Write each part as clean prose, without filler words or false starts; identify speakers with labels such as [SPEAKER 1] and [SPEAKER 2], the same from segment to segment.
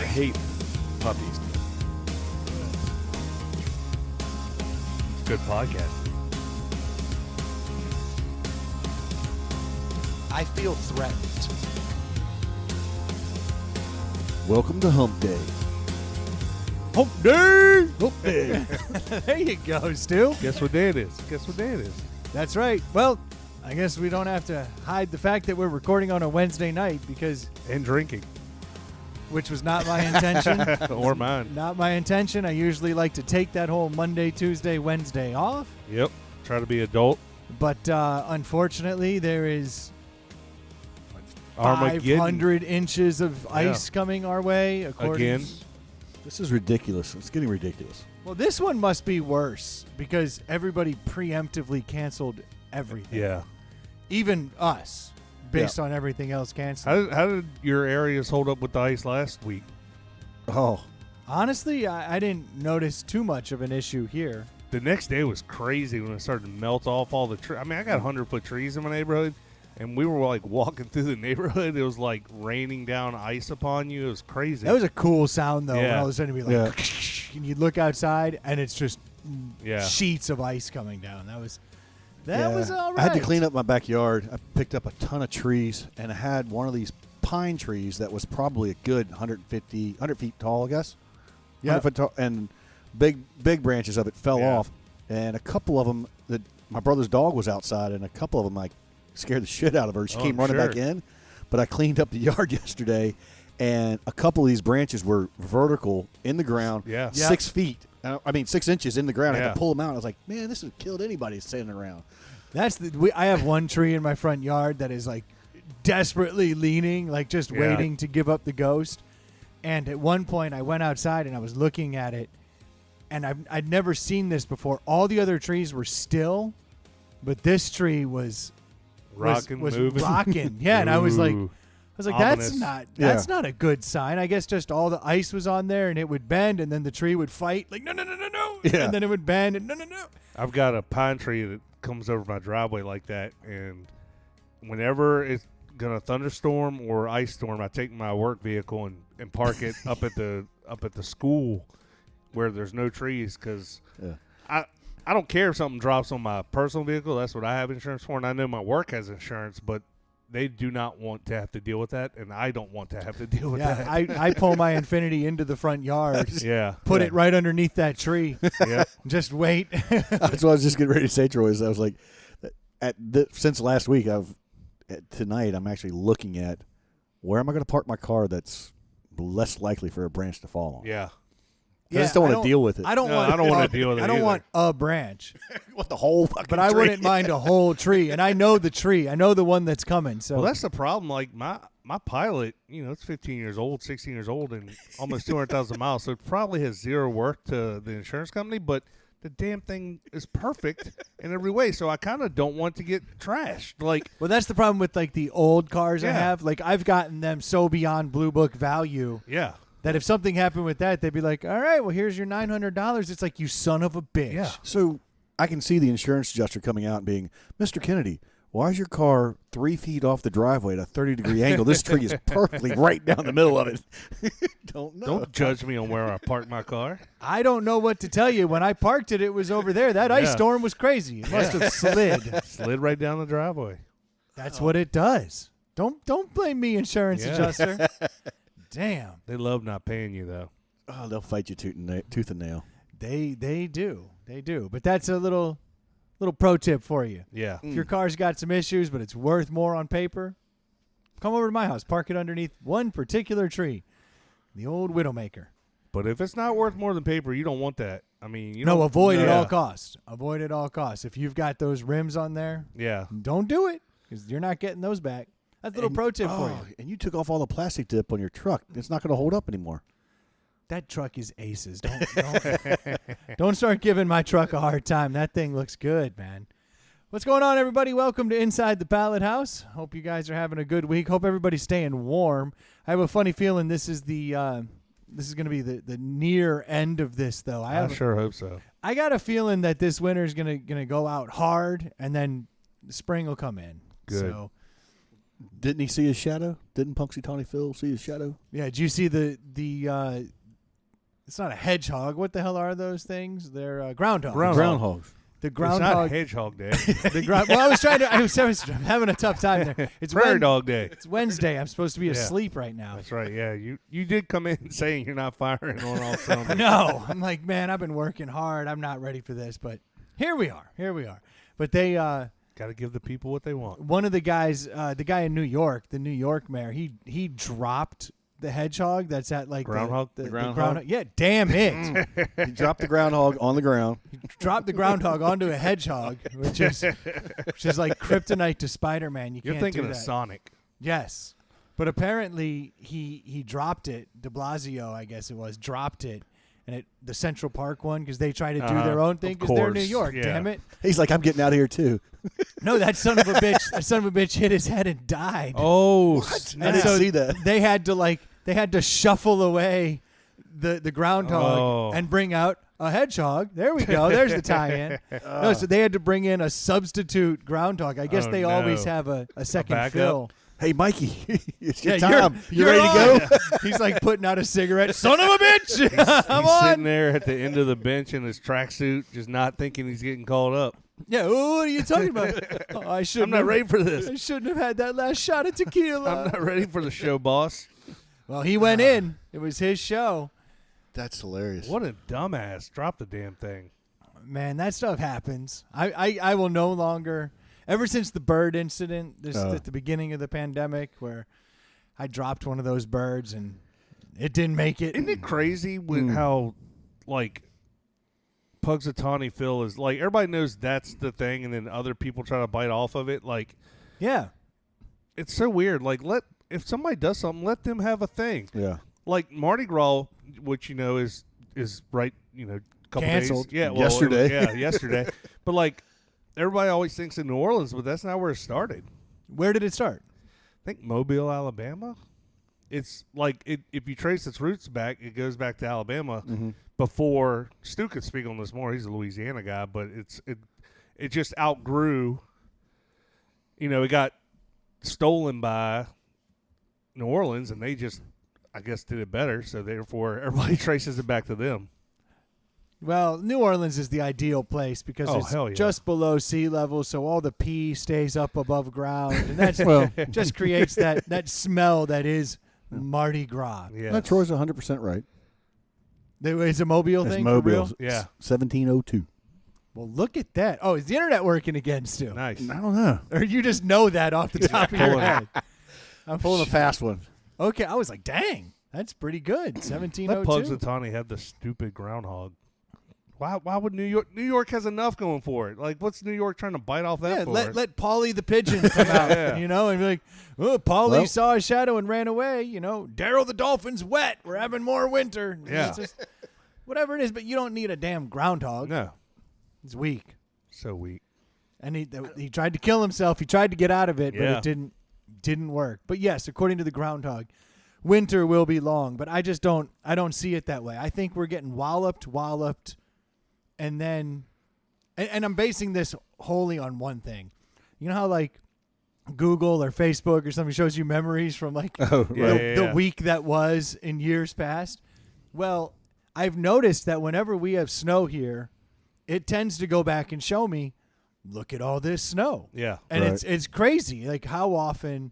[SPEAKER 1] I hate puppies.
[SPEAKER 2] It's good podcast.
[SPEAKER 3] I feel threatened.
[SPEAKER 1] Welcome to Hump Day.
[SPEAKER 2] Hump day!
[SPEAKER 1] Hump Day.
[SPEAKER 3] There you go, Stu.
[SPEAKER 2] Guess what day it is? Guess what day it is?
[SPEAKER 3] That's right. Well, I guess we don't have to hide the fact that we're recording on a Wednesday night because,
[SPEAKER 2] And drinking.
[SPEAKER 3] which was not my intention.
[SPEAKER 2] Or mine.
[SPEAKER 3] Not my intention. I usually like to take that whole Monday, Tuesday, Wednesday off.
[SPEAKER 2] Yep. Try to be adult.
[SPEAKER 3] But unfortunately, there is
[SPEAKER 2] Armageddon.
[SPEAKER 3] 500 inches of ice coming our way.
[SPEAKER 2] Again.
[SPEAKER 1] This is ridiculous. It's getting ridiculous.
[SPEAKER 3] Well, this one must be worse because everybody preemptively canceled everything.
[SPEAKER 2] Yeah.
[SPEAKER 3] Even us, based on everything else canceled.
[SPEAKER 2] How did your areas hold up with the ice last week?
[SPEAKER 1] Oh,
[SPEAKER 3] Honestly, I didn't notice too much of an issue here.
[SPEAKER 2] The next day was crazy when it started to melt off all the trees. I mean, I got 100-foot trees in my neighborhood, and we were like walking through the neighborhood. It was like raining down ice upon you. It was crazy.
[SPEAKER 3] That was a cool sound, though, when
[SPEAKER 2] Yeah.
[SPEAKER 3] all of a sudden it'd be like, and you'd look outside, and it's just
[SPEAKER 2] Yeah.
[SPEAKER 3] sheets of ice coming down. That was all right.
[SPEAKER 1] I had to clean up my backyard. I picked up a ton of trees, and I had one of these pine trees that was probably a good 100 feet tall, I guess.
[SPEAKER 3] Yeah.
[SPEAKER 1] 100 foot tall, and big branches of it fell
[SPEAKER 2] Yeah.
[SPEAKER 1] off. And a couple of them, my brother's dog was outside, and a couple of them like scared the shit out of her. She
[SPEAKER 2] Oh,
[SPEAKER 1] came running
[SPEAKER 2] sure.
[SPEAKER 1] back in. But I cleaned up the yard yesterday, and a couple of these branches were vertical in the ground,
[SPEAKER 2] Yeah.
[SPEAKER 1] 6 feet. 6 inches in the ground. I
[SPEAKER 2] Yeah.
[SPEAKER 1] had to pull them out. I was like, man, this would have killed anybody standing around.
[SPEAKER 3] I have one tree in my front yard that is like desperately leaning, like just
[SPEAKER 2] Yeah.
[SPEAKER 3] waiting to give up the ghost. And at one point, I went outside and I was looking at it, and I'd never seen this before. All the other trees were still, but this tree was
[SPEAKER 2] Rocking, moving.
[SPEAKER 3] rocking. Yeah, and I was like,
[SPEAKER 2] Ooh.
[SPEAKER 3] that's
[SPEAKER 2] Ominous.
[SPEAKER 3] not a good sign. I guess just all the ice was on there, and it would bend, and then the tree would fight, like no,
[SPEAKER 1] Yeah.
[SPEAKER 3] and then it would bend, and no.
[SPEAKER 2] I've got a pine tree that comes over my driveway like that, and whenever it's gonna thunderstorm or ice storm, I take my work vehicle and park it up at the school where there's no trees, because I don't care if something drops on my personal vehicle. That's what I have insurance for, and I know my work has insurance, but they do not want to have to deal with that, and I don't want to have to deal with
[SPEAKER 3] Yeah,
[SPEAKER 2] that.
[SPEAKER 3] I pull my Infinity into the front yard,
[SPEAKER 2] Yeah.
[SPEAKER 3] put
[SPEAKER 1] Yeah.
[SPEAKER 3] it right underneath that tree,
[SPEAKER 2] Yeah.
[SPEAKER 3] just wait.
[SPEAKER 1] That's what I was just getting ready to say, Troy. Is I was like, since last week, tonight I'm actually looking at where am I going to park my car that's less likely for a branch to fall on.
[SPEAKER 2] Yeah.
[SPEAKER 1] I just don't want to deal with it.
[SPEAKER 3] I don't
[SPEAKER 2] No,
[SPEAKER 3] want.
[SPEAKER 2] I don't wanna deal with it
[SPEAKER 3] I don't
[SPEAKER 2] either.
[SPEAKER 3] want a branch,
[SPEAKER 1] want the whole fucking
[SPEAKER 3] but I
[SPEAKER 1] tree.
[SPEAKER 3] wouldn't mind a whole tree. And I know the tree. I know the one that's coming. So
[SPEAKER 2] Well, that's the problem. Like my Pilot, it's 15 years old, 16 years old, and almost 200,000 miles. So it probably has zero worth to the insurance company, but the damn thing is perfect in every way. So I kind of don't want to get trashed. Like,
[SPEAKER 3] well, that's the problem with like the old cars I
[SPEAKER 2] Yeah.
[SPEAKER 3] have. Like I've gotten them so beyond Blue Book value
[SPEAKER 2] yeah,
[SPEAKER 3] that if something happened with that, they'd be like, "All right, well, here's your $900." It's like, you son of a bitch.
[SPEAKER 2] Yeah.
[SPEAKER 1] So I can see the insurance adjuster coming out and being, Mr. Kennedy, why is your car 3 feet off the driveway at a 30-degree angle? This tree is perfectly right down the middle of it. Don't know.
[SPEAKER 2] don't judge me on where I park my car.
[SPEAKER 3] I don't know what to tell you. When I parked it, it was over there. That ice
[SPEAKER 2] Yeah.
[SPEAKER 3] storm was crazy. It must have slid.
[SPEAKER 2] Slid right down the driveway.
[SPEAKER 3] That's what it does. Don't blame me, insurance
[SPEAKER 2] Yeah.
[SPEAKER 3] adjuster. Damn.
[SPEAKER 2] They love not paying you though.
[SPEAKER 1] Oh, they'll fight you tooth and nail.
[SPEAKER 3] They do. They do. But that's a little pro tip for you.
[SPEAKER 2] Yeah,
[SPEAKER 3] If your car's got some issues, but it's worth more on paper, come over to my house. Park it underneath one particular tree. The old Widowmaker.
[SPEAKER 2] but if it's not worth more than paper, you don't want that. I mean, you
[SPEAKER 3] No,
[SPEAKER 2] don't
[SPEAKER 3] avoid at
[SPEAKER 2] Yeah.
[SPEAKER 3] all costs. Avoid at all costs. If you've got those rims on there,
[SPEAKER 2] Yeah,
[SPEAKER 3] don't do it because you're not getting those back. That's a little pro tip for you.
[SPEAKER 1] And you took off all the plastic dip on your truck. It's not going to hold up anymore.
[SPEAKER 3] That truck is aces. Don't start giving my truck a hard time. That thing looks good, man. What's going on, everybody? Welcome to Inside the Pallet House. Hope you guys are having a good week. Hope everybody's staying warm. I have a funny feeling this is going to be the near end of this, though.
[SPEAKER 2] I sure hope so.
[SPEAKER 3] I got a feeling that this winter's gonna go out hard, and then the spring will come in.
[SPEAKER 2] Good.
[SPEAKER 3] So
[SPEAKER 1] Didn't he see his shadow? Didn't Punxsutawney Phil see his shadow?
[SPEAKER 3] Yeah, did you see the it's not a hedgehog. What the hell are those things? They're groundhogs.
[SPEAKER 1] Groundhogs.
[SPEAKER 3] The
[SPEAKER 2] It's not
[SPEAKER 3] groundhog.
[SPEAKER 2] Hedgehog Day.
[SPEAKER 3] Well, I was having a tough time there. It's
[SPEAKER 2] Prairie Dog Day.
[SPEAKER 3] It's Wednesday. I'm supposed to be
[SPEAKER 2] Yeah.
[SPEAKER 3] asleep right now.
[SPEAKER 2] That's right. Yeah, you did come in saying you're not firing on all cylinders.
[SPEAKER 3] No, I'm like, man, I've been working hard. I'm not ready for this, but here we are. But they,
[SPEAKER 2] Got to give the people what they want.
[SPEAKER 3] one of the guys, the guy in New York, the New York mayor, he dropped the hedgehog that's at like
[SPEAKER 2] Groundhog?
[SPEAKER 3] The
[SPEAKER 1] groundhog?
[SPEAKER 3] Yeah, damn it.
[SPEAKER 1] He dropped the groundhog on the ground.
[SPEAKER 3] Dropped the groundhog onto a hedgehog, which is like kryptonite to Spider-Man. You
[SPEAKER 2] You're
[SPEAKER 3] can't
[SPEAKER 2] thinking
[SPEAKER 3] do
[SPEAKER 2] of
[SPEAKER 3] that.
[SPEAKER 2] Sonic.
[SPEAKER 3] Yes. But apparently he dropped it. De Blasio, I guess it was, dropped it. And the Central Park one, because they try to do their own thing
[SPEAKER 2] Of
[SPEAKER 3] because they're New
[SPEAKER 2] course,
[SPEAKER 3] York,
[SPEAKER 2] yeah.
[SPEAKER 3] damn it.
[SPEAKER 1] He's like, I'm getting out of here too.
[SPEAKER 3] No, that son of a bitch hit his head and died.
[SPEAKER 2] Oh,
[SPEAKER 1] I
[SPEAKER 3] And
[SPEAKER 1] didn't
[SPEAKER 3] so
[SPEAKER 1] see that.
[SPEAKER 3] they had to shuffle away the groundhog
[SPEAKER 2] Oh.
[SPEAKER 3] and bring out a hedgehog. There we go. There's the tie-in. No, so they had to bring in a substitute groundhog. I guess
[SPEAKER 2] Oh,
[SPEAKER 3] they
[SPEAKER 2] no.
[SPEAKER 3] always have a second
[SPEAKER 2] backup?
[SPEAKER 3] fill.
[SPEAKER 1] Hey, Mikey, it's your
[SPEAKER 3] Yeah,
[SPEAKER 1] time. You ready to go?
[SPEAKER 3] He's like putting out a cigarette. Son of a bitch! I'm
[SPEAKER 2] he's
[SPEAKER 3] on.
[SPEAKER 2] sitting there at the end of the bench in his tracksuit, just not thinking he's getting called up.
[SPEAKER 3] Yeah, what are you talking about? Oh, I
[SPEAKER 2] I'm
[SPEAKER 3] shouldn't.
[SPEAKER 2] not
[SPEAKER 3] have,
[SPEAKER 2] ready for this.
[SPEAKER 3] I shouldn't have had that last shot of tequila.
[SPEAKER 2] I'm not ready for the show, boss.
[SPEAKER 3] Well, he went in. It was his show.
[SPEAKER 1] That's hilarious.
[SPEAKER 2] What a dumbass. Drop the damn thing.
[SPEAKER 3] Man, that stuff happens. I will no longer. Ever since the bird incident, at the beginning of the pandemic, where I dropped one of those birds and it didn't make it.
[SPEAKER 2] Isn't it crazy when how, like, Punxsutawney Phil is, like, everybody knows that's the thing, and then other people try to bite off of it. Like,
[SPEAKER 3] Yeah.
[SPEAKER 2] it's so weird. Like, if somebody does something, let them have a thing.
[SPEAKER 1] Yeah.
[SPEAKER 2] Like Mardi Gras, which is right, couple
[SPEAKER 3] Canceled.
[SPEAKER 2] days. Yeah, well,
[SPEAKER 1] Yesterday.
[SPEAKER 2] yesterday. But like everybody always thinks in New Orleans, but that's not where it started.
[SPEAKER 3] Where did it start?
[SPEAKER 2] I think Mobile, Alabama. It's like if you trace its roots back, it goes back to Alabama before Stu could speak on this more. He's a Louisiana guy, but it just outgrew. It got stolen by New Orleans, and they just, I guess, did it better. So therefore, everybody traces it back to them.
[SPEAKER 3] Well, New Orleans is the ideal place because
[SPEAKER 2] hell yeah.
[SPEAKER 3] it's just below sea level, so all the pee stays up above ground, and that's just creates that smell that is Mardi Gras.
[SPEAKER 2] Yeah,
[SPEAKER 1] No, Troy's 100% right.
[SPEAKER 3] It's a Mobile
[SPEAKER 1] It's
[SPEAKER 3] thing
[SPEAKER 1] Mobile.
[SPEAKER 3] for real?
[SPEAKER 2] Yeah.
[SPEAKER 1] 1702.
[SPEAKER 3] Well, look at that. Oh, is the internet working again, Stu?
[SPEAKER 2] nice.
[SPEAKER 1] I don't know.
[SPEAKER 3] Or you just know that off the top of your
[SPEAKER 2] Pulling it.
[SPEAKER 3] head? I'm
[SPEAKER 1] Pulling a fast one.
[SPEAKER 3] Okay, I was like, dang, that's pretty good.
[SPEAKER 2] Let
[SPEAKER 3] 1702.
[SPEAKER 2] Punxsutawney have the stupid groundhog. Why would New York has enough going for it? Like, what's New York trying to bite off that
[SPEAKER 3] Yeah,
[SPEAKER 2] for?
[SPEAKER 3] let Paulie the pigeon come out,
[SPEAKER 2] Yeah.
[SPEAKER 3] and be like, oh, Paulie
[SPEAKER 1] Well-
[SPEAKER 3] saw a shadow and ran away. Daryl the dolphin's wet. We're having more winter.
[SPEAKER 2] Yeah.
[SPEAKER 3] It's just, whatever it is, but you don't need a damn groundhog.
[SPEAKER 2] No,
[SPEAKER 3] It's weak.
[SPEAKER 2] so weak.
[SPEAKER 3] And he tried to kill himself. He tried to get out of it,
[SPEAKER 2] Yeah.
[SPEAKER 3] but it didn't work. But yes, according to the groundhog, winter will be long. But I just don't see it that way. I think we're getting walloped, and then, and I'm basing this wholly on one thing. You know how like Google or Facebook or something shows you memories from like
[SPEAKER 1] Oh, right.
[SPEAKER 3] the week that was in years past? Well, I've noticed that whenever we have snow here, it tends to go back and show me, look at all this snow.
[SPEAKER 2] Yeah,
[SPEAKER 3] And
[SPEAKER 1] Right.
[SPEAKER 3] it's crazy, like how often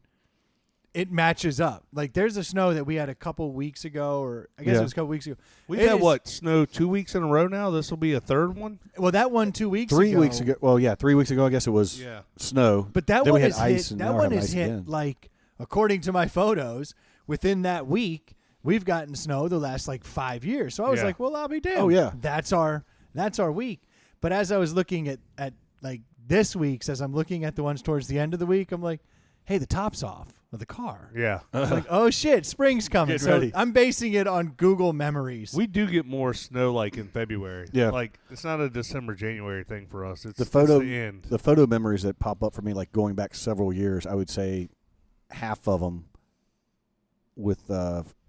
[SPEAKER 3] it matches up. Like there's a snow that we had a couple weeks ago, or I guess
[SPEAKER 1] Yeah.
[SPEAKER 3] it was a couple weeks ago.
[SPEAKER 2] we've
[SPEAKER 3] It
[SPEAKER 2] had
[SPEAKER 3] is-
[SPEAKER 2] what snow 2 weeks in a row now. This will be a third one.
[SPEAKER 3] Well, that one 2 weeks
[SPEAKER 1] 3
[SPEAKER 3] ago.
[SPEAKER 1] weeks ago. Well, yeah, 3 weeks ago, I guess it was
[SPEAKER 2] Yeah.
[SPEAKER 1] snow.
[SPEAKER 3] But that
[SPEAKER 1] then
[SPEAKER 3] one
[SPEAKER 1] we had
[SPEAKER 3] is
[SPEAKER 1] ice
[SPEAKER 3] hit.
[SPEAKER 1] and
[SPEAKER 3] That
[SPEAKER 1] now we're
[SPEAKER 3] one
[SPEAKER 1] having
[SPEAKER 3] is
[SPEAKER 1] ice
[SPEAKER 3] hit
[SPEAKER 1] again.
[SPEAKER 3] like, according to my photos, within that week we've gotten snow the last like 5 years. So I was
[SPEAKER 2] Yeah.
[SPEAKER 3] like, well, I'll be damned.
[SPEAKER 1] Oh, yeah.
[SPEAKER 3] that's our week. But as I was looking at like this week's, as I'm looking at the ones towards the end of the week, I'm like, hey, the top's off of the car.
[SPEAKER 2] Yeah,
[SPEAKER 3] I'm like, oh shit, spring's coming.
[SPEAKER 1] Get
[SPEAKER 3] So
[SPEAKER 1] ready.
[SPEAKER 3] I'm basing it on Google memories.
[SPEAKER 2] we do get more snow like in February.
[SPEAKER 1] Yeah.
[SPEAKER 2] like it's not a December, January thing for us. It's
[SPEAKER 1] The photo,
[SPEAKER 2] it's the end.
[SPEAKER 1] the photo memories that pop up for me, like going back several years, I would say half of them with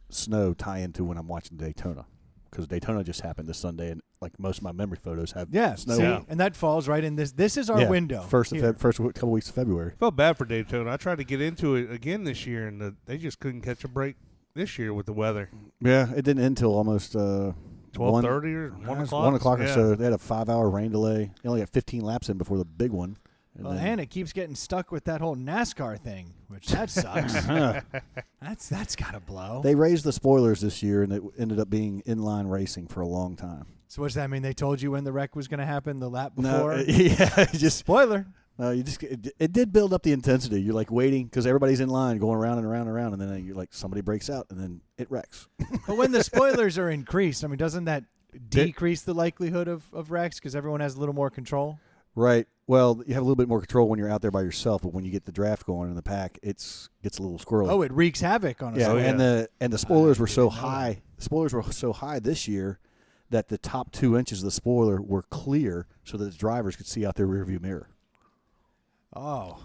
[SPEAKER 1] snow tie into when I'm watching Daytona, because Daytona just happened this Sunday, and like most of my memory photos have
[SPEAKER 3] Yeah,
[SPEAKER 1] snow.
[SPEAKER 3] see?
[SPEAKER 2] Yeah.
[SPEAKER 3] And that falls right in this. This is our window.
[SPEAKER 1] First
[SPEAKER 3] here.
[SPEAKER 1] couple weeks of February.
[SPEAKER 2] Felt bad for Daytona. I tried to get into it again this year, and they just couldn't catch a break this year with the weather.
[SPEAKER 1] Yeah, it didn't end until almost
[SPEAKER 2] 12:30 or 1 o'clock.
[SPEAKER 1] 1 o'clock or
[SPEAKER 2] Yeah.
[SPEAKER 1] so. They had a 5-hour rain delay. They only got 15 laps in before the big one.
[SPEAKER 3] And it keeps getting stuck with that whole NASCAR thing, which that sucks. That's got to blow.
[SPEAKER 1] They raised the spoilers this year, and it ended up being inline racing for a long time.
[SPEAKER 3] So what does that mean? They told you when the wreck was going to happen the lap
[SPEAKER 1] No,
[SPEAKER 3] before?
[SPEAKER 1] yeah, just
[SPEAKER 3] Spoiler.
[SPEAKER 1] it did build up the intensity. You're like waiting because everybody's in line going around and around and around, and then you're like somebody breaks out, and then it wrecks.
[SPEAKER 3] But when the spoilers are increased, I mean, doesn't that decrease the likelihood of wrecks because everyone has a little more control?
[SPEAKER 1] Right. Well, you have a little bit more control when you're out there by yourself, but when you get the draft going in the pack, gets a little squirrely.
[SPEAKER 3] Oh, it wreaks havoc on us.
[SPEAKER 1] yeah,
[SPEAKER 2] Oh, yeah.
[SPEAKER 1] and the spoilers were so high. The spoilers were so high this year that the top 2 inches of the spoiler were clear, so that the drivers could see out their rearview mirror.
[SPEAKER 3] Oh,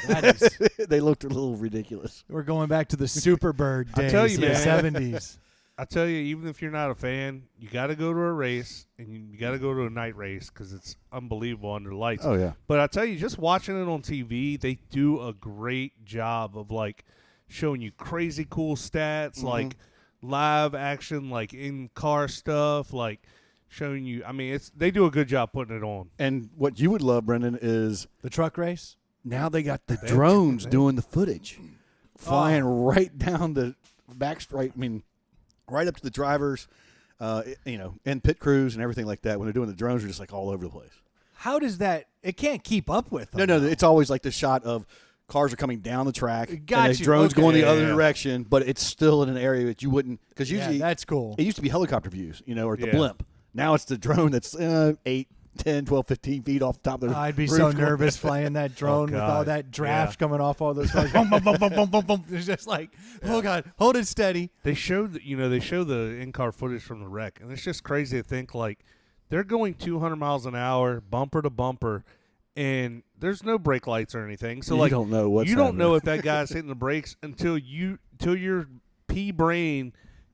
[SPEAKER 3] that is.
[SPEAKER 1] They looked a little ridiculous.
[SPEAKER 3] We're going back to the Superbird days
[SPEAKER 2] I tell you,
[SPEAKER 3] in the
[SPEAKER 2] man.
[SPEAKER 3] 70s.
[SPEAKER 2] I tell you, even if you're not a fan, you got to go to a race, and you got to go to a night race because it's unbelievable under lights.
[SPEAKER 1] Oh yeah.
[SPEAKER 2] But I tell you, just watching it on TV, they do a great job of like showing you crazy cool stats, like live action, like in car stuff, like showing you. I mean, they do a good job putting it on.
[SPEAKER 1] And what you would love, Brendan, is
[SPEAKER 3] The truck race?
[SPEAKER 1] now they got the drones doing the footage, flying right down the back straight. I mean, right up to the drivers, and pit crews and everything like that. When they're doing the drones, are just like all over the place.
[SPEAKER 3] How does that? It can't keep up with them.
[SPEAKER 1] No, it's always like the shot of cars are coming down the track,
[SPEAKER 3] Got
[SPEAKER 1] and the
[SPEAKER 3] you.
[SPEAKER 1] drones
[SPEAKER 3] Okay.
[SPEAKER 1] going the
[SPEAKER 2] Yeah,
[SPEAKER 1] other
[SPEAKER 2] yeah.
[SPEAKER 1] direction, but it's still in an area that you wouldn't, because usually
[SPEAKER 3] that's cool.
[SPEAKER 1] it used to be helicopter views, or the
[SPEAKER 2] Yeah.
[SPEAKER 1] blimp. Now it's the drone that's 8, 10, 12, 15 feet off the top of the
[SPEAKER 3] I'd be
[SPEAKER 1] roof
[SPEAKER 3] so
[SPEAKER 1] going-
[SPEAKER 3] nervous flying that drone with all
[SPEAKER 2] God.
[SPEAKER 3] that draft coming off all those cars. Boom, boom, boom, boom, boom, boom, boom. It's just like, oh God, hold it steady.
[SPEAKER 2] They show the in-car footage from the wreck, and it's just crazy to think like they're going 200 miles an hour, bumper to bumper, and there's no brake lights or anything. So
[SPEAKER 1] You
[SPEAKER 2] like
[SPEAKER 1] don't know what's
[SPEAKER 2] you don't
[SPEAKER 1] happening.
[SPEAKER 2] know if that guy's hitting the brakes until your pea brain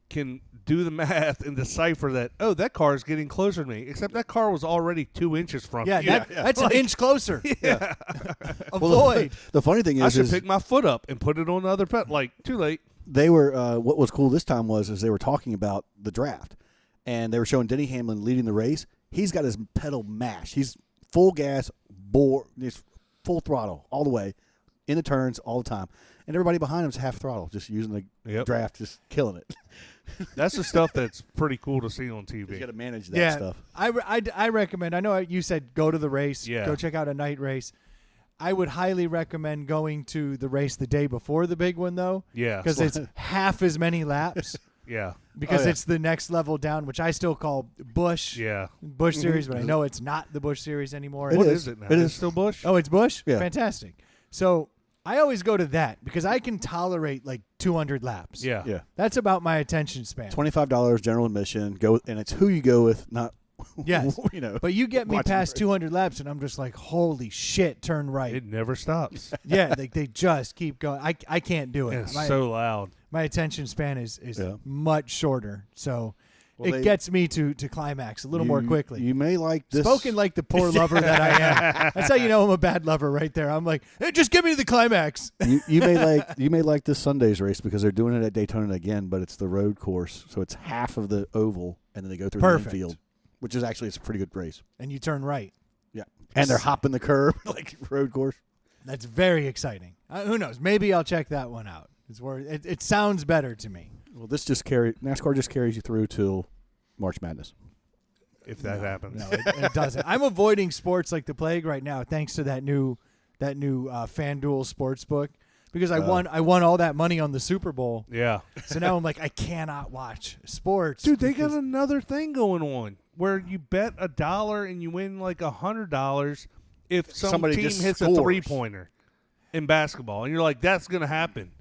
[SPEAKER 2] can do the math and decipher that, oh, that car is getting closer to me. Except that car was already 2 inches from
[SPEAKER 3] Yeah,
[SPEAKER 2] me.
[SPEAKER 3] that's an inch closer.
[SPEAKER 1] Yeah.
[SPEAKER 3] Avoid.
[SPEAKER 1] The funny thing
[SPEAKER 2] I
[SPEAKER 1] is,
[SPEAKER 2] should pick my foot up and put it on the other pedal. Like, too late.
[SPEAKER 1] they were what was cool this time was they were talking about the draft, and they were showing Denny Hamlin leading the race. He's got his pedal mashed. He's full gas, he's full throttle all the way, in the turns all the time, and everybody behind him's half throttle, just using the
[SPEAKER 2] Yep.
[SPEAKER 1] draft, just killing it.
[SPEAKER 2] That's the stuff that's pretty cool to see on
[SPEAKER 1] You
[SPEAKER 2] TV.
[SPEAKER 1] got to manage that
[SPEAKER 3] Yeah,
[SPEAKER 1] stuff.
[SPEAKER 3] I recommend. I know you said go to the race.
[SPEAKER 2] Yeah.
[SPEAKER 3] Go check out a night race. I would highly recommend going to the race the day before the big one, though.
[SPEAKER 2] Yeah.
[SPEAKER 3] Because it's half as many laps.
[SPEAKER 2] Yeah.
[SPEAKER 3] Because
[SPEAKER 1] Oh, yeah.
[SPEAKER 3] it's the next level down, which I still call Bush.
[SPEAKER 2] Yeah.
[SPEAKER 3] Bush Series, but I know it's not the Bush Series anymore.
[SPEAKER 1] It
[SPEAKER 2] What
[SPEAKER 1] is.
[SPEAKER 2] is it now?
[SPEAKER 1] It
[SPEAKER 2] Is
[SPEAKER 1] is.
[SPEAKER 2] still Bush?
[SPEAKER 3] Oh, it's Bush?
[SPEAKER 1] Yeah.
[SPEAKER 3] Fantastic. So I always go to that because I can tolerate like 200 laps.
[SPEAKER 2] Yeah.
[SPEAKER 1] Yeah,
[SPEAKER 3] That's about my attention span.
[SPEAKER 1] $25 general admission. Go, and it's who you go with, not
[SPEAKER 3] Yes.
[SPEAKER 1] But
[SPEAKER 3] you get me
[SPEAKER 1] watching
[SPEAKER 3] past
[SPEAKER 1] the
[SPEAKER 3] 200 laps, and I'm just like, holy shit, turn right.
[SPEAKER 2] It never stops.
[SPEAKER 3] Yeah, they just keep going. I can't do it.
[SPEAKER 2] And it's so loud.
[SPEAKER 3] My attention span is
[SPEAKER 1] Yeah.
[SPEAKER 3] much shorter, so
[SPEAKER 1] Well,
[SPEAKER 3] it
[SPEAKER 1] they-
[SPEAKER 3] gets me to climax a little more quickly.
[SPEAKER 1] You may like this.
[SPEAKER 3] Spoken like the poor lover that I am. That's how you know I'm a bad lover right there. I'm like, hey, just give me the climax.
[SPEAKER 1] you may like this Sunday's race because they're doing it at Daytona again, but it's the road course, so it's half of the oval, and then they go through
[SPEAKER 3] Perfect.
[SPEAKER 1] the infield, which is actually it's a pretty good race.
[SPEAKER 3] And you turn right.
[SPEAKER 1] Yeah, and they're hopping the curb like road course.
[SPEAKER 3] That's very exciting. Who knows? Maybe I'll check that one out. It sounds better to me.
[SPEAKER 1] Well, NASCAR just carries you through till March Madness.
[SPEAKER 2] If that happens.
[SPEAKER 3] No, it doesn't. I'm avoiding sports like the plague right now, thanks to that new FanDuel Sportsbook, because I won all that money on the Super Bowl.
[SPEAKER 2] Yeah.
[SPEAKER 3] So now I'm like, I cannot watch sports.
[SPEAKER 2] Dude, they got
[SPEAKER 3] because-
[SPEAKER 2] another thing going on where you bet $1 and you win like $100 if
[SPEAKER 1] Somebody
[SPEAKER 2] team
[SPEAKER 1] just
[SPEAKER 2] hits
[SPEAKER 1] scores.
[SPEAKER 2] a 3-pointer in basketball, and you're like, that's gonna happen.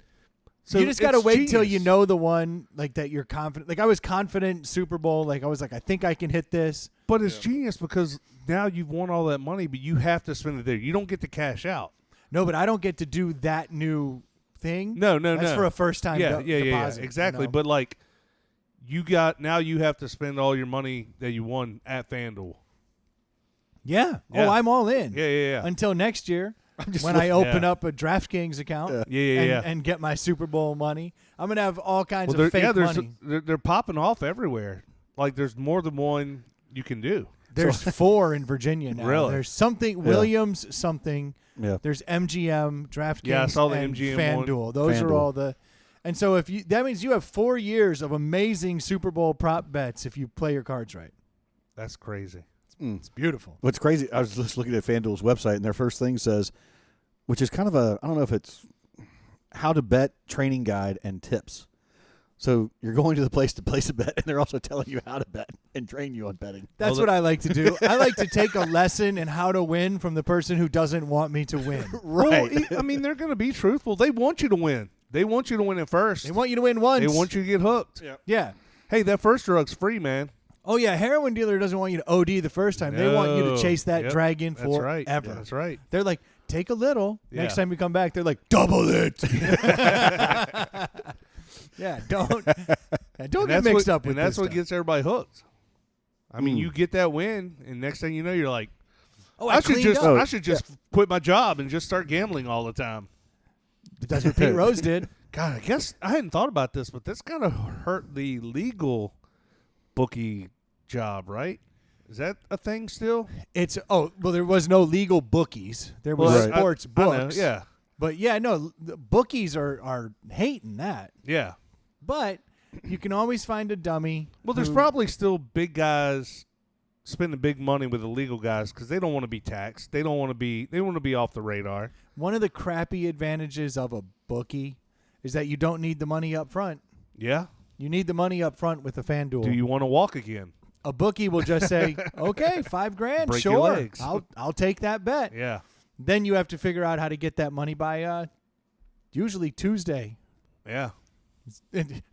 [SPEAKER 2] So
[SPEAKER 3] you just got to
[SPEAKER 2] it's
[SPEAKER 3] wait till you
[SPEAKER 2] genius.
[SPEAKER 3] know the one like that you're confident. Like I was confident Super Bowl. Like I was like, I think I can hit this.
[SPEAKER 2] But it's genius because now you've won all that money, but you have to spend it there. You don't get to cash out.
[SPEAKER 3] No, but I don't get to do that new thing.
[SPEAKER 2] No.
[SPEAKER 3] That's for a first time
[SPEAKER 2] Yeah,
[SPEAKER 3] deposit.
[SPEAKER 2] exactly.
[SPEAKER 3] you know?
[SPEAKER 2] But like, you have to spend all your money that you won at FanDuel.
[SPEAKER 3] Yeah.
[SPEAKER 2] Yeah.
[SPEAKER 3] Oh, I'm all in.
[SPEAKER 2] Yeah.
[SPEAKER 3] Until next year when I open up a DraftKings account
[SPEAKER 2] Yeah.
[SPEAKER 3] and get my Super Bowl money. I'm going to have all kinds
[SPEAKER 2] Well,
[SPEAKER 3] of fake money.
[SPEAKER 2] They're popping off everywhere. Like there's more than one you can do.
[SPEAKER 3] There's 4 in Virginia now.
[SPEAKER 2] Really?
[SPEAKER 3] There's something Williams something.
[SPEAKER 1] Yeah.
[SPEAKER 3] There's MGM, DraftKings,
[SPEAKER 2] Yeah, I saw the
[SPEAKER 3] and
[SPEAKER 2] MGM
[SPEAKER 3] FanDuel.
[SPEAKER 2] one.
[SPEAKER 3] Those are
[SPEAKER 1] FanDuel.
[SPEAKER 3] all the. And so that means you have 4 years of amazing Super Bowl prop bets if you play your cards right.
[SPEAKER 2] That's crazy.
[SPEAKER 3] It's beautiful.
[SPEAKER 1] What's crazy, I was just looking at FanDuel's website, and their first thing says, which is kind of I don't know if it's how to bet training guide and tips. So you're going to the place to place a bet, and they're also telling you how to bet and train you on betting.
[SPEAKER 3] That's what I like to do. I like to take a lesson in how to win from the person who doesn't want me to win.
[SPEAKER 1] Right.
[SPEAKER 2] Well, I mean, they're going to be truthful. They want you to win. They want you to win at first.
[SPEAKER 3] They want you to win once.
[SPEAKER 2] They want you to get hooked.
[SPEAKER 3] Yeah.
[SPEAKER 2] Hey, that first drug's free, man.
[SPEAKER 3] Oh, yeah. Heroin dealer doesn't want you to OD the first time. They want you to
[SPEAKER 2] No.
[SPEAKER 3] chase that
[SPEAKER 2] Yep.
[SPEAKER 3] dragon
[SPEAKER 2] That's
[SPEAKER 3] forever.
[SPEAKER 2] right. That's right.
[SPEAKER 3] They're like, take a little.
[SPEAKER 2] Yeah.
[SPEAKER 3] Next time you come back, they're like, double it. Yeah, don't get mixed up with
[SPEAKER 2] And that's
[SPEAKER 3] this
[SPEAKER 2] what
[SPEAKER 3] stuff.
[SPEAKER 2] gets everybody hooked. I mean, you get that win, and next thing you know, you're like,
[SPEAKER 3] Oh,
[SPEAKER 2] I should
[SPEAKER 3] cleaned
[SPEAKER 2] just
[SPEAKER 3] up.
[SPEAKER 2] I should just quit my job and just start gambling all the time.
[SPEAKER 3] That's what Pete Rose did.
[SPEAKER 2] God, I guess I hadn't thought about this, but that's kind of hurt the legal bookie job, right? Is that a thing still?
[SPEAKER 3] There was no legal bookies. There was
[SPEAKER 1] Right.
[SPEAKER 3] sports
[SPEAKER 2] I know,
[SPEAKER 3] books.
[SPEAKER 2] yeah.
[SPEAKER 3] But yeah, no, the bookies are hating that.
[SPEAKER 2] Yeah.
[SPEAKER 3] But you can always find a dummy.
[SPEAKER 2] Well, there's
[SPEAKER 3] who-
[SPEAKER 2] probably still big guys spending big money with illegal guys because they don't want to be taxed. They want to be off the radar.
[SPEAKER 3] one of the crappy advantages of a bookie is that you don't need the money up front.
[SPEAKER 2] Yeah.
[SPEAKER 3] You need the money up front with a FanDuel.
[SPEAKER 2] Do you want to walk again?
[SPEAKER 3] A bookie will just say, "Okay, $5,000,
[SPEAKER 2] Break your
[SPEAKER 3] sure,
[SPEAKER 2] legs."
[SPEAKER 3] I'll take that bet."
[SPEAKER 2] Yeah.
[SPEAKER 3] Then you have to figure out how to get that money by usually Tuesday.
[SPEAKER 2] Yeah.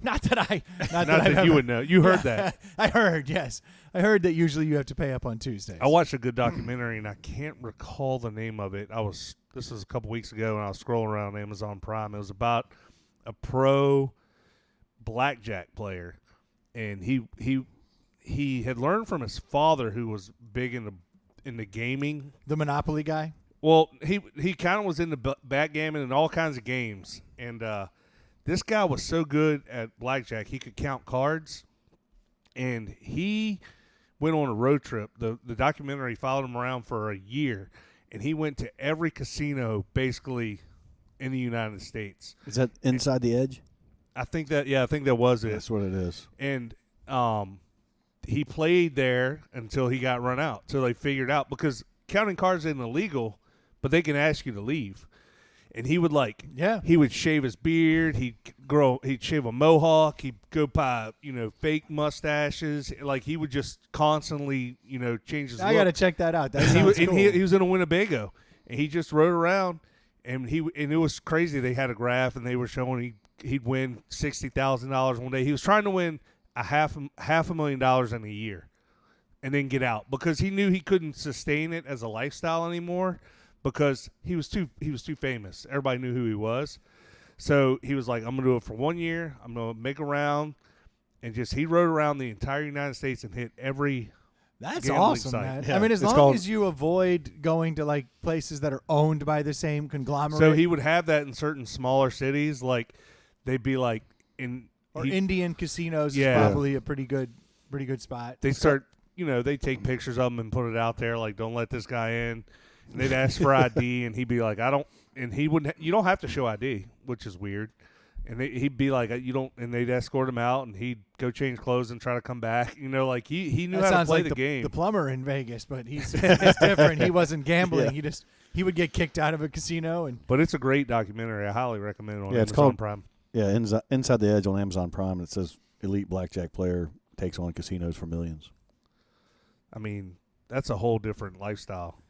[SPEAKER 3] Not that
[SPEAKER 2] Not that you would know. You heard that.
[SPEAKER 3] I heard, yes. I heard that usually you have to pay up on Tuesdays.
[SPEAKER 2] I watched a good documentary, and I can't recall the name of it. This was a couple weeks ago, and I was scrolling around Amazon Prime. It was about a pro blackjack player, and he had learned from his father, who was big into gaming.
[SPEAKER 3] The Monopoly guy?
[SPEAKER 2] Well, he kind of was into backgammon and all kinds of games, and this guy was so good at blackjack he could count cards, and he went on a road trip. The documentary followed him around for a year, and he went to every casino basically in the United States.
[SPEAKER 1] Is that Inside the Edge?
[SPEAKER 2] I think that was it.
[SPEAKER 1] That's what it is.
[SPEAKER 2] And he played there until he got run out, till they figured out, because counting cards isn't illegal, but they can ask you to leave. And he would he would shave his beard, he'd shave a mohawk, he'd go buy, fake mustaches. Like, he would just constantly, change his look.
[SPEAKER 3] I got to check that out. That
[SPEAKER 2] And
[SPEAKER 3] sounds cool.
[SPEAKER 2] he was in a Winnebago, and he just rode around, and it was crazy. They had a graph, and they were showing he'd win $60,000 one day. He was trying to win $500,000 in a year, and then get out, because he knew he couldn't sustain it as a lifestyle anymore, because he was too famous. Everybody knew who he was. So he was like, I'm gonna do it for 1 year. I'm gonna make a round, and he rode around the entire United States and hit every.
[SPEAKER 3] That's
[SPEAKER 2] gambling
[SPEAKER 3] awesome,
[SPEAKER 2] site.
[SPEAKER 3] man.
[SPEAKER 1] Yeah.
[SPEAKER 3] I mean, as
[SPEAKER 1] It's
[SPEAKER 3] long
[SPEAKER 1] called-
[SPEAKER 3] as you avoid going to places that are owned by the same conglomerate,
[SPEAKER 2] So he would have that in certain smaller cities, like they'd be like
[SPEAKER 3] or Indian casinos
[SPEAKER 2] Yeah.
[SPEAKER 3] is probably a pretty good spot.
[SPEAKER 2] they start, they take pictures of him and put it out there, like, don't let this guy in. And they'd ask for ID, and he'd be like, I don't, and he wouldn't, you don't have to show ID, which is weird. And he'd be like, you don't, and they'd escort him out, and he'd go change clothes and try to come back. He knew
[SPEAKER 3] That
[SPEAKER 2] how to
[SPEAKER 3] sounds
[SPEAKER 2] play
[SPEAKER 3] like
[SPEAKER 2] the game.
[SPEAKER 3] The plumber in Vegas, but it's different. He wasn't gambling.
[SPEAKER 1] Yeah.
[SPEAKER 3] He would get kicked out of a casino and
[SPEAKER 2] But it's a great documentary. I highly recommend it on
[SPEAKER 1] Yeah, it's
[SPEAKER 2] Amazon
[SPEAKER 1] called-
[SPEAKER 2] Prime.
[SPEAKER 1] Yeah, Inside the Edge on Amazon Prime. And it says elite blackjack player takes on casinos for millions.
[SPEAKER 2] I mean, that's a whole different lifestyle.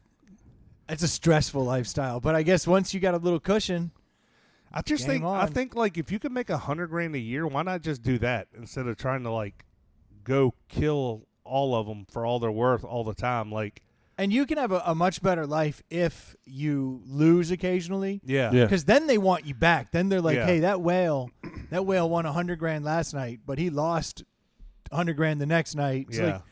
[SPEAKER 3] it's a stressful lifestyle. But I guess once you got a little cushion,
[SPEAKER 2] I just
[SPEAKER 3] Game
[SPEAKER 2] think
[SPEAKER 3] on.
[SPEAKER 2] if you could make $100,000 a year, why not just do that instead of trying to go kill all of them for all they're worth all the time?
[SPEAKER 3] and you can have a much better life if you lose occasionally.
[SPEAKER 2] Yeah.
[SPEAKER 1] Yeah.
[SPEAKER 3] Because then they want you back. Then they're like,
[SPEAKER 2] Yeah.
[SPEAKER 3] hey, that whale won $100,000 last night, but he lost $100,000 the next night. It's like,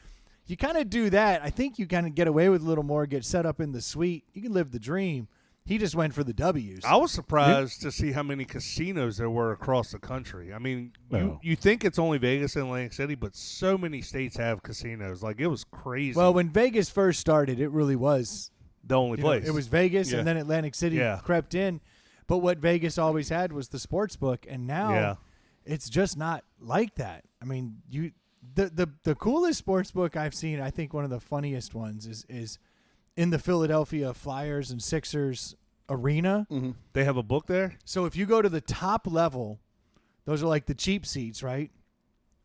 [SPEAKER 3] you kind of do that. I think you kind of get away with a little more, get set up in the suite. You can live the dream. He just went for the W's.
[SPEAKER 2] I was surprised to see how many casinos there were across the country. I mean, you think it's only Vegas and Atlantic City, but so many states have casinos. Like, it was crazy.
[SPEAKER 3] Well, when Vegas first started, it really was
[SPEAKER 2] the only place.
[SPEAKER 3] It was Vegas, and then Atlantic City crept in. But what Vegas always had was the sports book, and now it's just not like that. I mean, the coolest sports book I've seen, I think one of the funniest ones is in the Philadelphia Flyers and Sixers arena.
[SPEAKER 2] Mm-hmm. They have a book there?
[SPEAKER 3] So if you go to the top level, those are like the cheap seats, right?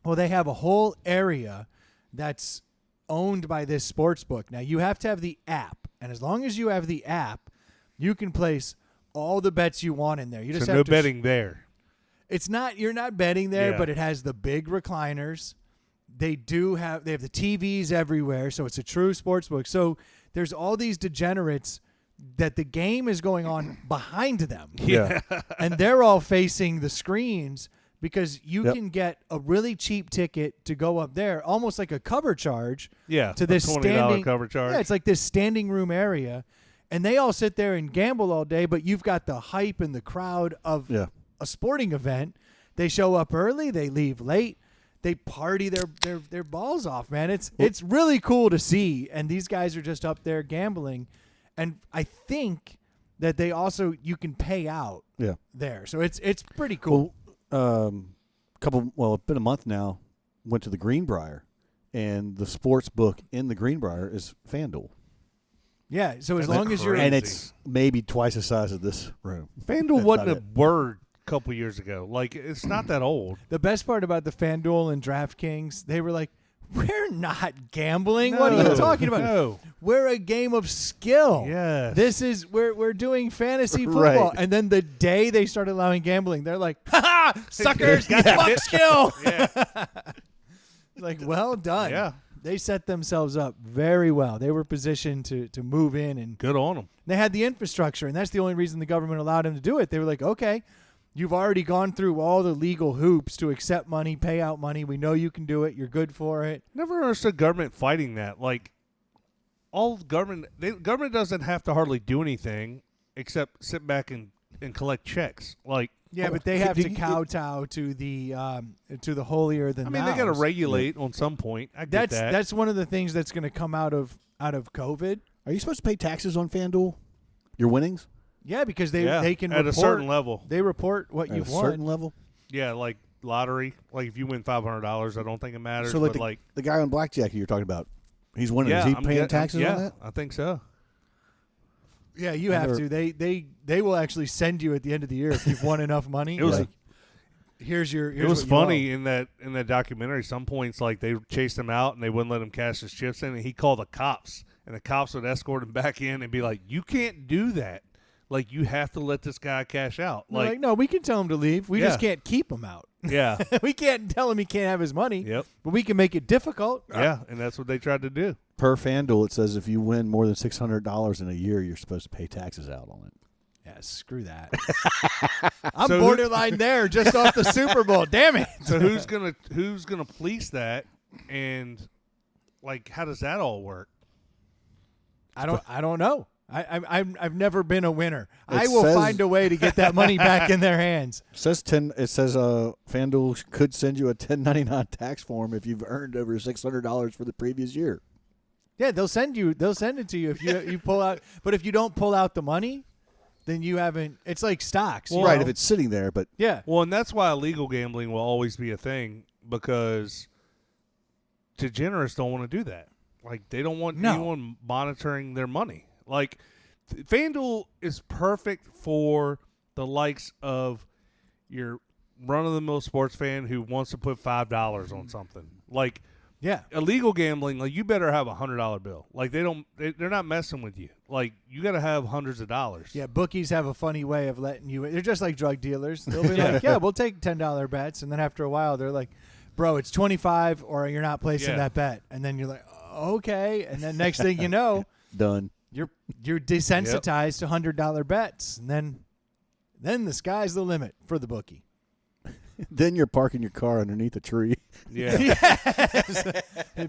[SPEAKER 3] Well, they have a whole area that's owned by this sports book. Now, you have to have the app, and as long as you have the app, you can place all the bets you want in there. You just
[SPEAKER 2] so
[SPEAKER 3] have
[SPEAKER 2] no
[SPEAKER 3] to
[SPEAKER 2] betting there.
[SPEAKER 3] It's not, you're not betting there, but it has the big recliners. They have the TVs everywhere, so it's a true sports book. So there's all these degenerates that the game is going on behind them.
[SPEAKER 2] Yeah.
[SPEAKER 3] And they're all facing the screens because you can get a really cheap ticket to go up there, almost like a cover charge.
[SPEAKER 2] Yeah.
[SPEAKER 3] To this
[SPEAKER 2] $20
[SPEAKER 3] standing
[SPEAKER 2] cover charge.
[SPEAKER 3] Yeah, it's like this standing room area. And they all sit there and gamble all day, but you've got the hype and the crowd of a sporting event. They show up early, they leave late. They party their balls off, man. It's really cool to see, and these guys are just up there gambling, and I think that they also you can pay out there, so it's pretty cool.
[SPEAKER 1] Well, it's been a month now. Went to the Greenbrier, and the sports book in the Greenbrier is FanDuel.
[SPEAKER 3] Yeah, so as long as you're
[SPEAKER 1] and it's maybe twice the size of this room.
[SPEAKER 2] FanDuel wasn't a word couple years ago. Like, it's not that old.
[SPEAKER 3] The best part about the FanDuel and DraftKings, they were like, we're not gambling.
[SPEAKER 2] No,
[SPEAKER 3] what are you talking about?
[SPEAKER 2] No.
[SPEAKER 3] We're a game of skill.
[SPEAKER 2] Yes.
[SPEAKER 3] This is we're doing fantasy football.
[SPEAKER 1] Right.
[SPEAKER 3] And then the day they started allowing gambling, they're like, ha ha, suckers, fuck skill.
[SPEAKER 2] Yeah.
[SPEAKER 3] Like, well done.
[SPEAKER 2] Yeah.
[SPEAKER 3] They set themselves up very well. They were positioned to move in, and
[SPEAKER 2] Good on them.
[SPEAKER 3] they had the infrastructure, and that's the only reason the government allowed them to do it. They were like, okay, you've already gone through all the legal hoops to accept money, pay out money. We know you can do it. You're good for it.
[SPEAKER 2] Never understood government fighting that. Like, all government doesn't have to hardly do anything except sit back and collect checks. Like,
[SPEAKER 3] Yeah, but they have to kowtow to the holier than thou.
[SPEAKER 2] they got to regulate on some point. I get that.
[SPEAKER 3] That's one of the things that's going to come out of COVID.
[SPEAKER 1] Are you supposed to pay taxes on FanDuel? Your winnings?
[SPEAKER 3] Yeah, because they can
[SPEAKER 2] at
[SPEAKER 3] report,
[SPEAKER 2] a certain level.
[SPEAKER 3] They report what
[SPEAKER 1] At
[SPEAKER 3] you've
[SPEAKER 1] a
[SPEAKER 3] won.
[SPEAKER 1] certain level?
[SPEAKER 2] Yeah, like lottery. Like, if you win $500, I don't think it matters.
[SPEAKER 1] So, like,
[SPEAKER 2] but
[SPEAKER 1] the guy on blackjack you're talking about, he's winning.
[SPEAKER 2] yeah,
[SPEAKER 1] Is he
[SPEAKER 2] I'm
[SPEAKER 1] paying
[SPEAKER 2] get-
[SPEAKER 1] taxes
[SPEAKER 2] yeah,
[SPEAKER 1] on that?
[SPEAKER 2] I think so.
[SPEAKER 3] Yeah, you have to. They will actually send you at the end of the year if you've won enough money.
[SPEAKER 2] It was
[SPEAKER 3] like, here's
[SPEAKER 2] it was
[SPEAKER 3] what you
[SPEAKER 2] funny
[SPEAKER 3] owe.
[SPEAKER 2] in that documentary. Some points, like, they chased him out and they wouldn't let him cash his chips in, and he called the cops, and the cops would escort him back in and be like, "You can't do that. Like, you have to let this guy cash out."
[SPEAKER 3] They're like, no, we can tell him to leave. We just
[SPEAKER 2] Yeah.
[SPEAKER 3] can't keep him out.
[SPEAKER 2] yeah,
[SPEAKER 3] We can't tell him he can't have his money.
[SPEAKER 2] yep,
[SPEAKER 3] But we can make it difficult.
[SPEAKER 2] yeah, and that's what they tried to do.
[SPEAKER 1] Per FanDuel, it says if you win more than $600 in a year, you're supposed to pay taxes out on it.
[SPEAKER 3] Yeah, screw that. I'm
[SPEAKER 2] So
[SPEAKER 3] borderline there just off the Super Bowl. Damn it.
[SPEAKER 2] So who's gonna police that, and like, how does that all work?
[SPEAKER 3] I don't know. I've never been a winner.
[SPEAKER 1] It
[SPEAKER 3] I will
[SPEAKER 1] says-
[SPEAKER 3] find a way to get that money back in their hands.
[SPEAKER 1] It says FanDuel could send you a 1099 tax form if you've earned over $600 for the previous year.
[SPEAKER 3] Yeah, they'll send it to you if you pull out. But if you don't pull out the money, then you haven't. It's like stocks, you
[SPEAKER 1] Right,
[SPEAKER 3] know?
[SPEAKER 1] if it's sitting there, but
[SPEAKER 3] Yeah,
[SPEAKER 2] Well, and that's why illegal gambling will always be a thing, because degenerates don't want to do that. Like, they don't want anyone monitoring their money. Like, FanDuel is perfect for the likes of your run-of-the-mill sports fan who wants to put $5 on something. Like,
[SPEAKER 3] yeah.
[SPEAKER 2] illegal gambling, like, you better have a $100 bill. Like, they're not messing with you. Like, you got to have hundreds of dollars.
[SPEAKER 3] Yeah, bookies have a funny way of letting you. They're just like drug dealers. They'll be like, "Yeah, we'll take $10 bets," and then after a while, they're like, "Bro, it's 25, or you're not placing
[SPEAKER 2] Yeah.
[SPEAKER 3] that bet." And then you're like, "Okay," and then next thing you know,
[SPEAKER 1] done.
[SPEAKER 3] you're desensitized to $100 bets, and then the sky's the limit for the bookie.
[SPEAKER 1] Then you're parking your car underneath a tree.
[SPEAKER 2] Yeah.
[SPEAKER 3] Yes.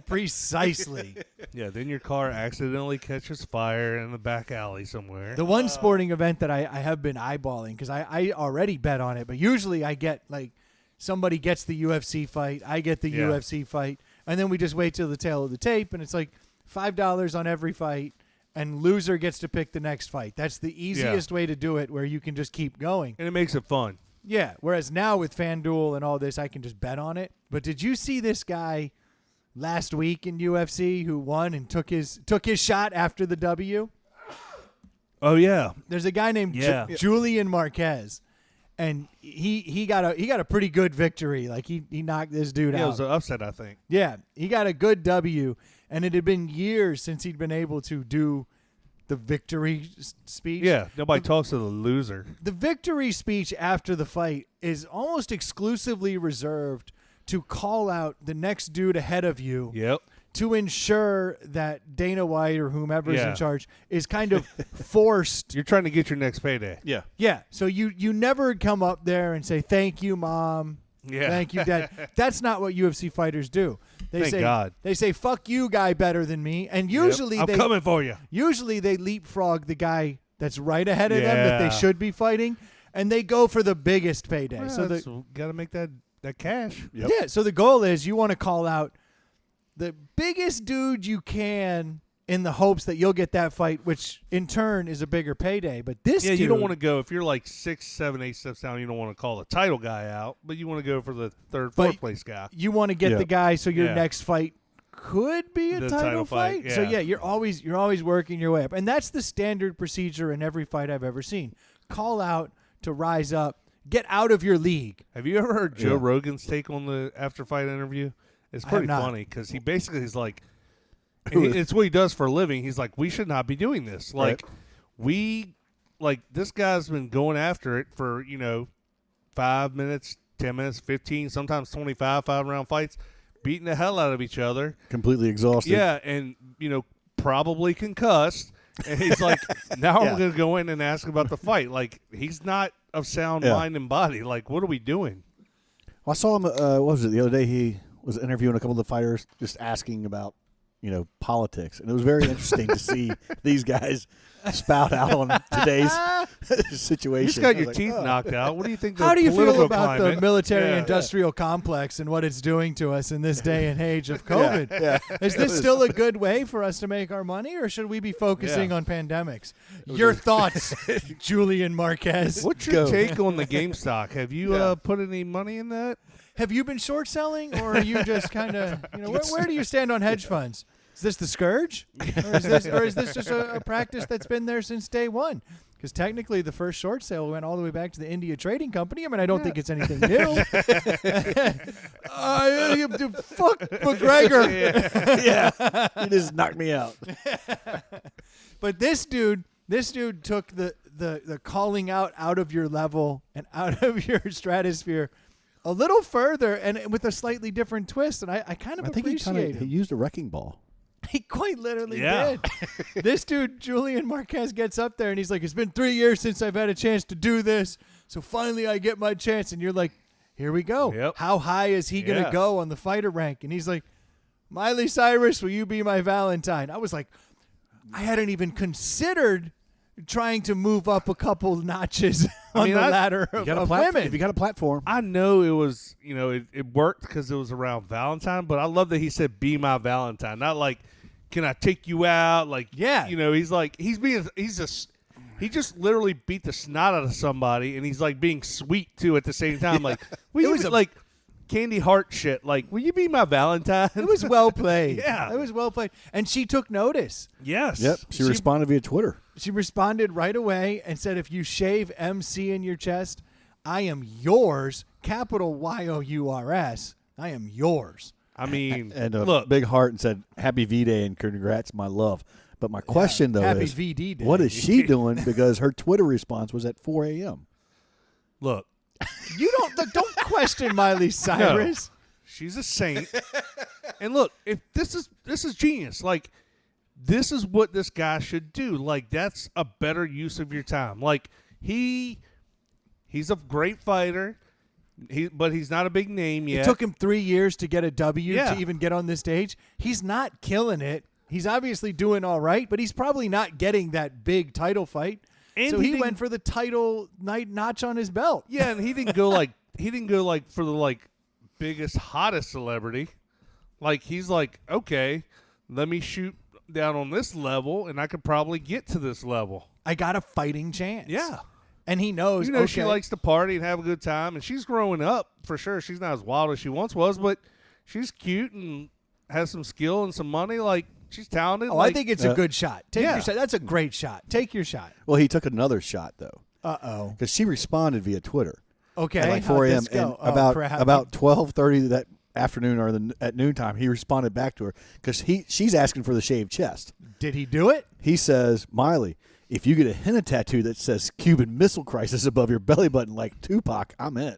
[SPEAKER 3] Precisely.
[SPEAKER 2] Yeah, then your car accidentally catches fire in the back alley somewhere.
[SPEAKER 3] The one sporting event that I have been eyeballing, because I already bet on it, but usually I get, like, somebody gets the UFC fight, I get the UFC fight, and then we just wait till the tail of the tape, and it's like $5 on every fight, and loser gets to pick the next fight. That's the easiest way to do it, where you can just keep going.
[SPEAKER 2] And it makes it fun.
[SPEAKER 3] Yeah, whereas now with FanDuel and all this, I can just bet on it. But did you see this guy last week in UFC who won and took his shot after the W?
[SPEAKER 2] Oh, yeah.
[SPEAKER 3] There's a guy named Julian Marquez, and he got a pretty good victory. Like, he knocked this dude out.
[SPEAKER 2] Yeah, it was an upset, I think.
[SPEAKER 3] Yeah, he got a good W, and it had been years since he'd been able to do the victory speech.
[SPEAKER 2] Yeah, nobody talks to the loser.
[SPEAKER 3] The victory speech after the fight is almost exclusively reserved to call out the next dude ahead of you.
[SPEAKER 2] Yep.
[SPEAKER 3] To ensure that Dana White or whomever's in charge is kind of forced.
[SPEAKER 2] You're trying to get your next payday.
[SPEAKER 1] Yeah.
[SPEAKER 3] Yeah. So you never come up there and say, "Thank you, Mom."
[SPEAKER 2] Yeah.
[SPEAKER 3] Thank you, Dad. That's not what UFC fighters do.
[SPEAKER 2] Thank God.
[SPEAKER 3] They say, "Fuck you, guy better than me." And usually
[SPEAKER 2] I'm coming for you.
[SPEAKER 3] Usually they leapfrog the guy that's right ahead of them that they should be fighting, and they go for the biggest payday.
[SPEAKER 2] Well,
[SPEAKER 3] so
[SPEAKER 2] got to make that cash.
[SPEAKER 1] Yep.
[SPEAKER 3] Yeah, so the goal is you want to call out the biggest dude you can in the hopes that you'll get that fight, which in turn is a bigger payday. But this dude,
[SPEAKER 2] you don't want to go, if you're like 6, 7, 8 steps down, you don't want to call the title guy out, but you want to go for the third, fourth place guy.
[SPEAKER 3] You want to get the guy so your next fight could be a title fight. So you're always working your way up. And that's the standard procedure in every fight I've ever seen. Call out to rise up, get out of your league.
[SPEAKER 2] Have you ever heard Joe Rogan's take on the after fight interview? It's pretty funny because he basically is like, it's what he does for a living. He's like, we should not be doing this. Like, this guy's been going after it for, 5 minutes, 10 minutes, 15, sometimes 25 5-round fights, beating the hell out of each other.
[SPEAKER 1] Completely exhausted.
[SPEAKER 2] Yeah, and, probably concussed. And he's like, now I'm going to go in and ask about the fight. Like, he's not of sound mind and body. Like, what are we doing?
[SPEAKER 1] Well, I saw him, what was it, the other day he was interviewing a couple of the fighters, just asking about, politics. And it was very interesting to see these guys spout out on today's situation.
[SPEAKER 2] You just got your teeth knocked out. What do you think?
[SPEAKER 3] How do you feel about
[SPEAKER 2] climate?
[SPEAKER 3] the military-industrial complex and what it's doing to us in this day and age of COVID? Is this still a good way for us to make our money, or should we be focusing on pandemics? Your thoughts, Julian Marquez.
[SPEAKER 2] What's your take on the GameStop? Have you put any money in that?
[SPEAKER 3] Have you been short selling, or are you just kind of, where do you stand on hedge funds? Is this the scourge, or is this just a practice that's been there since day one? Because technically, the first short sale went all the way back to the India Trading Company. I mean, I don't think it's anything new. Fuck McGregor.
[SPEAKER 1] He just knocked me out.
[SPEAKER 3] But this dude took the calling out of your level and out of your stratosphere a little further, and with a slightly different twist, and I kind of appreciate it.
[SPEAKER 1] He used a wrecking ball.
[SPEAKER 3] He quite literally did. This dude, Julian Marquez, gets up there, and he's like, it's been 3 years since I've had a chance to do this, so finally I get my chance. And you're like, here we go.
[SPEAKER 2] Yep.
[SPEAKER 3] How high is he going to go on the fighter rank? And he's like, Miley Cyrus, will you be my Valentine? I was like, I hadn't even considered trying to move up a couple notches on the ladder of women.
[SPEAKER 1] If you got a platform.
[SPEAKER 2] I know it was, it worked because it was around Valentine, but I love that he said, be my Valentine. Not like, can I take you out? Like, he's like, he just literally beat the snot out of somebody, and he's like being sweet too at the same time. Like, it was like candy heart shit. Like, will you be my Valentine?
[SPEAKER 3] It was well played.
[SPEAKER 2] Yeah.
[SPEAKER 3] It was well played. And she took notice.
[SPEAKER 2] Yes.
[SPEAKER 1] Yep. She responded via Twitter.
[SPEAKER 3] She responded right away and said, if you shave MC in your chest, I am yours, capital Y-O-U-R-S. I am yours.
[SPEAKER 2] I mean,
[SPEAKER 1] and a
[SPEAKER 2] look,
[SPEAKER 1] big heart and said, happy V-Day and congrats, my love. But my question, though,
[SPEAKER 3] happy
[SPEAKER 1] is
[SPEAKER 3] VD Day.
[SPEAKER 1] What is she doing? Because her Twitter response was at 4 a.m.
[SPEAKER 2] Look.
[SPEAKER 3] You don't question Miley Cyrus.
[SPEAKER 2] No, she's a saint. And look, if this is genius. Like, this is what this guy should do. Like, that's a better use of your time. Like, he's a great fighter. But he's not a big name yet.
[SPEAKER 3] It took him 3 years to get a W
[SPEAKER 2] Yeah.
[SPEAKER 3] to even get on the stage. He's not killing it. He's obviously doing all right, but he's probably not getting that big title fight.
[SPEAKER 2] And
[SPEAKER 3] so
[SPEAKER 2] he
[SPEAKER 3] he
[SPEAKER 2] didn't-
[SPEAKER 3] went for the title notch on his belt.
[SPEAKER 2] Yeah, and he didn't go like for the biggest hottest celebrity. Like he's like, okay, let me shoot down on this level, and I could probably get to this level.
[SPEAKER 3] I got a fighting chance.
[SPEAKER 2] Yeah.
[SPEAKER 3] And he knows,
[SPEAKER 2] She likes to party and have a good time, and she's growing up for sure. She's not as wild as she once was, but she's cute and has some skill and some money. Like she's talented.
[SPEAKER 3] I think it's a good shot. Take
[SPEAKER 2] Yeah.
[SPEAKER 3] your shot. That's a great shot. Take your shot.
[SPEAKER 1] Well, he took another shot though,
[SPEAKER 3] Uh-oh.
[SPEAKER 1] because she responded via Twitter
[SPEAKER 3] Okay.
[SPEAKER 1] at like
[SPEAKER 3] how'd
[SPEAKER 1] 4 a.m.
[SPEAKER 3] this go?
[SPEAKER 1] and
[SPEAKER 3] Oh, crap.
[SPEAKER 1] about 12:30 that afternoon or at noontime, he responded back to her because she's asking for the shaved chest.
[SPEAKER 3] Did he do it?
[SPEAKER 1] He says, Miley, if you get a henna tattoo that says Cuban Missile Crisis above your belly button like Tupac, I'm in.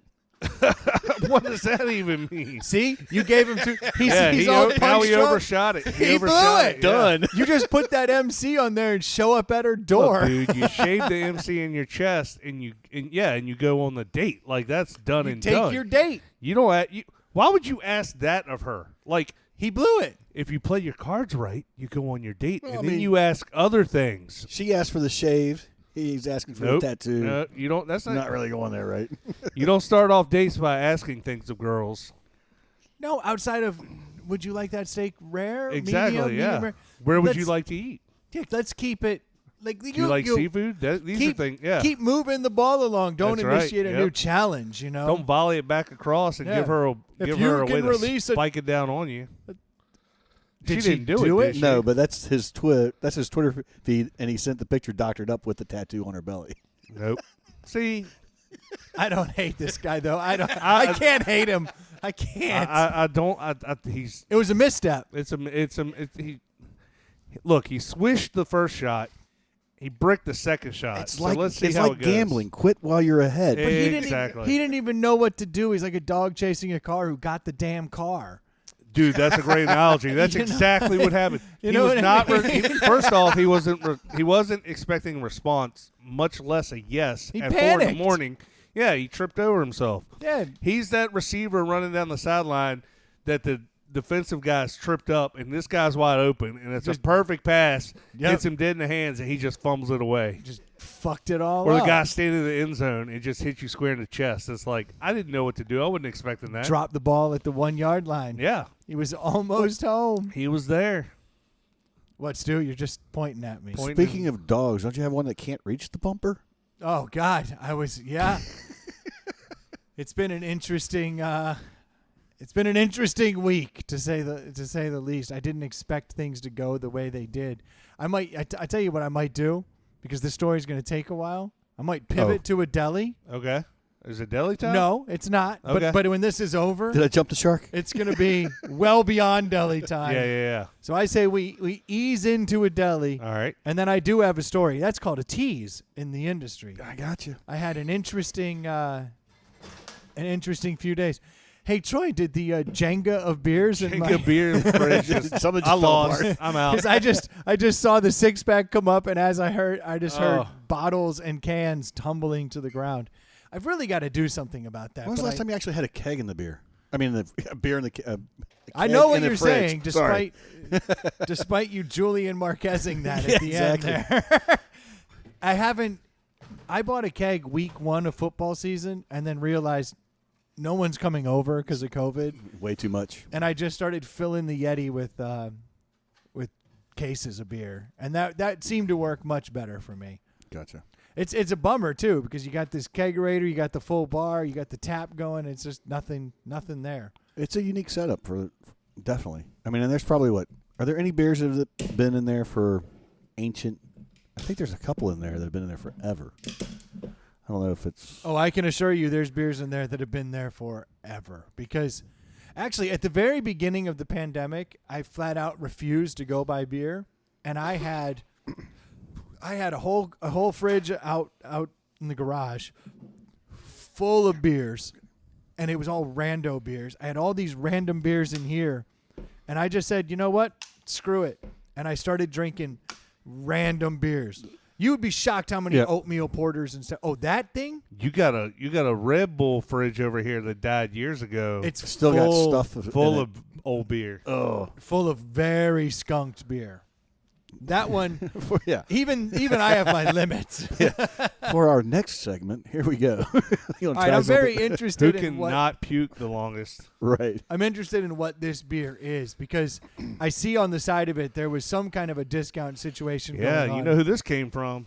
[SPEAKER 2] What does that even mean?
[SPEAKER 3] See? You gave him two. He's
[SPEAKER 2] he
[SPEAKER 3] all
[SPEAKER 2] now
[SPEAKER 3] punched
[SPEAKER 2] he
[SPEAKER 3] drunk.
[SPEAKER 2] overshot it.
[SPEAKER 3] He blew
[SPEAKER 2] overshot
[SPEAKER 3] it.
[SPEAKER 2] Yeah.
[SPEAKER 1] Done.
[SPEAKER 3] You just put that MC on there and show up at her door.
[SPEAKER 2] Look, dude, you shave the MC in your chest, and you go on the date. Like that's done
[SPEAKER 3] You
[SPEAKER 2] and
[SPEAKER 3] take
[SPEAKER 2] done.
[SPEAKER 3] your date.
[SPEAKER 2] You don't. Why would you ask that of her? Like
[SPEAKER 3] He blew it.
[SPEAKER 2] if you play your cards right, you go on your date,
[SPEAKER 1] Well,
[SPEAKER 2] and
[SPEAKER 1] I
[SPEAKER 2] then
[SPEAKER 1] mean-
[SPEAKER 2] you ask other things.
[SPEAKER 1] She asked for the shave. He's asking for
[SPEAKER 2] Nope.
[SPEAKER 1] the tattoo.
[SPEAKER 2] No, you don't. That's
[SPEAKER 1] Not really going there, right?
[SPEAKER 2] You don't start off dates by asking things of girls.
[SPEAKER 3] No, outside of, would you like that steak rare?
[SPEAKER 2] Exactly.
[SPEAKER 3] Medium,
[SPEAKER 2] Yeah.
[SPEAKER 3] medium rare?
[SPEAKER 2] Where would you
[SPEAKER 3] Let's-
[SPEAKER 2] like to eat?
[SPEAKER 3] Yeah, let's keep it. Like
[SPEAKER 2] Do you like seafood? These are things. Yeah.
[SPEAKER 3] Keep moving the ball along. Don't
[SPEAKER 2] That's right,
[SPEAKER 3] initiate a
[SPEAKER 2] yep.
[SPEAKER 3] new challenge. You know.
[SPEAKER 2] Don't volley it back across and
[SPEAKER 3] Yeah.
[SPEAKER 2] give her a
[SPEAKER 3] If
[SPEAKER 2] way
[SPEAKER 3] you can
[SPEAKER 2] to
[SPEAKER 3] release a-
[SPEAKER 2] spike it down on you.
[SPEAKER 3] Did
[SPEAKER 2] she
[SPEAKER 3] she
[SPEAKER 2] didn't
[SPEAKER 3] do
[SPEAKER 2] it?
[SPEAKER 3] it?
[SPEAKER 2] Did she?
[SPEAKER 1] No, but that's his Twitter feed, and he sent the picture doctored up with the tattoo on her belly.
[SPEAKER 2] Nope. See,
[SPEAKER 3] I don't hate this guy though. I can't hate him. I can't.
[SPEAKER 2] I don't. He's.
[SPEAKER 3] It was a misstep.
[SPEAKER 2] He. Look, he swished the first shot. He bricked the second shot.
[SPEAKER 1] It's
[SPEAKER 2] so
[SPEAKER 1] like
[SPEAKER 2] let's see
[SPEAKER 1] it's
[SPEAKER 2] how
[SPEAKER 1] like
[SPEAKER 2] it goes.
[SPEAKER 1] gambling. Quit while you're ahead.
[SPEAKER 3] But he didn't.
[SPEAKER 2] Exactly.
[SPEAKER 3] He didn't even know what to do. He's like a dog chasing a car who got the damn car.
[SPEAKER 2] Dude, that's a great analogy. That's
[SPEAKER 3] You know-
[SPEAKER 2] exactly what happened.
[SPEAKER 3] You
[SPEAKER 2] He
[SPEAKER 3] know
[SPEAKER 2] was
[SPEAKER 3] what I
[SPEAKER 2] not.
[SPEAKER 3] mean?
[SPEAKER 2] First off, he wasn't expecting a response, much less a yes.
[SPEAKER 3] He
[SPEAKER 2] at 4 in
[SPEAKER 3] panicked.
[SPEAKER 2] the morning. Yeah, he tripped over himself.
[SPEAKER 3] Yeah.
[SPEAKER 2] He's that receiver running down the sideline that the defensive guy's tripped up, and this guy's wide open, and it's a perfect pass.
[SPEAKER 3] Yep.
[SPEAKER 2] Hits him dead in the hands, and he just fumbles it away.
[SPEAKER 3] Just fucked it all
[SPEAKER 2] Or
[SPEAKER 3] up.
[SPEAKER 2] the guy standing in the end zone and just hits you square in the chest. It's like, I didn't know what to do. I wasn't expecting that.
[SPEAKER 3] dropped the ball at the 1 yard line.
[SPEAKER 2] Yeah,
[SPEAKER 3] He was almost home.
[SPEAKER 2] he was there.
[SPEAKER 3] What, Stu? You're just pointing at me.
[SPEAKER 2] Point-
[SPEAKER 1] Speaking of dogs, don't you have one that can't reach the bumper?
[SPEAKER 3] Oh God, yeah. It's been an interesting. It's been an interesting week to say the least. I didn't expect things to go the way they did. I tell you what I might do, because this story is going to take a while. I might pivot to a deli.
[SPEAKER 2] Okay. Is it deli time?
[SPEAKER 3] No, it's not.
[SPEAKER 2] Okay.
[SPEAKER 3] But when this is over,
[SPEAKER 1] Did I jump the shark?
[SPEAKER 3] it's going to be well beyond deli time.
[SPEAKER 2] Yeah.
[SPEAKER 3] So I say we ease into a deli,
[SPEAKER 2] All right.
[SPEAKER 3] and then I do have a story. That's called a tease in the industry.
[SPEAKER 1] I got you.
[SPEAKER 3] I had an interesting few days. Hey Troy, did the Jenga of beers in my
[SPEAKER 2] Take a beer in the fridge. Just-
[SPEAKER 1] Something just
[SPEAKER 2] I
[SPEAKER 1] fell
[SPEAKER 2] lost.
[SPEAKER 1] apart.
[SPEAKER 2] I'm out.
[SPEAKER 3] because I just saw the 6-pack come up, and as I heard
[SPEAKER 2] Oh.
[SPEAKER 3] bottles and cans tumbling to the ground. I've really got to do something about that.
[SPEAKER 1] When was the
[SPEAKER 3] but
[SPEAKER 1] last time you actually had a keg in the beer? I mean, the beer in the.
[SPEAKER 3] I
[SPEAKER 1] keg
[SPEAKER 3] know what
[SPEAKER 1] in the
[SPEAKER 3] you're
[SPEAKER 1] fridge.
[SPEAKER 3] saying,
[SPEAKER 1] Sorry.
[SPEAKER 3] despite you Julian Marquezing that
[SPEAKER 1] Yeah,
[SPEAKER 3] at the
[SPEAKER 1] exactly.
[SPEAKER 3] end there. I haven't. I bought a keg week 1 of football season, and then realized no one's coming over because of COVID.
[SPEAKER 1] Way too much.
[SPEAKER 3] And I just started filling the Yeti with cases of beer, and that seemed to work much better for me.
[SPEAKER 1] Gotcha.
[SPEAKER 3] It's a bummer too, because you got this kegerator, you got the full bar, you got the tap going. It's just nothing there.
[SPEAKER 1] It's a unique setup for definitely. I mean, and there's probably are there any beers that have been in there for ancient? I think there's a couple in there that have been in there forever. I don't know if it's.
[SPEAKER 3] Oh, I can assure you, there's beers in there that have been there forever. Because actually, at the very beginning of the pandemic, I flat out refused to go buy beer, and I had a whole fridge out in the garage full of beers, and it was all rando beers. I had all these random beers in here, and I just said, you know what? Screw it. And I started drinking random beers. You would be shocked how many
[SPEAKER 1] Yeah.
[SPEAKER 3] oatmeal porters and stuff. Oh, that thing?
[SPEAKER 2] You got a Red Bull fridge over here that died years ago.
[SPEAKER 3] It's
[SPEAKER 1] Still
[SPEAKER 3] full,
[SPEAKER 1] got stuff
[SPEAKER 2] full
[SPEAKER 1] in
[SPEAKER 2] of old beer.
[SPEAKER 1] it. Oh,
[SPEAKER 3] full of very skunked beer. That one,
[SPEAKER 1] yeah.
[SPEAKER 3] even I have my limits.
[SPEAKER 1] For our next segment, here we go.
[SPEAKER 3] All right, I'm very
[SPEAKER 2] Who
[SPEAKER 3] interested in
[SPEAKER 2] can
[SPEAKER 3] what
[SPEAKER 2] not puke the longest?
[SPEAKER 1] right.
[SPEAKER 3] I'm interested in what this beer is because I see on the side of it there was some kind of a discount situation
[SPEAKER 2] Yeah,
[SPEAKER 3] going on.
[SPEAKER 2] you know who this came from?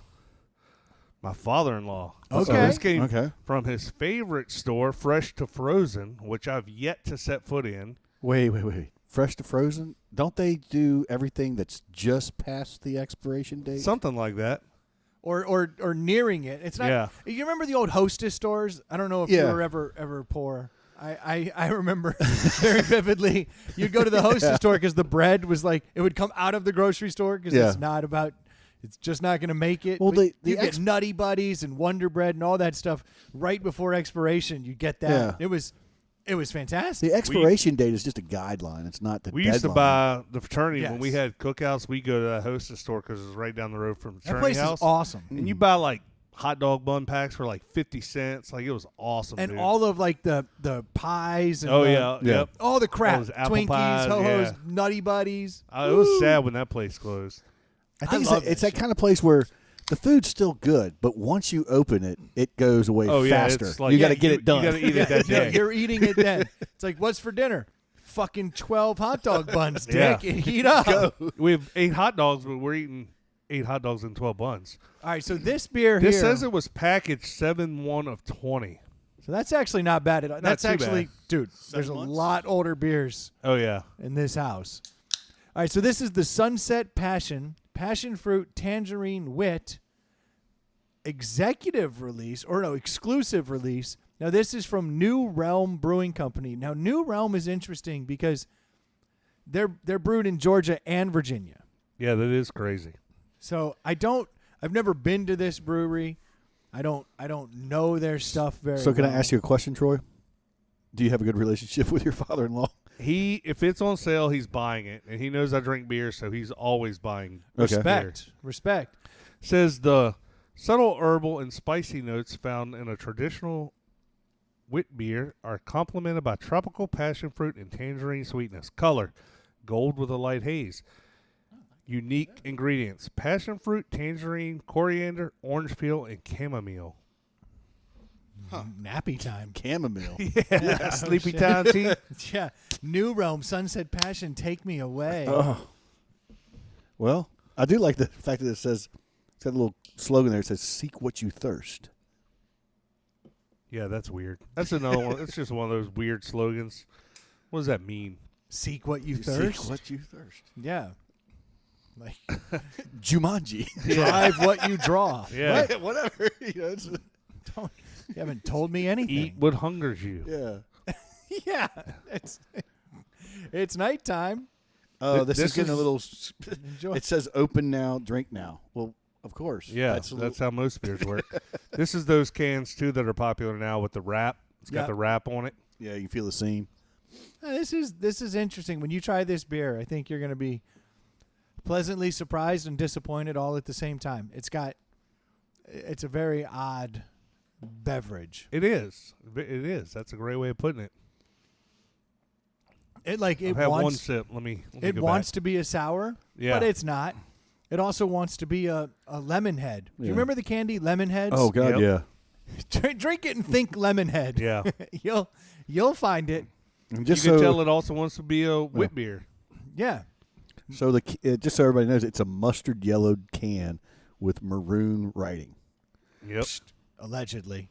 [SPEAKER 2] My father-in-law.
[SPEAKER 3] Okay.
[SPEAKER 2] So this came
[SPEAKER 1] Okay.
[SPEAKER 2] from his favorite store, Fresh to Frozen, which I've yet to set foot in.
[SPEAKER 1] Wait. Fresh to frozen? Don't they do everything that's just past the expiration date?
[SPEAKER 2] Something like that.
[SPEAKER 3] or nearing it. It's not.
[SPEAKER 2] Yeah.
[SPEAKER 3] You remember the old Hostess stores? I don't know if you
[SPEAKER 1] Yeah.
[SPEAKER 3] were ever poor. I remember very vividly. You'd go to the Hostess store because the bread was like it would come out of the grocery store because
[SPEAKER 1] Yeah.
[SPEAKER 3] it's just not going to make it.
[SPEAKER 1] Well,
[SPEAKER 3] But
[SPEAKER 1] the
[SPEAKER 3] you get Nutty Buddies and Wonder Bread and all that stuff right before expiration. You get that.
[SPEAKER 1] Yeah.
[SPEAKER 3] It was fantastic.
[SPEAKER 1] The expiration date is just a guideline. It's not the
[SPEAKER 2] We
[SPEAKER 1] deadline.
[SPEAKER 2] used to buy the fraternity when we
[SPEAKER 3] Yes.
[SPEAKER 2] had cookouts. We go to that Hostess store because it was right down the road from the
[SPEAKER 3] That
[SPEAKER 2] fraternity
[SPEAKER 3] place
[SPEAKER 2] house.
[SPEAKER 3] is awesome.
[SPEAKER 2] And you buy like hot dog bun packs for like 50 cents. Like it was awesome.
[SPEAKER 3] And
[SPEAKER 2] dude.
[SPEAKER 3] all of like the pies and
[SPEAKER 2] Oh
[SPEAKER 3] the-
[SPEAKER 2] yeah,
[SPEAKER 1] Yeah.
[SPEAKER 2] yep.
[SPEAKER 3] all the crap,
[SPEAKER 2] All those apple
[SPEAKER 3] Twinkies,
[SPEAKER 2] pies,
[SPEAKER 3] Ho-Hos,
[SPEAKER 2] yeah.
[SPEAKER 3] Nutty Buddies.
[SPEAKER 2] It was sad when that place closed.
[SPEAKER 1] I think
[SPEAKER 3] I love
[SPEAKER 1] it's
[SPEAKER 3] that
[SPEAKER 1] that kind of place where the food's still good, but once you open it, it goes away
[SPEAKER 2] Oh yeah,
[SPEAKER 1] faster.
[SPEAKER 2] it's like
[SPEAKER 1] You got to get it done.
[SPEAKER 2] You got to eat it that
[SPEAKER 3] Yeah,
[SPEAKER 2] day.
[SPEAKER 3] you're eating it then. It's like, what's for dinner? Fucking 12 hot dog buns,
[SPEAKER 2] Yeah.
[SPEAKER 3] dick. And heat up.
[SPEAKER 2] We have 8 hot dogs, but we're eating 8 hot dogs and 12 buns.
[SPEAKER 3] All right, so this beer
[SPEAKER 2] This
[SPEAKER 3] here.
[SPEAKER 2] says it was packaged 7-1 of 20.
[SPEAKER 3] So that's actually not bad at all. That's
[SPEAKER 2] too
[SPEAKER 3] actually,
[SPEAKER 2] bad.
[SPEAKER 3] dude, there's a
[SPEAKER 1] months?
[SPEAKER 3] lot older beers
[SPEAKER 2] Oh yeah.
[SPEAKER 3] in this house. All right, so this is the Sunset Passion Fruit Tangerine Wit exclusive release. Now this is from New Realm Brewing Company. Now New Realm is interesting because they're brewed in Georgia and Virginia.
[SPEAKER 2] Yeah, that is crazy.
[SPEAKER 3] So I've never been to this brewery. I don't know their stuff very well.
[SPEAKER 1] So can I ask you a question, Troy? Do you have a good relationship with your father-in-law?
[SPEAKER 2] If it's on sale, he's buying it, and he knows I drink beer, so he's always buying
[SPEAKER 1] Okay.
[SPEAKER 2] beer.
[SPEAKER 3] Respect.
[SPEAKER 2] Says the subtle herbal and spicy notes found in a traditional wit beer are complemented by tropical passion fruit and tangerine sweetness. Color, gold with a light haze. Unique ingredients: passion fruit, tangerine, coriander, orange peel, and chamomile.
[SPEAKER 3] Nappy time.
[SPEAKER 1] Chamomile.
[SPEAKER 2] Yeah, sleepy time tea.
[SPEAKER 3] Yeah. New Realm, Sunset Passion, take me away.
[SPEAKER 1] Oh. Well, I do like the fact that it says, it's got a little slogan there. It says, seek what you thirst.
[SPEAKER 2] Yeah, that's weird. That's another one. It's just one of those weird slogans. What does that mean?
[SPEAKER 3] Seek what you thirst.
[SPEAKER 1] Seek what you thirst.
[SPEAKER 3] Yeah. Like
[SPEAKER 1] Jumanji.
[SPEAKER 3] drive what you draw.
[SPEAKER 2] Yeah.
[SPEAKER 3] What?
[SPEAKER 1] Whatever. You know,
[SPEAKER 3] You haven't told me anything.
[SPEAKER 2] Eat what hungers you.
[SPEAKER 1] yeah.
[SPEAKER 3] Yeah. It's nighttime.
[SPEAKER 1] Oh, this is
[SPEAKER 2] This
[SPEAKER 1] getting a
[SPEAKER 2] is-
[SPEAKER 1] little.
[SPEAKER 3] Enjoy.
[SPEAKER 1] It says open now, drink now. Well, of course.
[SPEAKER 2] Yeah,
[SPEAKER 1] That's
[SPEAKER 2] that's,
[SPEAKER 1] a little,
[SPEAKER 2] how most beers work. This is those cans, too, that are popular now with the wrap. It's got
[SPEAKER 3] Yeah.
[SPEAKER 2] the wrap on it.
[SPEAKER 1] yeah, you can feel the seam.
[SPEAKER 3] This is interesting. When you try this beer, I think you're going to be pleasantly surprised and disappointed all at the same time. It's a very odd beverage.
[SPEAKER 2] It is. It is. That's a great way of putting it.
[SPEAKER 3] It
[SPEAKER 2] I've had one sip. Let me
[SPEAKER 3] it
[SPEAKER 2] go
[SPEAKER 3] wants
[SPEAKER 2] back.
[SPEAKER 3] to be a sour,
[SPEAKER 2] Yeah.
[SPEAKER 3] but it's not. It also wants to be a lemon head. Do you
[SPEAKER 1] Yeah.
[SPEAKER 3] remember the candy lemon heads?
[SPEAKER 1] Oh, God,
[SPEAKER 2] Yep.
[SPEAKER 1] yeah.
[SPEAKER 3] Drink it and think lemon head.
[SPEAKER 2] Yeah.
[SPEAKER 3] You'll find it.
[SPEAKER 1] And
[SPEAKER 2] You
[SPEAKER 1] just
[SPEAKER 2] can
[SPEAKER 1] so,
[SPEAKER 2] tell it also wants to be a wit beer.
[SPEAKER 3] Yeah.
[SPEAKER 1] so just so everybody knows, it's a mustard yellowed can with maroon writing.
[SPEAKER 2] Yep.
[SPEAKER 3] Allegedly.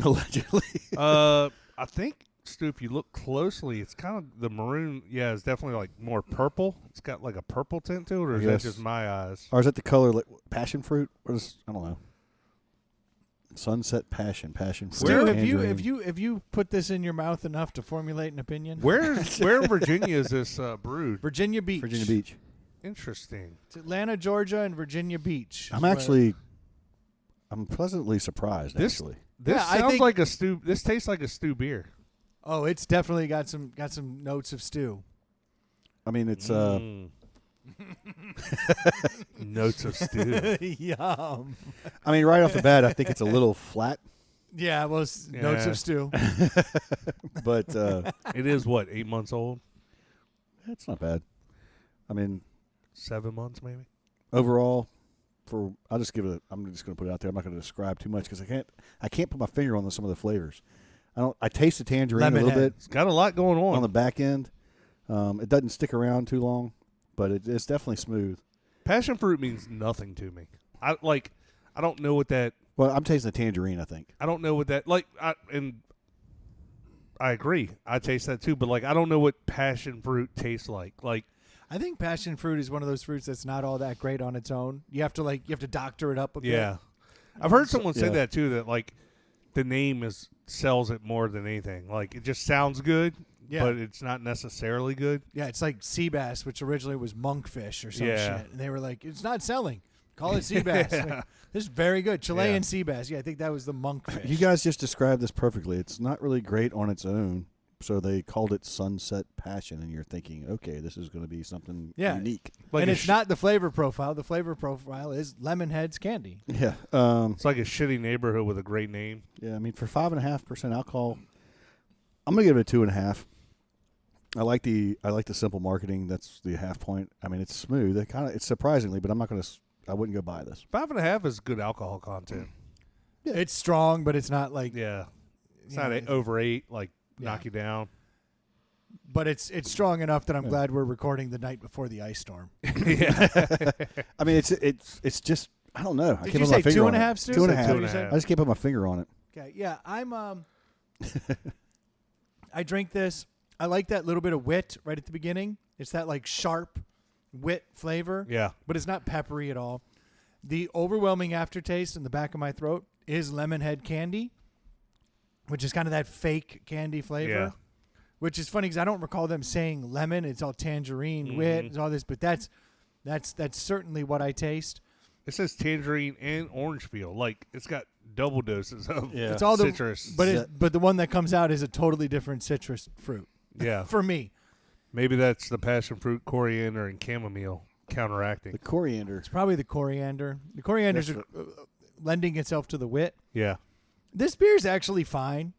[SPEAKER 1] Allegedly.
[SPEAKER 2] I think, Stu, if you look closely, it's kind of the maroon. Yeah, it's definitely like more purple. It's got like a purple tint to it, or is that
[SPEAKER 1] Yes.
[SPEAKER 2] just my eyes?
[SPEAKER 1] Or is that the color like passion fruit? What is, I don't know. Sunset passion fruit.
[SPEAKER 3] Stu,
[SPEAKER 1] tangerine.
[SPEAKER 3] have you put this in your mouth enough to formulate an opinion?
[SPEAKER 2] Where in Virginia is this brewed?
[SPEAKER 3] Virginia Beach.
[SPEAKER 1] Virginia Beach.
[SPEAKER 2] Interesting.
[SPEAKER 3] It's Atlanta, Georgia, and Virginia Beach.
[SPEAKER 1] I'm pleasantly surprised.
[SPEAKER 2] This-
[SPEAKER 1] Actually,
[SPEAKER 2] This
[SPEAKER 3] Yeah, I
[SPEAKER 2] sounds
[SPEAKER 3] think-
[SPEAKER 2] like a stew. This tastes like a stew beer.
[SPEAKER 3] Oh, it's definitely got some notes of stew.
[SPEAKER 1] I mean it's
[SPEAKER 2] Mm. Notes of stew.
[SPEAKER 3] Yum.
[SPEAKER 1] I mean, right off the bat, I think it's a little flat,
[SPEAKER 3] Yeah, well, notes of stew.
[SPEAKER 1] but
[SPEAKER 2] It is what, 8 months old?
[SPEAKER 1] it's not bad. I mean,
[SPEAKER 2] 7 months maybe.
[SPEAKER 1] overall, I'm just going to put it out there. I'm not going to describe too much because I can't put my finger on some of the flavors. I taste the tangerine a little bit
[SPEAKER 2] It's got a lot going
[SPEAKER 1] on
[SPEAKER 2] on.
[SPEAKER 1] the back end. It doesn't stick around too long, but it's definitely smooth.
[SPEAKER 2] Passion fruit means nothing to me. I don't know what that.
[SPEAKER 1] Well, I'm tasting the tangerine, I think.
[SPEAKER 2] I don't know what that and I agree. I taste that too, but I don't know what passion fruit tastes like.
[SPEAKER 3] I think passion fruit is one of those fruits that's not all that great on its own. You have to doctor it up a bit.
[SPEAKER 2] Yeah, I've heard someone say
[SPEAKER 1] Yeah.
[SPEAKER 2] that too. That the name sells it more than anything. It just sounds good,
[SPEAKER 3] Yeah.
[SPEAKER 2] but it's not necessarily good.
[SPEAKER 3] Yeah, it's like sea bass, which originally was monkfish or some
[SPEAKER 2] Yeah.
[SPEAKER 3] shit. And they were like, it's not selling. Call it sea bass. Like, this is very good. Chilean sea bass. Yeah, I think that was the monkfish.
[SPEAKER 1] You guys just described this perfectly. It's not really great on its own, so they called it Sunset Passion, and you're thinking, okay, this is going to be something unique.
[SPEAKER 3] And
[SPEAKER 2] a
[SPEAKER 3] it's not the flavor profile. The flavor profile is Lemonhead's candy.
[SPEAKER 1] Yeah.
[SPEAKER 2] It's like a shitty neighborhood with a great name.
[SPEAKER 1] Yeah, I mean, for 5.5% alcohol, I'm going to give it a 2.5. I like the simple marketing. That's the half point. I mean, it's smooth. It's surprisingly, but I wouldn't go buy this.
[SPEAKER 2] 5.5 is good alcohol content.
[SPEAKER 3] Yeah. It's strong, but it's not like.
[SPEAKER 2] Yeah, it's
[SPEAKER 3] you
[SPEAKER 2] not
[SPEAKER 3] know,
[SPEAKER 2] over 8. Knock you down.
[SPEAKER 3] But it's strong enough that I'm glad we're recording the night before the ice storm.
[SPEAKER 2] Yeah.
[SPEAKER 1] I mean, it's just I don't know. I
[SPEAKER 3] Did
[SPEAKER 1] can't
[SPEAKER 3] you
[SPEAKER 1] put my
[SPEAKER 3] say
[SPEAKER 1] finger on
[SPEAKER 3] 2.5,
[SPEAKER 1] it.
[SPEAKER 3] Stu?
[SPEAKER 1] 2.5.
[SPEAKER 2] 2.5.
[SPEAKER 1] I just can't put my finger on it.
[SPEAKER 3] Okay, yeah, I'm I drink this. I like that little bit of wit right at the beginning. It's that sharp wit flavor.
[SPEAKER 2] Yeah.
[SPEAKER 3] But it's not peppery at all. The overwhelming aftertaste in the back of my throat is Lemonhead candy, which is kind of that fake candy flavor.
[SPEAKER 2] Yeah.
[SPEAKER 3] Which is funny because I don't recall them saying lemon. It's all tangerine, wit, it's all this, but that's certainly what I taste.
[SPEAKER 2] It says tangerine and orange peel. It's got double doses of
[SPEAKER 3] It's all the
[SPEAKER 2] citrus.
[SPEAKER 3] but the one that comes out is a totally different citrus fruit
[SPEAKER 2] yeah.
[SPEAKER 3] for me.
[SPEAKER 2] Maybe that's the passion fruit, coriander, and chamomile counteracting.
[SPEAKER 1] The coriander.
[SPEAKER 3] It's probably the coriander. The coriander's
[SPEAKER 1] That's
[SPEAKER 3] lending itself to the wit.
[SPEAKER 2] Yeah.
[SPEAKER 3] This beer is actually fine.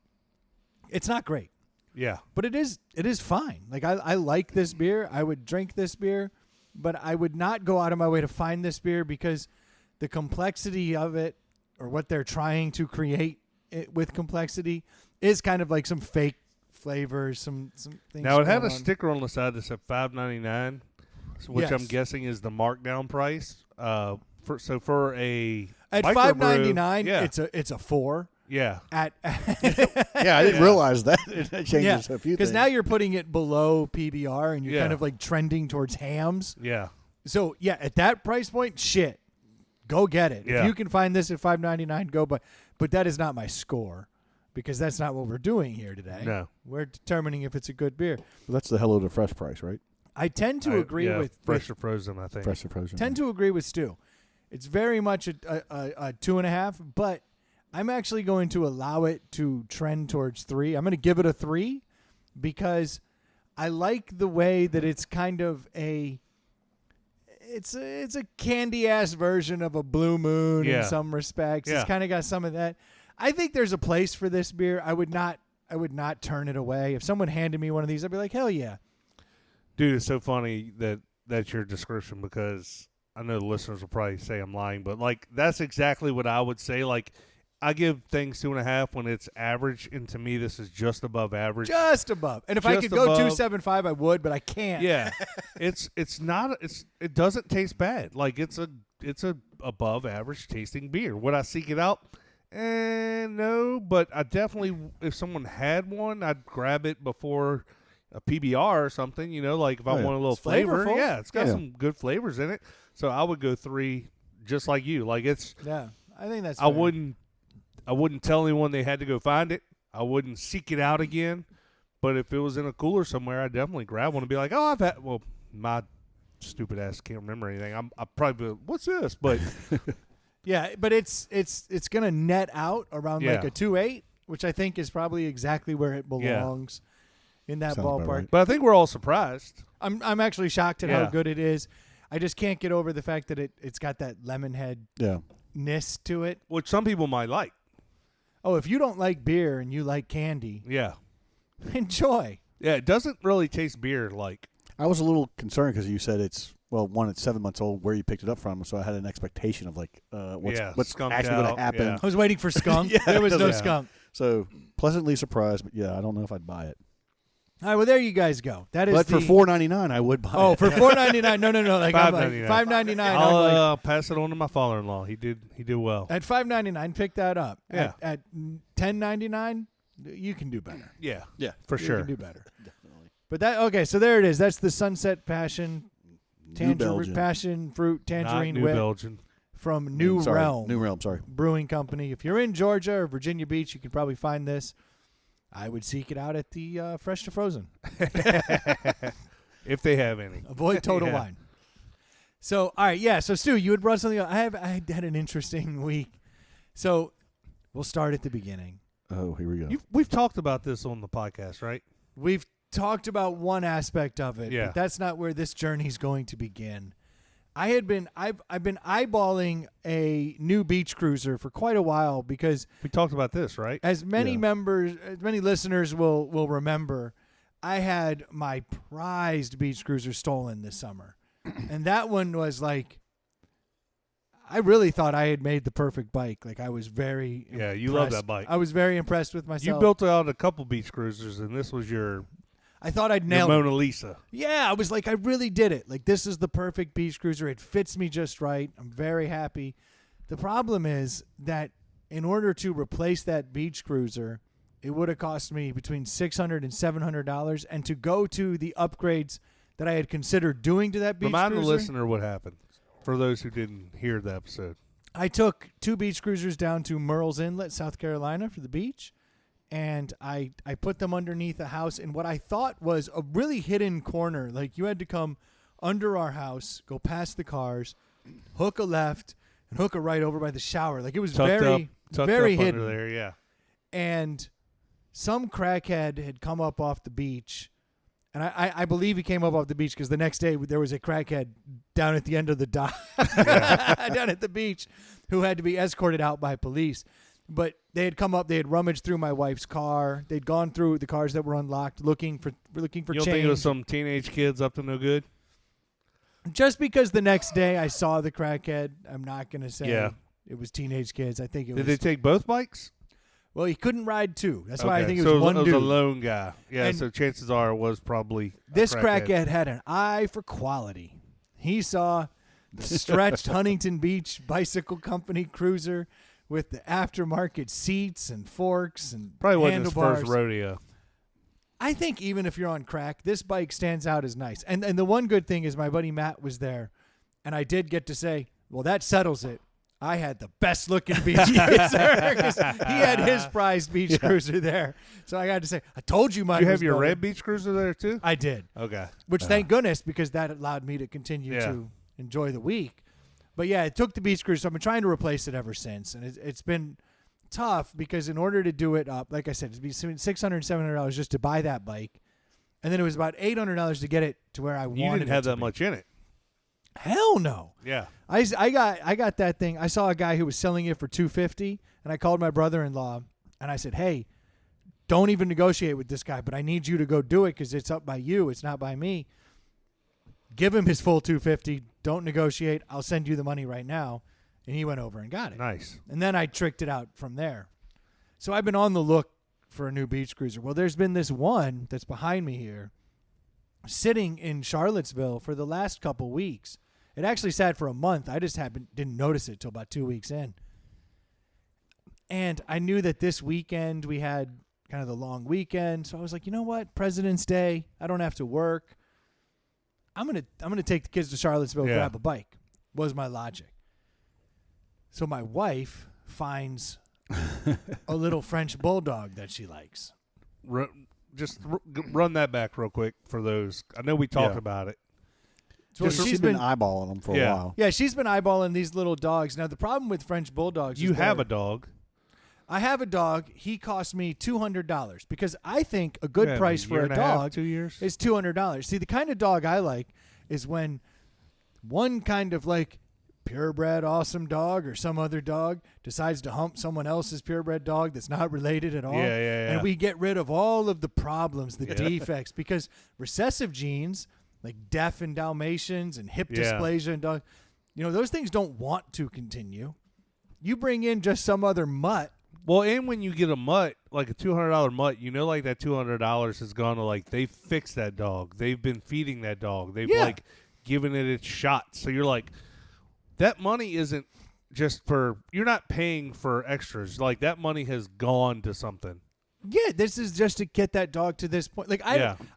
[SPEAKER 3] It's not great,
[SPEAKER 2] Yeah.
[SPEAKER 3] but it is fine. I like this beer. I would drink this beer, but I would not go out of my way to find this beer because the complexity of it, or what they're trying to create with complexity, is kind of like some fake flavors, some things.
[SPEAKER 2] Now, it had a
[SPEAKER 3] going on.
[SPEAKER 2] sticker on the side that said $5.99, which I'm
[SPEAKER 3] Yes.
[SPEAKER 2] guessing is the markdown price. For a
[SPEAKER 3] At
[SPEAKER 2] microbrew,
[SPEAKER 3] $5.99,
[SPEAKER 2] yeah.
[SPEAKER 3] it's a 4.
[SPEAKER 2] Yeah.
[SPEAKER 3] At
[SPEAKER 1] Yeah, I didn't realize that. It changes a few things.
[SPEAKER 3] because now you're putting it below PBR and you're
[SPEAKER 2] Yeah.
[SPEAKER 3] kind of trending towards hams.
[SPEAKER 2] Yeah.
[SPEAKER 3] So yeah, at that price point, shit, go get it.
[SPEAKER 2] Yeah.
[SPEAKER 3] If you can find this at $5.99, go. But that is not my score, because that's not what we're doing here today.
[SPEAKER 2] No.
[SPEAKER 3] We're determining if it's a good beer.
[SPEAKER 1] Well, that's the Hello to Fresh price, right?
[SPEAKER 3] I tend to agree with
[SPEAKER 2] fresh or frozen, I think.
[SPEAKER 1] Fresh or frozen.
[SPEAKER 3] tend to agree with Stu. It's very much a 2.5, but I'm actually going to allow it to trend towards 3. I'm going to give it a 3 because I like the way that it's kind of it's a candy ass version of a Blue Moon in
[SPEAKER 2] Yeah.
[SPEAKER 3] some respects.
[SPEAKER 2] Yeah.
[SPEAKER 3] It's kind of got some of that. I think there's a place for this beer. I would not turn it away. If someone handed me one of these, I'd be like, hell yeah.
[SPEAKER 2] Dude, it's so funny that's your description, because I know the listeners will probably say I'm lying, but that's exactly what I would say. I give things 2.5 when it's average, and to me, this is just above average.
[SPEAKER 3] Just above. And if I
[SPEAKER 2] Just
[SPEAKER 3] could go
[SPEAKER 2] above.
[SPEAKER 3] 2.75, I would, but I can't.
[SPEAKER 2] Yeah, it doesn't taste bad. It's a above average tasting beer. Would I seek it out? No, but I definitely, if someone had one, I'd grab it before a PBR or something. If I want a little
[SPEAKER 3] It's
[SPEAKER 2] flavor,
[SPEAKER 3] flavorful.
[SPEAKER 2] yeah, it's got
[SPEAKER 1] Yeah.
[SPEAKER 2] some good flavors in it. So I would go 3, just like you.
[SPEAKER 3] Yeah, I think that's
[SPEAKER 2] I
[SPEAKER 3] fair.
[SPEAKER 2] wouldn't tell anyone they had to go find it. I wouldn't seek it out again. But if it was in a cooler somewhere, I'd definitely grab one and be like, oh, my stupid ass can't remember anything. I probably be, what's this? But
[SPEAKER 3] Yeah, but it's going to net out around
[SPEAKER 2] Yeah.
[SPEAKER 3] a 2.8, which I think is probably exactly where it belongs in that
[SPEAKER 1] Sounds about
[SPEAKER 3] ballpark.
[SPEAKER 1] right.
[SPEAKER 2] I think we're all surprised.
[SPEAKER 3] I'm actually shocked at
[SPEAKER 2] Yeah.
[SPEAKER 3] how good it is. I just can't get over the fact that it's got that lemon head-ness to it.
[SPEAKER 2] Which some people might like.
[SPEAKER 3] Oh, if you don't like beer and you like candy,
[SPEAKER 2] Yeah.
[SPEAKER 3] enjoy.
[SPEAKER 2] Yeah, it doesn't really taste beer like.
[SPEAKER 1] I was a little concerned because you said it's 7 months old. Where you picked it up from, so I had an expectation of like what's
[SPEAKER 2] skunked
[SPEAKER 1] actually going
[SPEAKER 2] out,
[SPEAKER 1] to happen.
[SPEAKER 2] yeah.
[SPEAKER 3] I was waiting for skunk.
[SPEAKER 1] Yeah,
[SPEAKER 3] there was no
[SPEAKER 1] yeah.
[SPEAKER 3] skunk.
[SPEAKER 1] So pleasantly surprised, but yeah, I don't know if I'd buy it.
[SPEAKER 3] All right, well there you guys go. That is
[SPEAKER 1] But for $4.99, I would buy it.
[SPEAKER 3] Oh, for $4.99? No. Like I'm like
[SPEAKER 2] $5.99.
[SPEAKER 3] $5.99.
[SPEAKER 2] I'll pass it on to my father-in-law. He did well.
[SPEAKER 3] At $5.99, pick that up.
[SPEAKER 2] Yeah.
[SPEAKER 3] At $10.99, you can do better.
[SPEAKER 2] Yeah,
[SPEAKER 1] Yeah,
[SPEAKER 2] for
[SPEAKER 3] You
[SPEAKER 2] sure.
[SPEAKER 3] can do better.
[SPEAKER 1] definitely.
[SPEAKER 3] But okay, so there it is. That's the Sunset Passion,
[SPEAKER 1] New Belgian.
[SPEAKER 3] Passion fruit tangerine
[SPEAKER 2] Not New
[SPEAKER 3] whip
[SPEAKER 2] Belgian.
[SPEAKER 3] from New Realm
[SPEAKER 1] New Realm, sorry.
[SPEAKER 3] Brewing Company. If you're in Georgia or Virginia Beach, you can probably find this. I would seek it out at the Fresh to Frozen.
[SPEAKER 2] If they have any.
[SPEAKER 3] Avoid Total
[SPEAKER 2] Yeah.
[SPEAKER 3] Wine. So, all right, yeah. So, Stu, you had brought something up. I had an interesting week. So, we'll start at the beginning.
[SPEAKER 1] Oh, here we go.
[SPEAKER 2] We've talked about this on the podcast, right?
[SPEAKER 3] We've talked about one aspect of it,
[SPEAKER 2] Yeah.
[SPEAKER 3] but that's not where this journey's going to begin. I've been eyeballing a new beach cruiser for quite a while because
[SPEAKER 2] We talked about this, right?
[SPEAKER 3] as many
[SPEAKER 1] Yeah.
[SPEAKER 3] listeners will remember, I had my prized beach cruiser stolen this summer. And that one was like, I really thought I had made the perfect bike. Like I was very
[SPEAKER 2] Yeah, you love
[SPEAKER 3] impressed.
[SPEAKER 2] that bike.
[SPEAKER 3] I was very impressed with myself.
[SPEAKER 2] You built out a couple beach cruisers, and this was your
[SPEAKER 3] I thought I'd nailed it.
[SPEAKER 2] Mona Lisa.
[SPEAKER 3] Yeah, I was like, I really did it. Like, this is the perfect beach cruiser. It fits me just right. I'm very happy. The problem is that in order to replace that beach cruiser, it would have cost me between $600 and $700. And to go to the upgrades that I had considered doing to that beach
[SPEAKER 2] Remind
[SPEAKER 3] cruiser,
[SPEAKER 2] the listener what happened for those who didn't hear the episode.
[SPEAKER 3] I took 2 beach cruisers down to Murrells Inlet, South Carolina for the beach. And I put them underneath a house in what I thought was a really hidden corner. Like you had to come under our house, go past the cars, hook a left, and hook a right over by the shower. Like it was
[SPEAKER 2] Tucked
[SPEAKER 3] very
[SPEAKER 2] up
[SPEAKER 3] hidden.
[SPEAKER 2] under there, yeah.
[SPEAKER 3] And some crackhead had come up off the beach. And I believe he came up off the beach because the next day there was a crackhead down at the end of the dock, down at the beach, who had to be escorted out by police. But they had come up, they had rummaged through my wife's car. They'd gone through the cars that were unlocked, looking for
[SPEAKER 2] You don't
[SPEAKER 3] change.
[SPEAKER 2] think it was some teenage kids up to no good?
[SPEAKER 3] Just because the next day I saw the crackhead, I'm not going to say
[SPEAKER 2] Yeah.
[SPEAKER 3] it was teenage kids. I think it
[SPEAKER 2] Did
[SPEAKER 3] was.
[SPEAKER 2] they take both bikes?
[SPEAKER 3] Well, he couldn't ride 2. That's why I think it
[SPEAKER 2] so
[SPEAKER 3] was one
[SPEAKER 2] it was
[SPEAKER 3] dude.
[SPEAKER 2] a lone guy. Yeah,
[SPEAKER 3] And
[SPEAKER 2] so chances are it was probably a
[SPEAKER 3] This crackhead had an eye for quality. He saw the stretched Huntington Beach Bicycle Company cruiser with the aftermarket seats and forks and
[SPEAKER 2] Probably wasn't his
[SPEAKER 3] handlebars.
[SPEAKER 2] first rodeo.
[SPEAKER 3] I think even if you're on crack, this bike stands out as nice. And the one good thing is my buddy Matt was there, and I did get to say, well, that settles it. I had the best looking beach cruiser because he had his prized beach cruiser there. So I got to say, I told you mine
[SPEAKER 2] Do you
[SPEAKER 3] was
[SPEAKER 2] have your
[SPEAKER 3] better.
[SPEAKER 2] red beach cruiser there too?
[SPEAKER 3] I did.
[SPEAKER 2] Okay.
[SPEAKER 3] Which thank goodness, because that allowed me to continue to enjoy the week. But yeah, it took the beach cruiser. So I've been trying to replace it ever since, and it's been tough because in order to do it up, like I said, it'd be $600, $700 just to buy that bike, and then it was about $800 to get it to where I wanted.
[SPEAKER 2] You didn't have
[SPEAKER 3] it to
[SPEAKER 2] that
[SPEAKER 3] be.
[SPEAKER 2] much in it.
[SPEAKER 3] Hell no.
[SPEAKER 2] Yeah.
[SPEAKER 3] I got that thing. I saw a guy who was selling it for $250, and I called my brother-in-law, and I said, hey, don't even negotiate with this guy, but I need you to go do it because it's up by you. It's not by me. Give him his full $250. Don't negotiate. I'll send you the money right now. And he went over and got it.
[SPEAKER 2] Nice.
[SPEAKER 3] And then I tricked it out from there. So I've been on the look for a new beach cruiser. Well, there's been this one that's behind me here sitting in Charlottesville for the last couple weeks. It actually sat for a month. I just didn't notice it till about 2 weeks in. And I knew that this weekend we had kind of the long weekend. So I was like, you know what? President's Day. I don't have to work. I'm gonna take the kids to Charlottesville, grab a bike, was my logic. So my wife finds a little French bulldog that she likes.
[SPEAKER 2] Run that back real quick for those. I know we talked about it.
[SPEAKER 3] So
[SPEAKER 1] she's been eyeballing them for a while.
[SPEAKER 3] Yeah, she's been eyeballing these little dogs. Now the problem with French bulldogs
[SPEAKER 2] You
[SPEAKER 3] is
[SPEAKER 2] have a dog.
[SPEAKER 3] I have a dog. He cost me $200 because I think a good price for a dog
[SPEAKER 2] 2 years.
[SPEAKER 3] is $200. See, the kind of dog I like is when one kind of like purebred awesome dog or some other dog decides to hump someone else's purebred dog that's not related at all.
[SPEAKER 2] Yeah.
[SPEAKER 3] And we get rid of all of the problems, the defects, because recessive genes like deaf and Dalmatians and hip dysplasia and dogs, those things don't want to continue. You bring in just some other mutt.
[SPEAKER 2] Well, and when you get a mutt, like a $200 mutt, like that $200 has gone to like they fixed that dog. They've been feeding that dog. They've like given it its shot. So you're like, that money isn't just for, you're not paying for extras. Like that money has gone to something.
[SPEAKER 3] Yeah, this is just to get that dog to this point. Like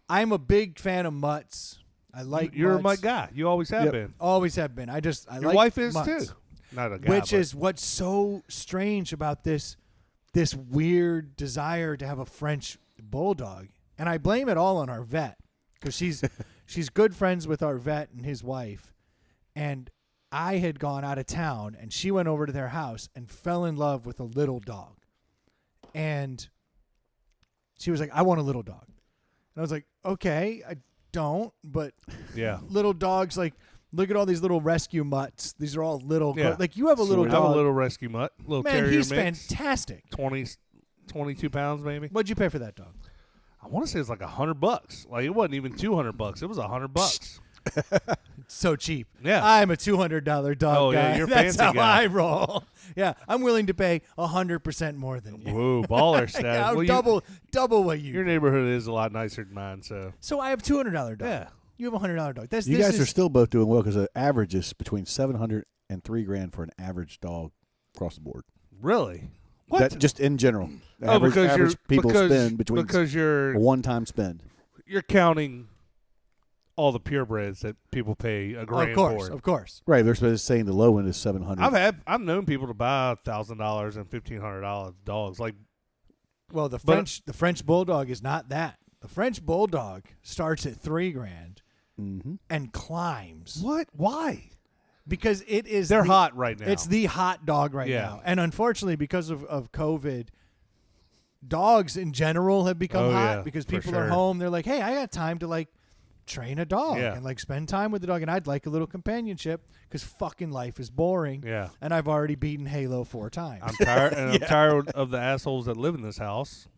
[SPEAKER 3] I'm a big fan of mutts. I like
[SPEAKER 2] You're
[SPEAKER 3] mutts.
[SPEAKER 2] a mutt guy. You always have been.
[SPEAKER 3] Always have been. Your
[SPEAKER 2] like wife is
[SPEAKER 3] mutts.
[SPEAKER 2] too. Not a guy.
[SPEAKER 3] Which is what's so strange about this weird desire to have a French bulldog. And I blame it all on our vet because she's good friends with our vet and his wife. And I had gone out of town and she went over to their house and fell in love with a little dog. And she was like, I want a little dog. And I was like, okay, I don't, but little dogs, like, look at all these little rescue mutts. These are all little.
[SPEAKER 2] Yeah.
[SPEAKER 3] Like you have a little
[SPEAKER 2] I
[SPEAKER 3] dog.
[SPEAKER 2] have a little rescue mutt. Little
[SPEAKER 3] Man,
[SPEAKER 2] terrier
[SPEAKER 3] he's
[SPEAKER 2] mix.
[SPEAKER 3] fantastic.
[SPEAKER 2] 22 pounds maybe.
[SPEAKER 3] What'd you pay for that dog?
[SPEAKER 2] I want to say it's like $100. Like it wasn't even $200. It was $100.
[SPEAKER 3] So cheap.
[SPEAKER 2] Yeah.
[SPEAKER 3] I'm a $200 dog
[SPEAKER 2] Oh,
[SPEAKER 3] guy.
[SPEAKER 2] yeah, you're a
[SPEAKER 3] That's
[SPEAKER 2] fancy
[SPEAKER 3] how
[SPEAKER 2] guy.
[SPEAKER 3] I roll. Yeah, I'm willing to pay 100% more than you.
[SPEAKER 2] Whoa, baller status.
[SPEAKER 3] Yeah,
[SPEAKER 2] Well,
[SPEAKER 3] double what you.
[SPEAKER 2] Your neighborhood is a lot nicer than mine, so.
[SPEAKER 3] So I have $200 dog.
[SPEAKER 2] Yeah.
[SPEAKER 3] You have a $100 dog.
[SPEAKER 1] You guys are still both doing well because the average is between $700 and $3,000 for an average dog across the board.
[SPEAKER 2] Really? What?
[SPEAKER 1] That just in general.
[SPEAKER 2] Because
[SPEAKER 1] average people spend between
[SPEAKER 2] you're
[SPEAKER 1] a one-time spend.
[SPEAKER 2] You're counting all the purebreds that people pay a grand for.
[SPEAKER 3] Of course.
[SPEAKER 1] Right, they're saying the low end is $700.
[SPEAKER 2] I've known people to buy $1,000 and $1,500 dogs. Like,
[SPEAKER 3] well, the French bulldog is not that. The French bulldog starts at $3,000 and climbs.
[SPEAKER 2] what? Why?
[SPEAKER 3] Because it is.
[SPEAKER 2] They're hot right now.
[SPEAKER 3] It's the hot dog right now, and unfortunately, because of COVID, dogs in general have become hot because people are home. They're like, hey, I got time to like train a dog and like spend time with the dog, and I'd like a little companionship because fucking life is boring.
[SPEAKER 2] Yeah,
[SPEAKER 3] and I've already beaten Halo 4 times.
[SPEAKER 2] I'm tired, and I'm tired of the assholes that live in this house.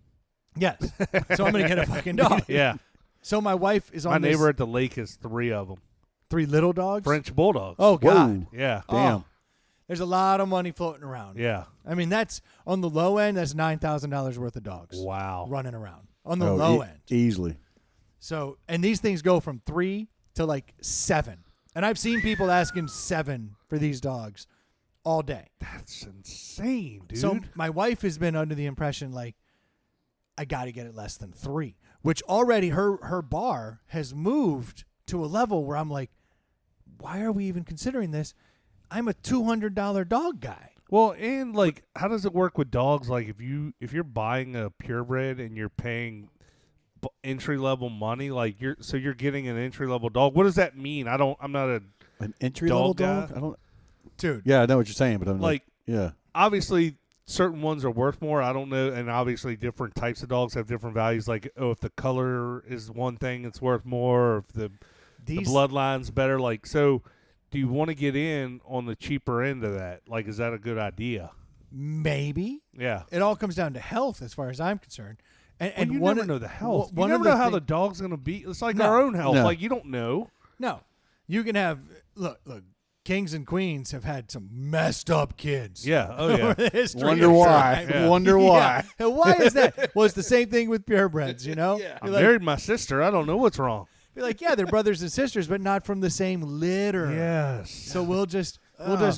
[SPEAKER 3] Yes, so I'm gonna get a fucking dog.
[SPEAKER 2] Yeah.
[SPEAKER 3] So my wife is on.
[SPEAKER 2] My neighbor at the lake has 3 of them.
[SPEAKER 3] 3 little dogs.
[SPEAKER 2] French bulldogs.
[SPEAKER 3] Oh God.
[SPEAKER 1] Whoa.
[SPEAKER 2] Yeah.
[SPEAKER 1] Damn.
[SPEAKER 3] Oh, there's a lot of money floating around.
[SPEAKER 2] Yeah.
[SPEAKER 3] I mean, that's on the low end. That's $9,000 worth of dogs.
[SPEAKER 2] Wow.
[SPEAKER 3] Running around on the low end.
[SPEAKER 1] Easily.
[SPEAKER 3] So, and these things go from 3 to like 7. And I've seen people asking 7 for these dogs all day.
[SPEAKER 2] That's insane, dude.
[SPEAKER 3] So my wife has been under the impression like, I got to get it less than 3, which already her bar has moved to a level where I'm like, why are we even considering this? I'm a $200 dog guy.
[SPEAKER 2] Well, and like, how does it work with dogs? Like, if you're buying a purebred and you're paying entry level money, like you're getting an entry level dog. What does that mean? I'm not
[SPEAKER 1] an entry level dog.
[SPEAKER 2] Guy.
[SPEAKER 1] I don't.
[SPEAKER 3] Dude.
[SPEAKER 1] Yeah, I know what you're saying, but I'm
[SPEAKER 2] like
[SPEAKER 1] yeah.
[SPEAKER 2] Obviously, certain ones are worth more. I don't know, and obviously, different types of dogs have different values. Like, if the color is one thing, it's worth more. Or if the bloodline's better, like so. Do you want to get in on the cheaper end of that? Like, is that a good idea?
[SPEAKER 3] Maybe.
[SPEAKER 2] Yeah.
[SPEAKER 3] It all comes down to health as far as I'm concerned. And
[SPEAKER 2] you never know the health. You
[SPEAKER 3] one
[SPEAKER 2] never
[SPEAKER 3] of the
[SPEAKER 2] know how the dog's going to be. It's like our own health.
[SPEAKER 1] No.
[SPEAKER 2] Like, you don't know.
[SPEAKER 3] No. You can have, look, kings and queens have had some messed up kids.
[SPEAKER 2] Yeah. Oh, yeah.
[SPEAKER 3] Over the history
[SPEAKER 1] Wonder
[SPEAKER 3] of
[SPEAKER 1] why.
[SPEAKER 3] time.
[SPEAKER 2] Yeah.
[SPEAKER 1] Wonder why.
[SPEAKER 3] Yeah. Why is that? Well, it's the same thing with purebreds, you know?
[SPEAKER 2] I married my sister. I don't know what's wrong.
[SPEAKER 3] Be like, yeah, they're brothers and sisters, but not from the same litter.
[SPEAKER 2] Yes.
[SPEAKER 3] So we'll just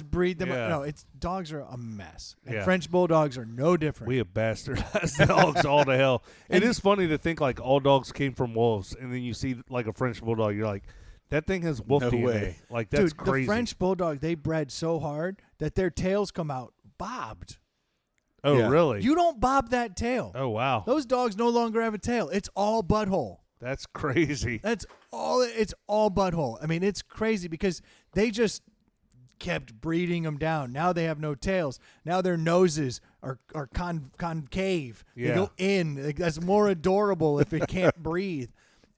[SPEAKER 3] breed them.
[SPEAKER 2] Yeah.
[SPEAKER 3] No, dogs are a mess. And
[SPEAKER 2] Yeah.
[SPEAKER 3] French bulldogs are no different.
[SPEAKER 2] We have bastardized dogs all to hell. It is funny to think like all dogs came from wolves, and then you see like a French bulldog, you're like, that thing has wolf
[SPEAKER 1] No
[SPEAKER 2] DNA.
[SPEAKER 1] way.
[SPEAKER 2] Like, that's
[SPEAKER 3] Dude,
[SPEAKER 2] crazy.
[SPEAKER 3] the French bulldog, they bred so hard that their tails come out bobbed.
[SPEAKER 2] Oh,
[SPEAKER 1] Yeah.
[SPEAKER 2] really?
[SPEAKER 3] You don't bob that tail.
[SPEAKER 2] Oh, wow.
[SPEAKER 3] Those dogs no longer have a tail. It's all butthole.
[SPEAKER 2] That's crazy.
[SPEAKER 3] It's all butthole. I mean, it's crazy because they just kept breeding them down. Now they have no tails. Now their noses are concave.
[SPEAKER 2] Yeah.
[SPEAKER 3] They go in. Like, that's more adorable if it can't breathe.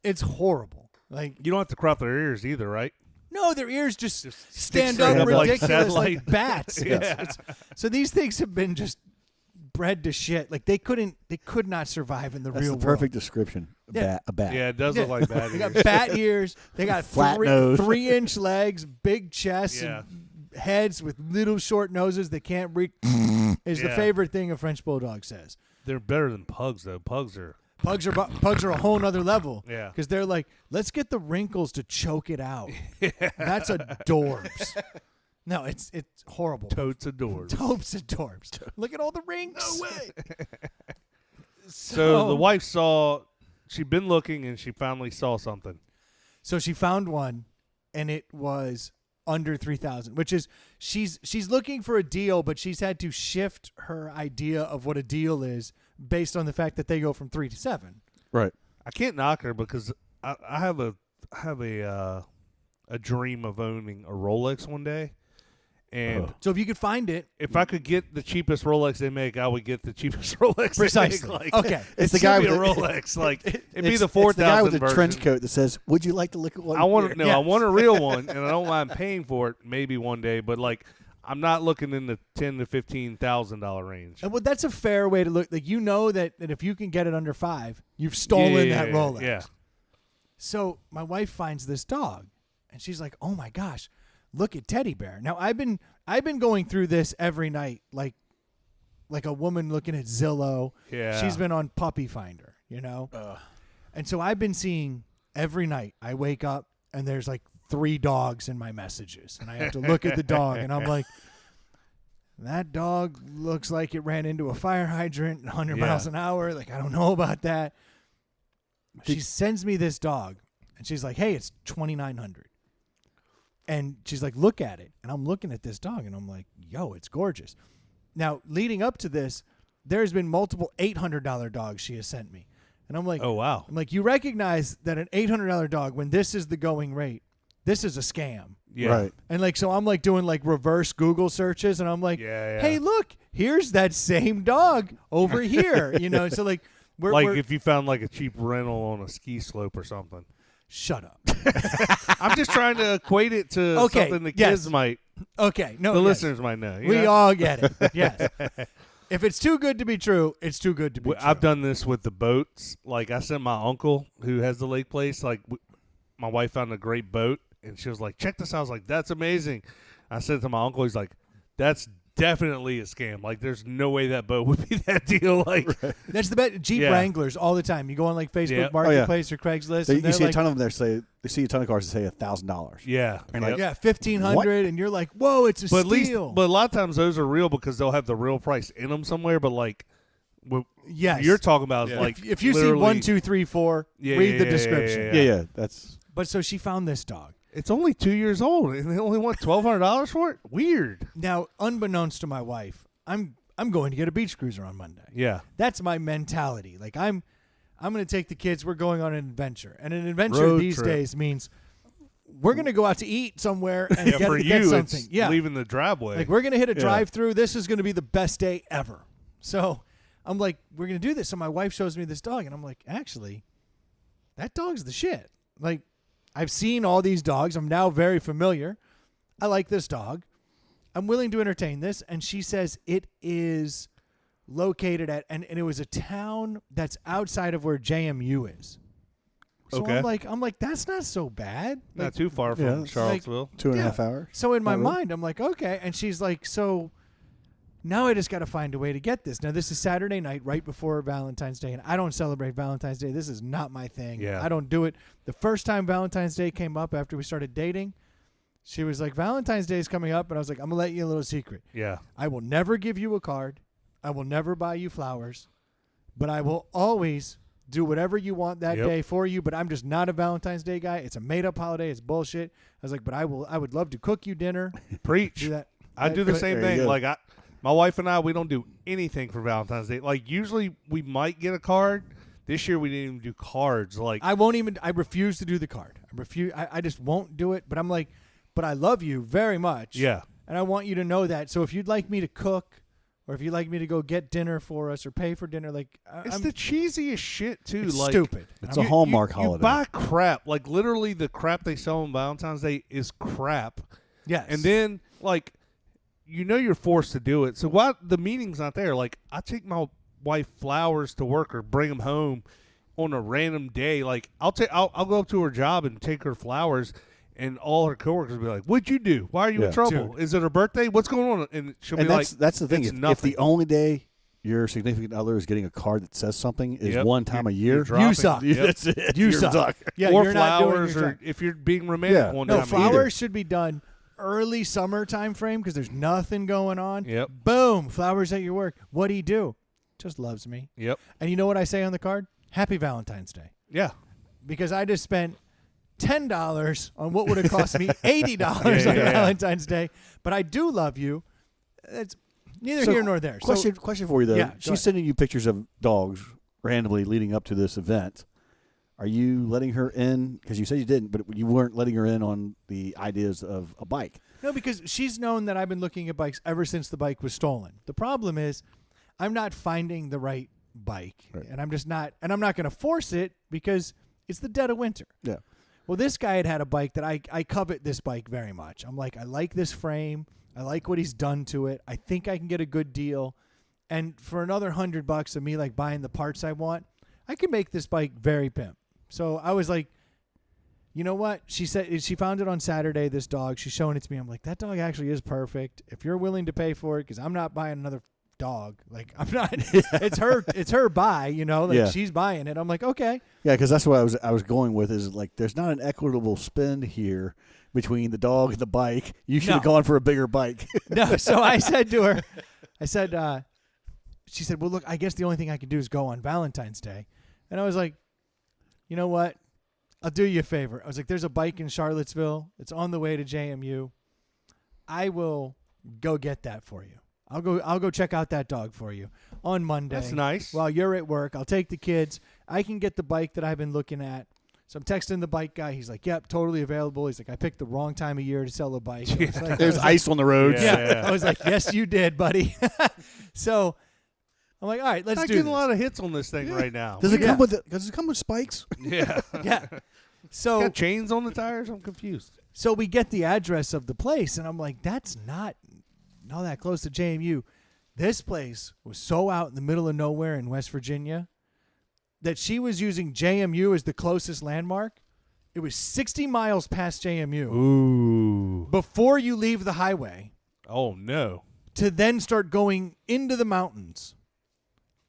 [SPEAKER 3] It's horrible. Like,
[SPEAKER 2] You don't have to crop their ears either, right?
[SPEAKER 3] No, their ears just
[SPEAKER 2] stick
[SPEAKER 3] stand
[SPEAKER 2] straight
[SPEAKER 3] up
[SPEAKER 2] up like
[SPEAKER 3] ridiculous like
[SPEAKER 2] satellite.
[SPEAKER 3] bats.
[SPEAKER 2] Yeah.
[SPEAKER 3] So these things have been just bred to shit. Like they could not survive in the
[SPEAKER 1] That's
[SPEAKER 3] real
[SPEAKER 1] the
[SPEAKER 3] world.
[SPEAKER 1] perfect description.
[SPEAKER 3] Yeah.
[SPEAKER 1] A bat.
[SPEAKER 2] Yeah, it does look like bad
[SPEAKER 3] They
[SPEAKER 2] ears.
[SPEAKER 3] got bat ears. They got
[SPEAKER 1] Flat nose.
[SPEAKER 3] 3-inch legs, big chests,
[SPEAKER 2] Yeah.
[SPEAKER 3] and heads with little short noses that can't breathe. Is the
[SPEAKER 2] Yeah.
[SPEAKER 3] favorite thing a French bulldog says.
[SPEAKER 2] They're better than pugs, though. Pugs are.
[SPEAKER 3] Pugs are a whole nother level.
[SPEAKER 2] Yeah.
[SPEAKER 3] Because they're like, let's get the wrinkles to choke it out. That's adorbs. No, it's horrible.
[SPEAKER 2] Totes adored.
[SPEAKER 3] Totes adorbs. Look at all the rings.
[SPEAKER 1] No way.
[SPEAKER 2] So the wife saw, she'd been looking and she finally saw something.
[SPEAKER 3] So she found one, and it was under 3,000, which is she's looking for a deal, but she's had to shift her idea of what a deal is based on the fact that they go from 3 to 7.
[SPEAKER 1] Right.
[SPEAKER 2] I can't knock her because I have a dream of owning a Rolex one day, and
[SPEAKER 3] So if you could find it,
[SPEAKER 2] if I could get the cheapest Rolex they make, I would get the cheapest Rolex.
[SPEAKER 3] precisely.
[SPEAKER 2] They make. Like,
[SPEAKER 3] Okay.
[SPEAKER 1] It's the
[SPEAKER 2] it
[SPEAKER 1] guy
[SPEAKER 2] should
[SPEAKER 1] with
[SPEAKER 2] be a
[SPEAKER 1] the
[SPEAKER 2] Rolex. Like it'd be
[SPEAKER 1] It's
[SPEAKER 2] the 4,000
[SPEAKER 1] the guy with the
[SPEAKER 2] version.
[SPEAKER 1] trench coat that says, "Would you like to look at one?"
[SPEAKER 2] I want
[SPEAKER 1] here?"
[SPEAKER 2] no, I want a real one, and I don't mind paying for it. Maybe one day, but like I'm not looking in the $10,000 to $15,000 range.
[SPEAKER 3] and well, that's a fair way to look. Like you know that if you can get it under 5, you've stolen that Rolex.
[SPEAKER 2] Yeah.
[SPEAKER 3] So my wife finds this dog, and she's like, "Oh my gosh, look at Teddy Bear." Now I've been going through this every night, like a woman looking at Zillow.
[SPEAKER 2] Yeah.
[SPEAKER 3] She's been on Puppy Finder, and so I've been seeing every night. I wake up and there's like 3 dogs in my messages, and I have to look at the dog, and I'm like, that dog looks like it ran into a fire hydrant 100
[SPEAKER 2] Yeah.
[SPEAKER 3] miles an hour. Like I don't know about that. She sends me this dog, and she's like, "Hey, it's $2,900." And she's like, "Look at it." And I'm looking at this dog, and I'm like, "Yo, it's gorgeous." Now, leading up to this, there's been multiple $800 dogs she has sent me, and I'm like,
[SPEAKER 2] Oh wow.
[SPEAKER 3] you recognize that an $800 dog, when this is the going rate, this is a scam.
[SPEAKER 2] Yeah.
[SPEAKER 1] Right.
[SPEAKER 3] And like, so I'm like doing like reverse Google searches, and I'm like,
[SPEAKER 2] Yeah.
[SPEAKER 3] "Hey, look, here's that same dog over here." So like, we're
[SPEAKER 2] If you found like a cheap rental on a ski slope or something.
[SPEAKER 3] shut up.
[SPEAKER 2] I'm just trying to equate it to
[SPEAKER 3] Okay,
[SPEAKER 2] something the
[SPEAKER 3] yes.
[SPEAKER 2] kids might,
[SPEAKER 3] Okay, no,
[SPEAKER 2] the
[SPEAKER 3] yes.
[SPEAKER 2] listeners might know. you
[SPEAKER 3] We
[SPEAKER 2] know?
[SPEAKER 3] all get it. Yes. If it's too good to be true, it's too good to be true.
[SPEAKER 2] I've done this with the boats. Like I sent my uncle who has the lake place. Like my wife found a great boat, and she was like, "Check this out." I was like, "That's amazing." I said to my uncle, he's like, "That's definitely a scam. Like, there's no way that boat would be that deal." Like,
[SPEAKER 3] That's the best. Jeep
[SPEAKER 2] Yeah.
[SPEAKER 3] Wranglers all the time. You go on like Facebook
[SPEAKER 2] Yeah.
[SPEAKER 3] Marketplace or Craigslist,
[SPEAKER 1] So
[SPEAKER 3] and
[SPEAKER 1] you
[SPEAKER 3] they're
[SPEAKER 1] see
[SPEAKER 3] like,
[SPEAKER 1] a ton of them there they see a ton of cars that say $1,000.
[SPEAKER 2] yeah,
[SPEAKER 1] And
[SPEAKER 2] Yep.
[SPEAKER 1] like,
[SPEAKER 3] yeah, 1,500, and you're like, "Whoa, it's a
[SPEAKER 2] But at least,
[SPEAKER 3] steal."
[SPEAKER 2] but a lot of times those are real because they'll have the real price in them somewhere. But like, what
[SPEAKER 3] yes,
[SPEAKER 2] you're talking about is
[SPEAKER 1] Yeah.
[SPEAKER 2] like
[SPEAKER 3] if you see
[SPEAKER 2] literally-
[SPEAKER 3] 1, 2, 3, 4,
[SPEAKER 2] Yeah,
[SPEAKER 3] read
[SPEAKER 2] yeah,
[SPEAKER 3] the
[SPEAKER 2] yeah,
[SPEAKER 3] description.
[SPEAKER 1] Yeah, that's
[SPEAKER 3] But so she found this dog.
[SPEAKER 2] It's only 2 years old, and they only want $1,200 for it. Weird.
[SPEAKER 3] Now, unbeknownst to my wife, I'm going to get a beach cruiser on Monday.
[SPEAKER 2] Yeah.
[SPEAKER 3] That's my mentality. Like I'm going to take the kids. We're going on an adventure, and an adventure
[SPEAKER 2] Road
[SPEAKER 3] these
[SPEAKER 2] trip.
[SPEAKER 3] days means we're going to go out to eat somewhere and
[SPEAKER 2] Yeah, for
[SPEAKER 3] get
[SPEAKER 2] you,
[SPEAKER 3] something.
[SPEAKER 2] it's
[SPEAKER 3] Yeah,
[SPEAKER 2] leaving the driveway.
[SPEAKER 3] like we're going to hit a
[SPEAKER 1] Yeah.
[SPEAKER 3] drive-through. This is going to be the best day ever. So I'm like, we're going to do this. So my wife shows me this dog, and I'm like, actually, that dog's the shit. Like, I've seen all these dogs. I'm now very familiar. I like this dog. I'm willing to entertain this. And she says it is located at, and it was a town that's outside of where JMU is. So
[SPEAKER 2] Okay.
[SPEAKER 3] I'm like, that's not so bad.
[SPEAKER 2] Not
[SPEAKER 3] Like,
[SPEAKER 2] too far
[SPEAKER 1] Yeah,
[SPEAKER 2] from
[SPEAKER 1] it's
[SPEAKER 2] Charlottesville.
[SPEAKER 1] 2.5 hours.
[SPEAKER 3] so in my
[SPEAKER 1] Not really.
[SPEAKER 3] mind, I'm like, okay. And she's like, so now I just got to find a way to get this. Now, this is Saturday night, right before Valentine's Day, and I don't celebrate Valentine's Day. This is not my thing.
[SPEAKER 2] Yeah.
[SPEAKER 3] I don't do it. The first time Valentine's Day came up after we started dating, she was like, Valentine's Day is coming up, and I was like, I'm going to let you in a little secret.
[SPEAKER 2] Yeah.
[SPEAKER 3] I will never give you a card. I will never buy you flowers, but I will always do whatever you want that
[SPEAKER 2] Yep.
[SPEAKER 3] day for you. But I'm just not a Valentine's Day guy. It's a made-up holiday. It's bullshit. I was like, but I would love to cook you dinner.
[SPEAKER 2] Preach.
[SPEAKER 3] Do that.
[SPEAKER 2] I do the
[SPEAKER 3] But-
[SPEAKER 2] same
[SPEAKER 1] There you
[SPEAKER 2] thing.
[SPEAKER 1] go.
[SPEAKER 2] Like my wife and I, we don't do anything for Valentine's Day. Like usually we might get a card. This year we didn't even do cards. Like
[SPEAKER 3] I won't even. I refuse to do the card. I refuse. I just won't do it. But I'm like, but I love you very much.
[SPEAKER 2] yeah,
[SPEAKER 3] And I want you to know that. So if you'd like me to cook or if you'd like me to go get dinner for us or pay for dinner, like
[SPEAKER 2] It's the cheesiest shit too.
[SPEAKER 3] it's
[SPEAKER 2] Like
[SPEAKER 3] stupid.
[SPEAKER 1] It's a Hallmark
[SPEAKER 2] you
[SPEAKER 1] holiday.
[SPEAKER 2] buy crap. Like literally, the crap they sell on Valentine's Day is crap.
[SPEAKER 3] Yes.
[SPEAKER 2] And then like, you're forced to do it. So why the meaning's not there? Like I take my wife flowers to work or bring them home on a random day. Like I'll go up to her job and take her flowers. And all her coworkers will be like, "What'd you do? Why are you in trouble?
[SPEAKER 3] Dude.
[SPEAKER 2] Is it her birthday? What's going on?" And she'll be like,
[SPEAKER 1] that's the thing.
[SPEAKER 2] "It's
[SPEAKER 1] If
[SPEAKER 2] nothing."
[SPEAKER 1] the only day your significant other is getting a card that says something is
[SPEAKER 2] Yep.
[SPEAKER 1] one time a
[SPEAKER 2] You're
[SPEAKER 1] year,
[SPEAKER 2] dropping.
[SPEAKER 3] You suck.
[SPEAKER 2] Yep.
[SPEAKER 1] That's it.
[SPEAKER 3] You
[SPEAKER 1] You're
[SPEAKER 3] suck.
[SPEAKER 1] stuck.
[SPEAKER 3] Yeah,
[SPEAKER 2] or
[SPEAKER 3] you're not doing
[SPEAKER 2] flowers,
[SPEAKER 3] your
[SPEAKER 2] or
[SPEAKER 3] job.
[SPEAKER 2] if you're being romantic
[SPEAKER 1] Yeah.
[SPEAKER 2] one
[SPEAKER 3] No,
[SPEAKER 2] time.
[SPEAKER 3] flowers should be done early summer time frame because there's nothing going on.
[SPEAKER 2] Yep.
[SPEAKER 3] Boom, flowers at your work. What do you do? Just loves me.
[SPEAKER 2] Yep.
[SPEAKER 3] And you know what I say on the card? Happy Valentine's Day.
[SPEAKER 2] Yeah.
[SPEAKER 3] Because I just spent $10 on what would have cost me $80
[SPEAKER 2] Yeah,
[SPEAKER 3] on
[SPEAKER 2] yeah.
[SPEAKER 3] Valentine's Day. But I do love you. It's neither
[SPEAKER 1] So,
[SPEAKER 3] here nor there.
[SPEAKER 1] Question for you though.
[SPEAKER 3] Yeah, go
[SPEAKER 1] She's
[SPEAKER 3] ahead.
[SPEAKER 1] sending you pictures of dogs randomly leading up to this event. Are you letting her in? Because you said you didn't, but you weren't letting her in on the ideas of a bike.
[SPEAKER 3] No, because she's known that I've been looking at bikes ever since the bike was stolen. The problem is I'm not finding the right bike.
[SPEAKER 1] Right.
[SPEAKER 3] And I'm just not, and I'm not going to force it because it's the dead of winter.
[SPEAKER 1] Yeah.
[SPEAKER 3] Well, this guy had a bike that I covet this bike very much. I'm like, I like this frame. I like what he's done to it. I think I can get a good deal. And for another $100 of me like buying the parts I want, I can make this bike very pimp. So I was like, you know what? She said she found it on Saturday, this dog. She's showing it to me. I'm like, that dog actually is perfect. If you're willing to pay for it, because I'm not buying another dog. Like I'm not it's her buy, like
[SPEAKER 1] Yeah.
[SPEAKER 3] she's buying it. I'm like, okay.
[SPEAKER 1] Yeah, because that's what I was going with. Is like there's not an equitable spend here between the dog and the bike. You should have
[SPEAKER 3] No.
[SPEAKER 1] gone for a bigger bike.
[SPEAKER 3] No, so I said to her, she said, well, look, I guess the only thing I can do is go on Valentine's Day. And I was like, you know what? I'll do you a favor. I was like, there's a bike in Charlottesville. It's on the way to JMU. I will go get that for you. I'll go check out that dog for you on Monday.
[SPEAKER 2] That's nice.
[SPEAKER 3] While you're at work, I'll take the kids. I can get the bike that I've been looking at. So I'm texting the bike guy. He's like, yep, totally available. He's like, I picked the wrong time of year to sell a bike. I was like-
[SPEAKER 1] There's ice on the roads.
[SPEAKER 2] Yeah.
[SPEAKER 3] I was like, yes, you did, buddy. So I'm like, all right, let's
[SPEAKER 2] I'm
[SPEAKER 3] do
[SPEAKER 2] getting
[SPEAKER 3] this.
[SPEAKER 2] a lot of hits on this thing right now.
[SPEAKER 1] Does it
[SPEAKER 3] Yeah.
[SPEAKER 1] come with spikes?
[SPEAKER 2] Yeah.
[SPEAKER 3] Yeah. So
[SPEAKER 2] Got chains on the tires? I'm confused.
[SPEAKER 3] So we get the address of the place, and I'm like, that's not that close to JMU. This place was so out in the middle of nowhere in West Virginia that she was using JMU as the closest landmark. It was 60 miles past JMU
[SPEAKER 2] Ooh.
[SPEAKER 3] before you leave the highway
[SPEAKER 2] Oh, no.
[SPEAKER 3] to then start going into the mountains.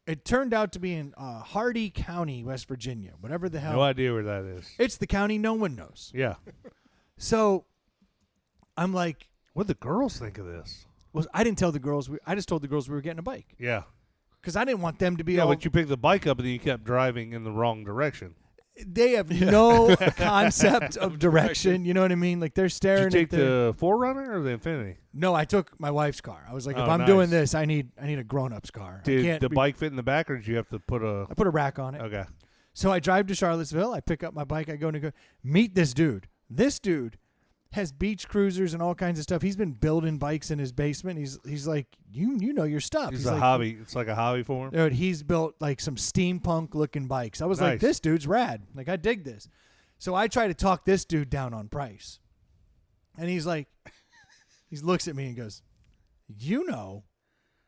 [SPEAKER 3] It turned out to be in Hardy County, West Virginia, whatever the hell.
[SPEAKER 2] No idea where that is.
[SPEAKER 3] It's the county no one knows.
[SPEAKER 2] Yeah.
[SPEAKER 3] So I'm like,
[SPEAKER 2] What'd the girls think of this?
[SPEAKER 3] well, I didn't tell the girls. I just told the girls we were getting a bike
[SPEAKER 2] Yeah.
[SPEAKER 3] because I didn't want them to be
[SPEAKER 2] Yeah,
[SPEAKER 3] all.
[SPEAKER 2] but you picked the bike up and then you kept driving in the wrong direction.
[SPEAKER 3] They have no concept of direction. You know what I mean? Like they're
[SPEAKER 2] Did
[SPEAKER 3] staring
[SPEAKER 2] you take
[SPEAKER 3] at
[SPEAKER 2] the 4Runner or the Infinity?
[SPEAKER 3] No, I took my wife's car. I was like, if
[SPEAKER 2] Oh,
[SPEAKER 3] I'm
[SPEAKER 2] nice.
[SPEAKER 3] doing this, I need a grown-up's car. I
[SPEAKER 2] Did
[SPEAKER 3] can't
[SPEAKER 2] the
[SPEAKER 3] be-
[SPEAKER 2] bike fit in the back, or did you have to put a...
[SPEAKER 3] I put a rack on it.
[SPEAKER 2] Okay.
[SPEAKER 3] So I drive to Charlottesville. I pick up my bike. I go meet this dude. This dude has beach cruisers and all kinds of stuff. He's been building bikes in his basement. He's like, you know your stuff.
[SPEAKER 2] It's
[SPEAKER 3] He's
[SPEAKER 2] a
[SPEAKER 3] like,
[SPEAKER 2] hobby. It's like a hobby for him.
[SPEAKER 3] Dude, he's built like some steampunk looking bikes. I was like,
[SPEAKER 2] Nice.
[SPEAKER 3] this dude's rad. Like I dig this. So I try to talk this dude down on price. And he's like, he looks at me and goes, you know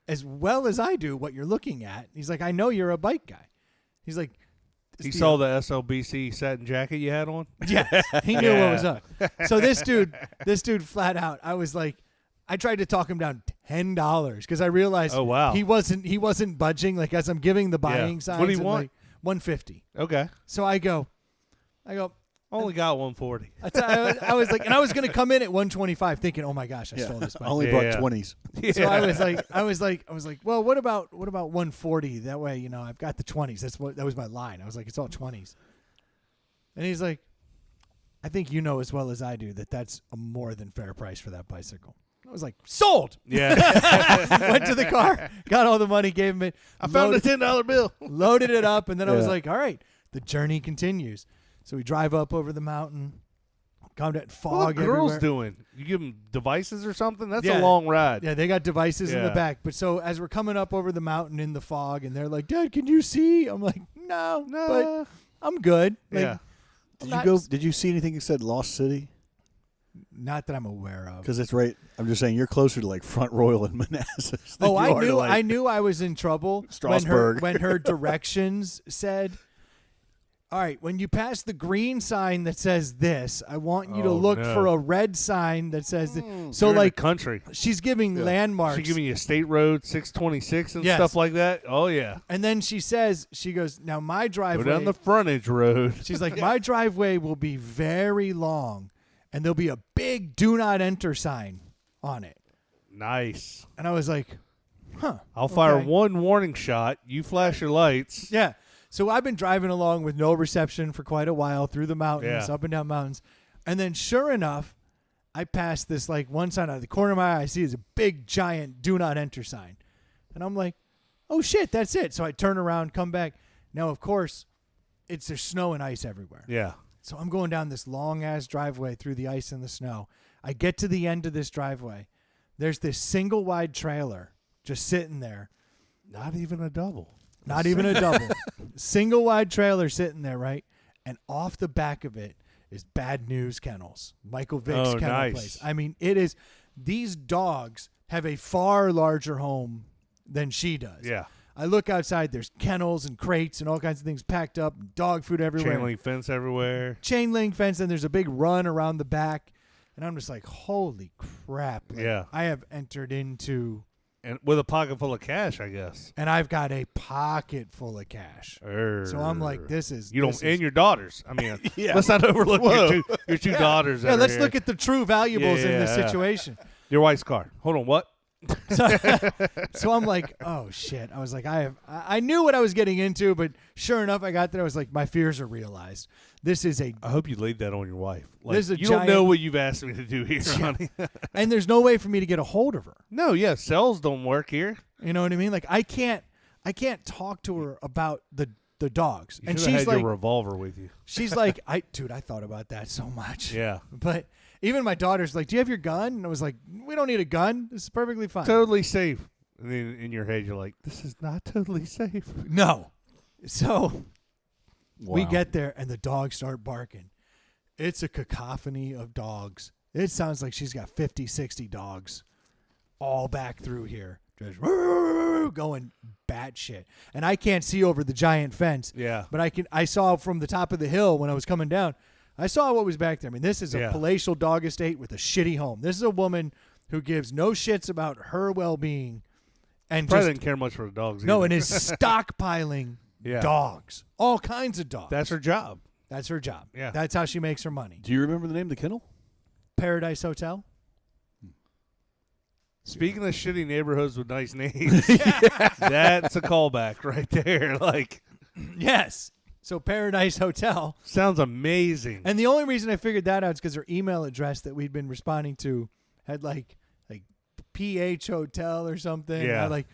[SPEAKER 3] as well as I do what you're looking at. He's like, I know you're a bike guy. He's like,
[SPEAKER 2] He saw the SLBC satin jacket you had on?
[SPEAKER 3] yeah, he knew what was up. So this dude flat out, I was like, I tried to talk him down $10 because I realized
[SPEAKER 2] Oh, wow.
[SPEAKER 3] he wasn't budging. Like as I'm giving the buying
[SPEAKER 2] Yeah.
[SPEAKER 3] signs,
[SPEAKER 2] What do you
[SPEAKER 3] and,
[SPEAKER 2] want?
[SPEAKER 3] Like, $150.
[SPEAKER 2] Okay.
[SPEAKER 3] So I go,
[SPEAKER 2] Only got 140.
[SPEAKER 3] I was like, and I was going to come in at 125 thinking, oh my gosh, I stole this bike.
[SPEAKER 1] Only
[SPEAKER 2] Yeah,
[SPEAKER 1] brought
[SPEAKER 2] yeah.
[SPEAKER 1] 20s.
[SPEAKER 3] So I was like, well, what about 140? That way, I've got the 20s. That was my line. I was like, it's all 20s. And he's like, I think you know as well as I do that that's a more than fair price for that bicycle. I was like, sold.
[SPEAKER 2] Yeah.
[SPEAKER 3] Went to the car, got all the money, gave him it.
[SPEAKER 2] I found a $10 bill.
[SPEAKER 3] Loaded it up, and then I was
[SPEAKER 1] Yeah.
[SPEAKER 3] like, all right, the journey continues. So we drive up over the mountain. Calm down.
[SPEAKER 2] What
[SPEAKER 3] Fog
[SPEAKER 2] are girls
[SPEAKER 3] everywhere.
[SPEAKER 2] doing? You give them devices or something? That's
[SPEAKER 3] Yeah.
[SPEAKER 2] a long ride.
[SPEAKER 3] Yeah, they got devices in the
[SPEAKER 2] Yeah.
[SPEAKER 3] back. But so as we're coming up over the mountain in the fog, and they're like, "Dad, can you see?" I'm like, "No, but I'm good." Like,
[SPEAKER 2] Yeah.
[SPEAKER 1] Did you see anything that said Lost City?
[SPEAKER 3] Not that I'm aware of.
[SPEAKER 1] Because it's right. I'm just saying you're closer to like Front Royal and Manassas. Than
[SPEAKER 3] Oh,
[SPEAKER 1] you
[SPEAKER 3] I
[SPEAKER 1] are to,
[SPEAKER 3] knew.
[SPEAKER 1] like,
[SPEAKER 3] I knew I was in trouble
[SPEAKER 1] Strasbourg.
[SPEAKER 3] when her directions said, "All right, when you pass the green sign that says this, I want you to
[SPEAKER 2] Oh,
[SPEAKER 3] look
[SPEAKER 2] no.
[SPEAKER 3] for a red sign that says this." So
[SPEAKER 2] You're in the
[SPEAKER 3] like
[SPEAKER 2] country.
[SPEAKER 3] she's giving landmarks.
[SPEAKER 2] She giving you State Road 626 and
[SPEAKER 3] Yes.
[SPEAKER 2] stuff like that. Oh yeah.
[SPEAKER 3] And then she goes, "Now my
[SPEAKER 2] Go
[SPEAKER 3] driveway."
[SPEAKER 2] down the frontage road.
[SPEAKER 3] She's like, "My driveway will be very long, and there'll be a big "Do Not Enter" sign on it."
[SPEAKER 2] Nice.
[SPEAKER 3] And I was like, "Huh."
[SPEAKER 2] I'll fire
[SPEAKER 3] okay.
[SPEAKER 2] one warning shot. You flash your lights.
[SPEAKER 3] Yeah. So I've been driving along with no reception for quite a while through the mountains,
[SPEAKER 2] Yeah.
[SPEAKER 3] up and down mountains. And then sure enough, I passed this like one sign out of the corner of my eye. I see is a big giant "Do Not Enter" sign. And I'm like, "Oh shit, that's it." So I turn around, come back. Now, of course, there's snow and ice everywhere.
[SPEAKER 2] Yeah.
[SPEAKER 3] So I'm going down this long ass driveway through the ice and the snow. I get to the end of this driveway. There's this single wide trailer just sitting there.
[SPEAKER 2] Not even a double.
[SPEAKER 3] Not even a double. Single wide trailer sitting there, right? And off the back of it is Bad News Kennels. Michael Vick's
[SPEAKER 2] Oh,
[SPEAKER 3] kennel
[SPEAKER 2] nice.
[SPEAKER 3] place. I mean, it is. These dogs have a far larger home than she does.
[SPEAKER 2] Yeah.
[SPEAKER 3] I look outside. There's kennels and crates and all kinds of things packed up. Dog food everywhere.
[SPEAKER 2] Chain link fence everywhere.
[SPEAKER 3] Chain link fence, and there's a big run around the back. And I'm just like, holy crap. Like,
[SPEAKER 2] Yeah.
[SPEAKER 3] I have entered into,
[SPEAKER 2] And with a pocket full of cash, I guess.
[SPEAKER 3] and I've got a pocket full of cash. So I'm like, this is.
[SPEAKER 2] You don't,
[SPEAKER 3] this
[SPEAKER 2] and
[SPEAKER 3] is-
[SPEAKER 2] your daughters. I mean,
[SPEAKER 1] Yeah.
[SPEAKER 2] let's not overlook
[SPEAKER 1] Whoa.
[SPEAKER 2] your two daughters.
[SPEAKER 3] Yeah, let's look at the true valuables in this
[SPEAKER 2] Yeah.
[SPEAKER 3] situation.
[SPEAKER 2] your wife's car. Hold on, what?
[SPEAKER 3] So I'm like, oh shit. I was like, I knew what I was getting into, but sure enough, I got there. I was like, my fears are realized. This is a,
[SPEAKER 2] I hope you laid that on your wife. Like,
[SPEAKER 3] This is a
[SPEAKER 2] you don't know
[SPEAKER 3] giant-
[SPEAKER 2] what you've asked me to do here, honey.
[SPEAKER 3] and there's no way for me to get a hold of her.
[SPEAKER 2] No, yeah, cells don't work here.
[SPEAKER 3] You know what I mean? Like I can't talk to her about the dogs.
[SPEAKER 2] You
[SPEAKER 3] And
[SPEAKER 2] should've
[SPEAKER 3] she's
[SPEAKER 2] had
[SPEAKER 3] like,
[SPEAKER 2] your revolver with you.
[SPEAKER 3] she's like, I thought about that so much.
[SPEAKER 2] Yeah,
[SPEAKER 3] But even my daughter's like, do you have your gun? And I was like, we don't need a gun. This is perfectly fine.
[SPEAKER 2] totally safe. And then in your head, you're like, this is not totally safe.
[SPEAKER 3] No. So we
[SPEAKER 1] Wow.
[SPEAKER 3] get there and the dogs start barking. It's a cacophony of dogs. It sounds like she's got 50, 60 dogs all back through here. Just going batshit. And I can't see over the giant fence.
[SPEAKER 2] Yeah.
[SPEAKER 3] But I saw from the top of the hill when I was coming down, I saw what was back there. I mean, this is a
[SPEAKER 2] Yeah.
[SPEAKER 3] palatial dog estate with a shitty home. This is a woman who gives no shits about her well-being and
[SPEAKER 2] Probably
[SPEAKER 3] just
[SPEAKER 2] didn't care much for the dogs.
[SPEAKER 3] no,
[SPEAKER 2] either.
[SPEAKER 3] and is stockpiling
[SPEAKER 2] Yeah.
[SPEAKER 3] dogs, all kinds of dogs.
[SPEAKER 2] That's her job.
[SPEAKER 3] That's her job.
[SPEAKER 2] Yeah.
[SPEAKER 3] That's how she makes her money.
[SPEAKER 1] Do you remember the name of the kennel?
[SPEAKER 3] Paradise Hotel.
[SPEAKER 2] Speaking of shitty neighborhoods with nice names, that's a callback right there. Like,
[SPEAKER 3] Yes. So Paradise Hotel.
[SPEAKER 2] sounds amazing.
[SPEAKER 3] And the only reason I figured that out is because her email address that we'd been responding to had like PH Hotel or something.
[SPEAKER 2] Yeah.
[SPEAKER 3] I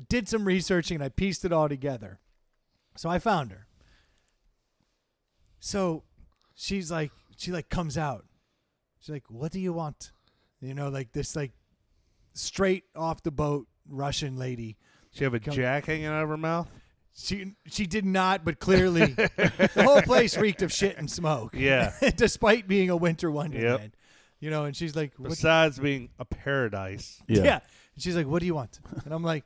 [SPEAKER 3] did some researching and I pieced it all together. So I found her. So she comes out. She's like, what do you want? You know, like this straight off the boat Russian lady.
[SPEAKER 2] She have a jack hanging out of her mouth.
[SPEAKER 3] She did not, but clearly the whole place reeked of shit and smoke.
[SPEAKER 2] Yeah.
[SPEAKER 3] Despite being a winter wonderland. You know, and she's like, what?
[SPEAKER 2] Besides being a paradise.
[SPEAKER 3] Yeah. And she's like, what do you want? And I'm like,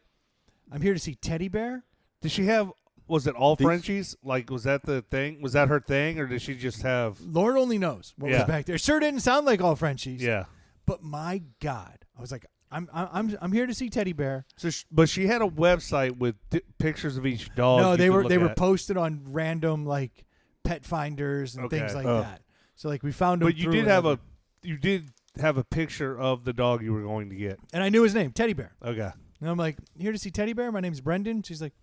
[SPEAKER 3] I'm here to see Teddy Bear.
[SPEAKER 2] Did she have? Was it all Frenchies? Like, was that the thing? Was that her thing, or did she just have?
[SPEAKER 3] Lord only knows what was
[SPEAKER 2] Yeah.
[SPEAKER 3] back there. Sure didn't sound like all Frenchies.
[SPEAKER 2] Yeah.
[SPEAKER 3] But my God, I was like, I'm here to see Teddy Bear.
[SPEAKER 2] So, but she had a website with pictures of each dog.
[SPEAKER 3] No,
[SPEAKER 2] you
[SPEAKER 3] they
[SPEAKER 2] could
[SPEAKER 3] were
[SPEAKER 2] look at.
[SPEAKER 3] posted on random pet finders and
[SPEAKER 2] Okay.
[SPEAKER 3] things like
[SPEAKER 1] Oh.
[SPEAKER 3] that. So we found him.
[SPEAKER 2] But you did have a picture of the dog you were going to get.
[SPEAKER 3] and I knew his name, Teddy Bear.
[SPEAKER 2] Okay.
[SPEAKER 3] And I'm like, here to see Teddy Bear. My name's Brendan. She's like,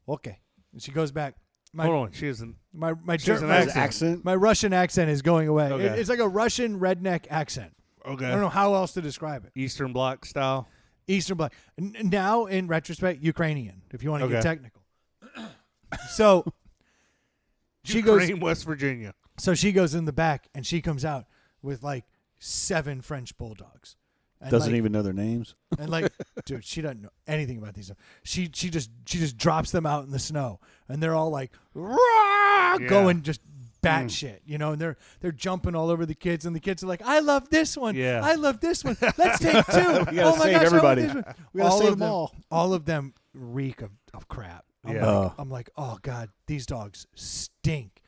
[SPEAKER 3] okay. And she goes back.
[SPEAKER 2] Hold on. She isn't.
[SPEAKER 3] My
[SPEAKER 2] She has an
[SPEAKER 1] Accent.
[SPEAKER 3] my Russian accent is going away.
[SPEAKER 2] Okay.
[SPEAKER 3] It's like a Russian redneck accent.
[SPEAKER 2] Okay.
[SPEAKER 3] I don't know how else to describe it.
[SPEAKER 2] Eastern Bloc style.
[SPEAKER 3] Eastern Bloc. Now, in retrospect, Ukrainian, if you want to get
[SPEAKER 2] Okay.
[SPEAKER 3] technical. So she goes.
[SPEAKER 2] Ukraine, West Virginia.
[SPEAKER 3] So she goes in the back and she comes out. with like 7 French bulldogs. And
[SPEAKER 1] Doesn't
[SPEAKER 3] like,
[SPEAKER 1] even know their names.
[SPEAKER 3] And like, dude, she doesn't know anything about these. She just drops them out in the snow, and they're all like, "Rah!" going just batshit, you know. And they're jumping all over the kids, and the kids are like, "I love this one.
[SPEAKER 2] Yeah.
[SPEAKER 3] I love this one. Let's take 2.
[SPEAKER 1] We gotta
[SPEAKER 3] Oh my
[SPEAKER 1] save
[SPEAKER 3] gosh,
[SPEAKER 1] everybody.
[SPEAKER 3] I love this one."
[SPEAKER 1] We gotta
[SPEAKER 3] all
[SPEAKER 1] save
[SPEAKER 3] of
[SPEAKER 1] them all.
[SPEAKER 3] All of them reek of crap. I'm like, oh God, these dogs stink.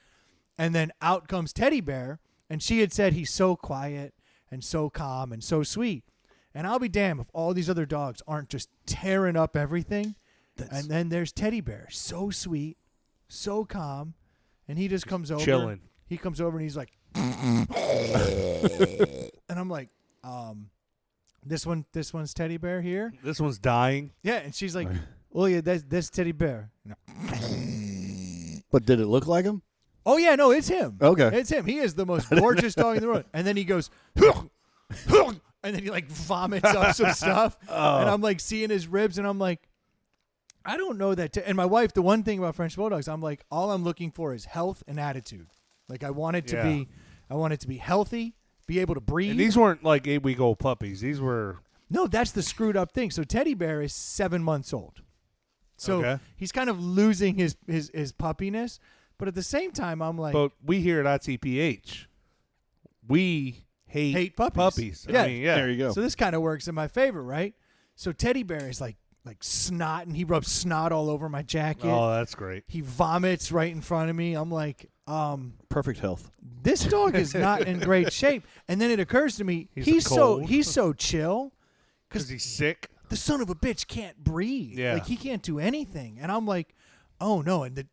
[SPEAKER 3] And then out comes Teddy Bear, and she had said he's so quiet and so calm and so sweet. And I'll be damned if all these other dogs aren't just tearing up everything. And then there's Teddy Bear, so sweet, so calm, and he just comes over.
[SPEAKER 2] Chilling.
[SPEAKER 3] He comes over and he's like, and I'm like, this one's Teddy Bear here.
[SPEAKER 2] This one's dying.
[SPEAKER 3] Yeah, and she's like, oh yeah, that's Teddy Bear.
[SPEAKER 1] But did it look like him?
[SPEAKER 3] Oh yeah, no, it's him.
[SPEAKER 1] Okay.
[SPEAKER 3] It's him. He is the most gorgeous dog in the world. And then he goes, and then he like vomits up some stuff. And I'm like seeing his ribs, and I'm like, I don't know that. And my wife, the one thing about French Bulldogs, I'm like, all I'm looking for is health and attitude. Like I want it to be healthy, be able to breathe.
[SPEAKER 2] And these weren't like 8-week-old puppies. These were.
[SPEAKER 3] No, that's the screwed up thing. So Teddy Bear is 7 months old. So he's kind of losing his puppiness. But at the same time, I'm like.
[SPEAKER 2] But we here at ITPH, we hate puppies.
[SPEAKER 3] Yeah.
[SPEAKER 2] I mean, yeah.
[SPEAKER 1] There you go.
[SPEAKER 3] So this kind of works in my favor, right? So Teddy Bear is like snot, and he rubs snot all over my jacket.
[SPEAKER 2] Oh, that's great.
[SPEAKER 3] He vomits right in front of me. I'm like,
[SPEAKER 1] Perfect health.
[SPEAKER 3] this dog is not in great shape. And then it occurs to me, he's so chill
[SPEAKER 2] Because he's sick.
[SPEAKER 3] the son of a bitch can't breathe.
[SPEAKER 2] Yeah.
[SPEAKER 3] Like he can't do anything. And I'm like, oh no. And the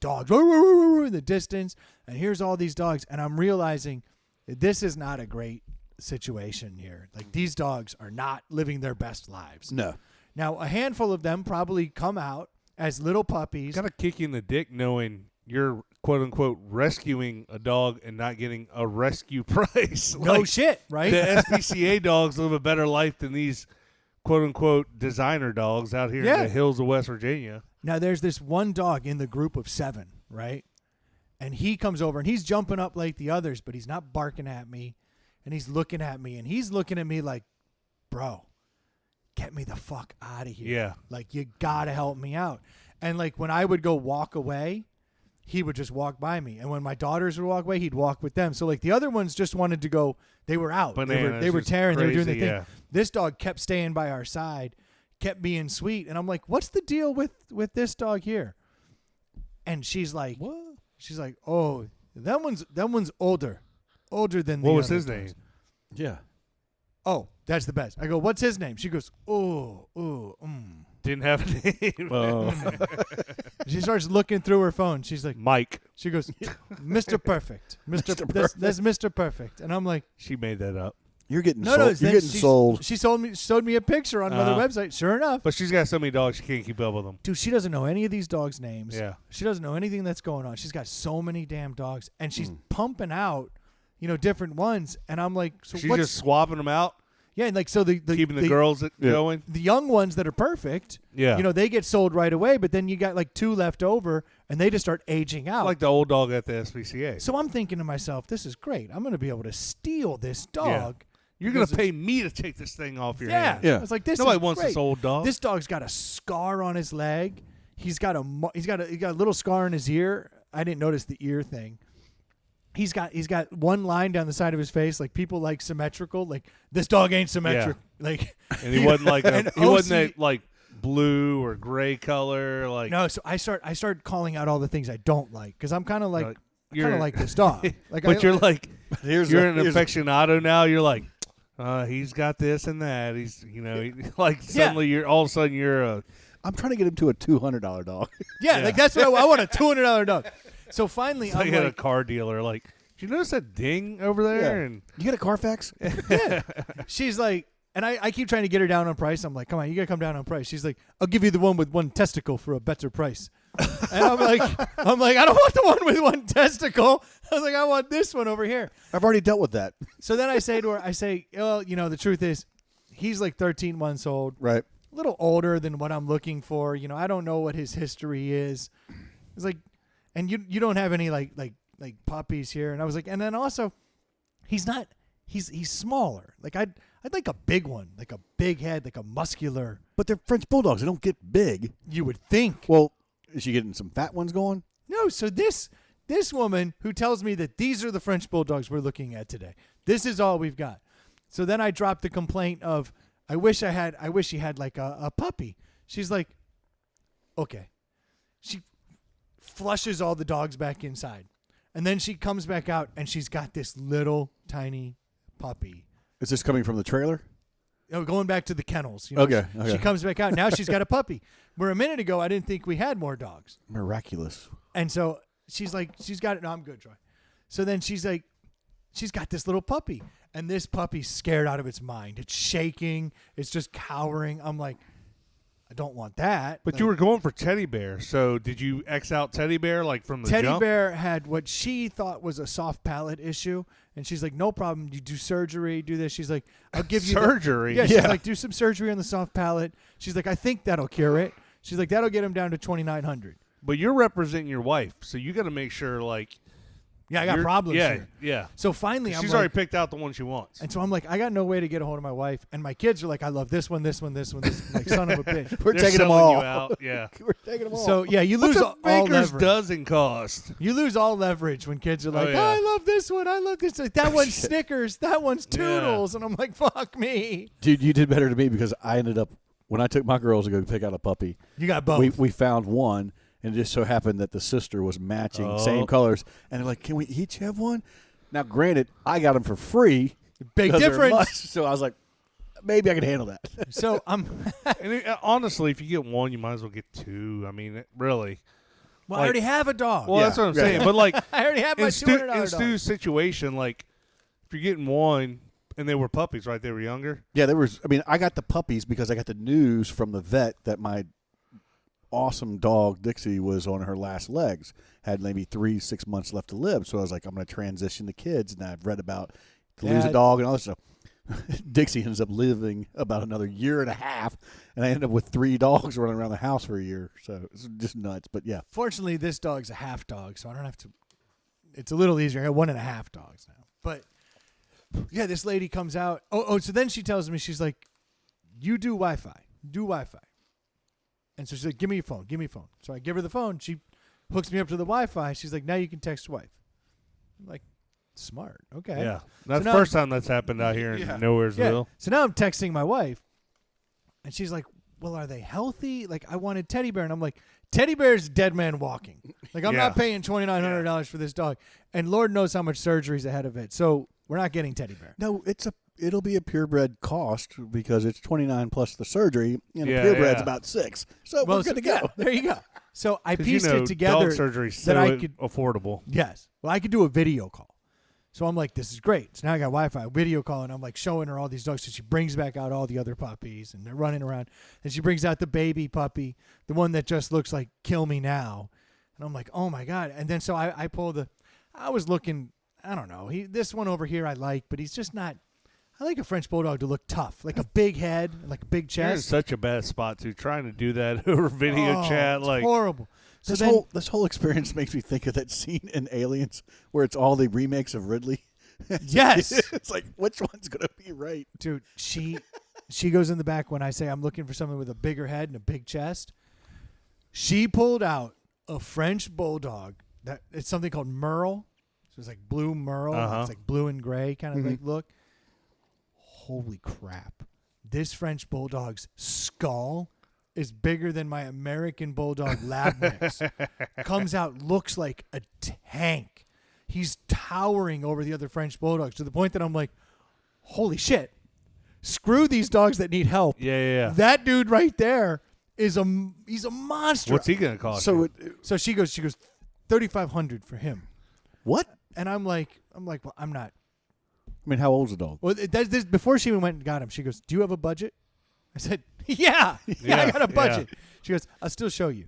[SPEAKER 3] dogs in the distance, and here's all these dogs, and I'm realizing that this is not a great situation here. Like these dogs are not living their best lives.
[SPEAKER 1] No.
[SPEAKER 3] Now a handful of them probably come out as little puppies.
[SPEAKER 2] Kind of kick you in the dick knowing you're quote unquote rescuing a dog and not getting a rescue price.
[SPEAKER 3] No
[SPEAKER 2] Like,
[SPEAKER 3] shit, right?
[SPEAKER 2] The SPCA dogs live a better life than these quote unquote designer dogs out here in the hills of West Virginia.
[SPEAKER 3] Now there's this one dog in the group of 7, right? And he comes over and he's jumping up like the others, but he's not barking at me, and he's looking at me, and he's looking at me like, bro, get me the fuck out of here.
[SPEAKER 2] Yeah.
[SPEAKER 3] Like, you got to help me out. And, like, when I would go walk away, he would just walk by me. And when my daughters would walk away, he'd walk with them. So, like, the other ones just wanted to go. They were out.
[SPEAKER 2] Bananas,
[SPEAKER 3] They were tearing. They were doing their
[SPEAKER 2] crazy,
[SPEAKER 3] thing.
[SPEAKER 2] yeah.
[SPEAKER 3] This dog kept staying by our side, kept being sweet. And I'm like, what's the deal with this dog here? And she's like,
[SPEAKER 1] What?
[SPEAKER 3] she's like, oh, that one's older than the
[SPEAKER 2] What was
[SPEAKER 3] other
[SPEAKER 2] his
[SPEAKER 3] dogs.
[SPEAKER 2] name?
[SPEAKER 1] Yeah.
[SPEAKER 3] Oh, that's the best. I go, what's his name? She goes,
[SPEAKER 2] Didn't have a name.
[SPEAKER 1] Oh.
[SPEAKER 3] She starts looking through her phone. She's like,
[SPEAKER 2] Mike.
[SPEAKER 3] she goes, Mr. Perfect.
[SPEAKER 1] Mr.
[SPEAKER 3] That's Mr. Perfect. And I'm like,
[SPEAKER 2] She made that up.
[SPEAKER 1] You're getting
[SPEAKER 3] no,
[SPEAKER 1] sold.
[SPEAKER 3] no.
[SPEAKER 1] You're getting sold.
[SPEAKER 3] She showed me a picture on another website. Sure enough.
[SPEAKER 2] But she's got so many dogs she can't keep up with them.
[SPEAKER 3] Dude, she doesn't know any of these dogs' names.
[SPEAKER 2] Yeah.
[SPEAKER 3] She doesn't know anything that's going on. She's got so many damn dogs. And she's pumping out, different ones. And I'm like, so
[SPEAKER 2] She's
[SPEAKER 3] what's...
[SPEAKER 2] just swapping them out,
[SPEAKER 3] Yeah, and like, so the
[SPEAKER 2] keeping the girls going.
[SPEAKER 3] the young ones that are perfect,
[SPEAKER 2] Yeah.
[SPEAKER 3] they get sold right away, but then you got like 2 left over, and they just start aging out.
[SPEAKER 2] Like the old dog at the SPCA.
[SPEAKER 3] So I'm thinking to myself, this is great. I'm going to be able to steal this dog.
[SPEAKER 2] You're going to
[SPEAKER 3] because
[SPEAKER 2] pay me to take this thing off your
[SPEAKER 3] Yeah.
[SPEAKER 2] hands.
[SPEAKER 1] Yeah.
[SPEAKER 3] I was like, this
[SPEAKER 2] Nobody
[SPEAKER 3] is
[SPEAKER 2] wants
[SPEAKER 3] great.
[SPEAKER 2] this old dog.
[SPEAKER 3] This dog's got a scar on his leg. He's got a little scar in his ear. I didn't notice the ear thing. He's got one line down the side of his face. Like, people like symmetrical. Like, this dog ain't symmetric. Like,
[SPEAKER 2] And he wasn't like
[SPEAKER 3] and
[SPEAKER 2] he wasn't
[SPEAKER 3] OC
[SPEAKER 2] that like blue or gray color. Like
[SPEAKER 3] no. So I start calling out all the things I don't like, because I'm kind of like,
[SPEAKER 2] you're-
[SPEAKER 3] I kind of like this dog. Like,
[SPEAKER 2] but you're like
[SPEAKER 1] Here's
[SPEAKER 2] you're an aficionado now. You're like, he's got this and that. He's like suddenly you're all of a sudden you're a
[SPEAKER 1] I'm trying to get him to a $200 dog.
[SPEAKER 3] yeah, like that's what I want, a $200 dog. So finally,
[SPEAKER 2] it's
[SPEAKER 3] I'm
[SPEAKER 2] like at a
[SPEAKER 3] like,
[SPEAKER 2] car dealer. Like, did you notice that ding over there? And
[SPEAKER 1] You get a Carfax?
[SPEAKER 3] she's like, and I keep trying to get her down on price. I'm like, come on, you gotta come down on price. She's like, I'll give you the one with one testicle for a better price. And I'm like, I don't want the one with one testicle. I was like, I want this one over here.
[SPEAKER 1] I've already dealt with that.
[SPEAKER 3] So then I say to her, well, the truth is, he's like 13 months old,
[SPEAKER 1] Right.
[SPEAKER 3] a little older than what I'm looking for. I don't know what his history is. It's like, and you don't have any like puppies here. And I was like, and then also, he's not. He's smaller. Like I'd like a big one, like a big head, like a muscular.
[SPEAKER 1] But they're French bulldogs. They don't get big.
[SPEAKER 3] You would think.
[SPEAKER 1] Well, is she getting some fat ones going?
[SPEAKER 3] No. So this woman who tells me that these are the French bulldogs we're looking at today. This is all we've got. So then I dropped the complaint of I wish he had like a puppy. She's like, okay. She flushes all the dogs back inside. And then she comes back out and she's got this little tiny puppy.
[SPEAKER 1] Is this coming from the trailer?
[SPEAKER 3] Oh, going back to the kennels. You know,
[SPEAKER 1] Okay.
[SPEAKER 3] She comes back out. Now she's got a puppy. Where a minute ago I didn't think we had more dogs.
[SPEAKER 1] Miraculous.
[SPEAKER 3] And so she's like, she's got it. No, I'm good, Troy. So then she's like, she's got this little puppy. And this puppy's scared out of its mind. It's shaking. It's just cowering. I'm like, I don't want that.
[SPEAKER 2] But
[SPEAKER 3] like,
[SPEAKER 2] you were going for teddy bear. So did you X out teddy bear like from the
[SPEAKER 3] Teddy
[SPEAKER 2] jump?
[SPEAKER 3] bear had what she thought was a soft palate issue. And she's like, no problem. You do surgery, do this. She's like, I'll give you
[SPEAKER 2] surgery.
[SPEAKER 3] Yeah, she's like, do some surgery on the soft palate. She's like, I think that'll cure it. She's like, that'll get him down to $2,900.
[SPEAKER 2] But you're representing your wife, so you got to make sure like.
[SPEAKER 3] Yeah, I got problems here.
[SPEAKER 2] Yeah.
[SPEAKER 3] So finally,
[SPEAKER 2] She's already picked out the one she wants.
[SPEAKER 3] And so I'm like, I got no way to get a hold of my wife. And my kids are like, I love this one, this one, this one, this one. Like, son of a bitch.
[SPEAKER 1] We're
[SPEAKER 2] They're
[SPEAKER 1] taking them
[SPEAKER 2] selling
[SPEAKER 1] all.
[SPEAKER 2] You out. Yeah.
[SPEAKER 1] We're taking them all.
[SPEAKER 3] So, yeah, you
[SPEAKER 2] What's
[SPEAKER 3] lose
[SPEAKER 2] a
[SPEAKER 3] all
[SPEAKER 2] baker's
[SPEAKER 3] leverage.
[SPEAKER 2] dozen cost?
[SPEAKER 3] You lose all leverage when kids are like,
[SPEAKER 2] yeah.
[SPEAKER 3] I love this one. I love this. Like, that one's Snickers. That one's Toodles. And I'm like, fuck me.
[SPEAKER 1] Dude, you did better to me because I ended up, when I took my girls to go pick out a puppy,
[SPEAKER 3] You got both.
[SPEAKER 1] we found one, and it just so happened that the sister was matching, same colors. And they're like, can we each have one? Now, granted, I got them for free.
[SPEAKER 3] Big
[SPEAKER 1] because they're
[SPEAKER 3] difference.
[SPEAKER 1] much, so I was like, maybe I can handle that.
[SPEAKER 3] So I'm.
[SPEAKER 2] Honestly, if you get one, you might as well get two. I mean, really.
[SPEAKER 3] Well, I already have a dog.
[SPEAKER 2] Well, that's what I'm saying. But like,
[SPEAKER 3] I already have my $200 dog.
[SPEAKER 2] in Stu's situation, like, if you're getting one and they were puppies, right? They were younger.
[SPEAKER 1] Yeah, I got the puppies because I got the news from the vet that my awesome dog Dixie was on her last legs, had maybe 3-6 months left to live. So I was like, I'm going to transition the kids, and I've read about to lose a dog and all this stuff. Dixie ends up living about another year and a half, and I ended up with 3 dogs running around the house for a year. So it's just nuts. But yeah,
[SPEAKER 3] Fortunately, this dog's a half dog, so I don't have to. It's a little easier. I got 1.5 dogs now. But yeah, this lady comes out. So then she tells me, she's like, you do Wi-Fi. Do Wi-Fi. And so she's like, give me your phone. Give me your phone. So I give her the phone. She hooks me up to the Wi-Fi. She's like, now you can text your wife. I'm like, smart. Okay.
[SPEAKER 2] Yeah. That's
[SPEAKER 3] So
[SPEAKER 2] the
[SPEAKER 3] now-
[SPEAKER 2] first time that's happened out here in Nowheresville.
[SPEAKER 3] So now I'm texting my wife, and she's like, well, are they healthy? Like, I wanted teddy bear. And I'm like, teddy bear's dead man walking. Like, I'm not paying $2,900 for this dog. And Lord knows how much surgery's ahead of it. So we're not getting teddy bear.
[SPEAKER 1] no, it'll be a purebred cost because it's $29 plus the surgery, and a purebred's about $6. So we're good to go.
[SPEAKER 3] Yeah, there you go. So I
[SPEAKER 2] 'Cause
[SPEAKER 3] pieced
[SPEAKER 2] you know,
[SPEAKER 3] it together
[SPEAKER 2] dog surgery's
[SPEAKER 3] that
[SPEAKER 2] so
[SPEAKER 3] I could.
[SPEAKER 2] affordable.
[SPEAKER 3] Yes. Well, I could do a video call. So I'm like, this is great. So now I got Wi-Fi, video call, and I'm like showing her all these dogs. So she brings back out all the other puppies, and they're running around. And she brings out the baby puppy, the one that just looks like kill me now. And I'm like, oh my God. And then so I pull I was looking, I don't know. This one over here I like, but he's just not. I like a French Bulldog to look tough, like a big head, and like a big
[SPEAKER 2] You're in
[SPEAKER 3] chest.
[SPEAKER 2] such a bad spot, too, trying to do that over video chat.
[SPEAKER 3] It's
[SPEAKER 2] Like,
[SPEAKER 3] horrible. So
[SPEAKER 1] This whole experience makes me think of that scene in Aliens where it's all the remakes of Ridley.
[SPEAKER 3] Yes.
[SPEAKER 1] It's like, which one's going to be right?
[SPEAKER 3] Dude, she goes in the back when I say I'm looking for someone with a bigger head and a big chest. She pulled out a French Bulldog. It's something called Merle. So it's like blue Merle. It's like blue and gray kind of like look. Holy crap. This French Bulldog's skull is bigger than my American Bulldog lab mix. Comes out, looks like a tank. He's towering over the other French Bulldogs to the point that I'm like, holy shit. Screw these dogs that need help.
[SPEAKER 2] yeah.
[SPEAKER 3] That dude right there he's a monster.
[SPEAKER 2] What's he going to cost?
[SPEAKER 1] So,
[SPEAKER 3] So she goes $3,500 for him.
[SPEAKER 1] what?
[SPEAKER 3] And I'm like, well, I'm not.
[SPEAKER 1] I mean, how old's the dog?
[SPEAKER 3] Well, this before she even went and got him, she goes, do you have a budget? I said, yeah, I got a budget. She goes, I'll still show you.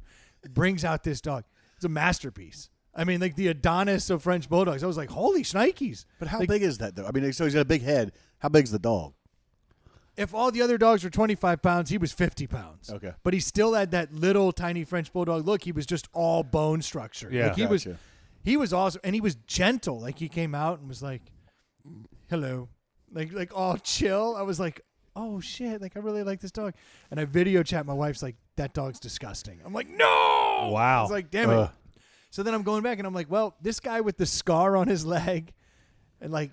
[SPEAKER 3] Brings out this dog. It's a masterpiece. I mean, like the Adonis of French Bulldogs. I was like, holy shnikes.
[SPEAKER 1] But how
[SPEAKER 3] Like,
[SPEAKER 1] big is that, though? I mean, so he's got a big head. How big's the dog?
[SPEAKER 3] if all the other dogs were 25 pounds, he was 50 pounds.
[SPEAKER 1] Okay.
[SPEAKER 3] But he still had that little tiny French Bulldog look. He was just all bone structure.
[SPEAKER 2] Yeah.
[SPEAKER 3] Like he was awesome. And he was gentle. Like he came out and was like, hello, like all chill. I was like, oh shit, like I really like this dog. And I video chat. My wife's like, that dog's disgusting. I'm like, no.
[SPEAKER 2] Wow.
[SPEAKER 3] I was like, damn it. So then I'm going back and I'm like, well, this guy with the scar on his leg, and like,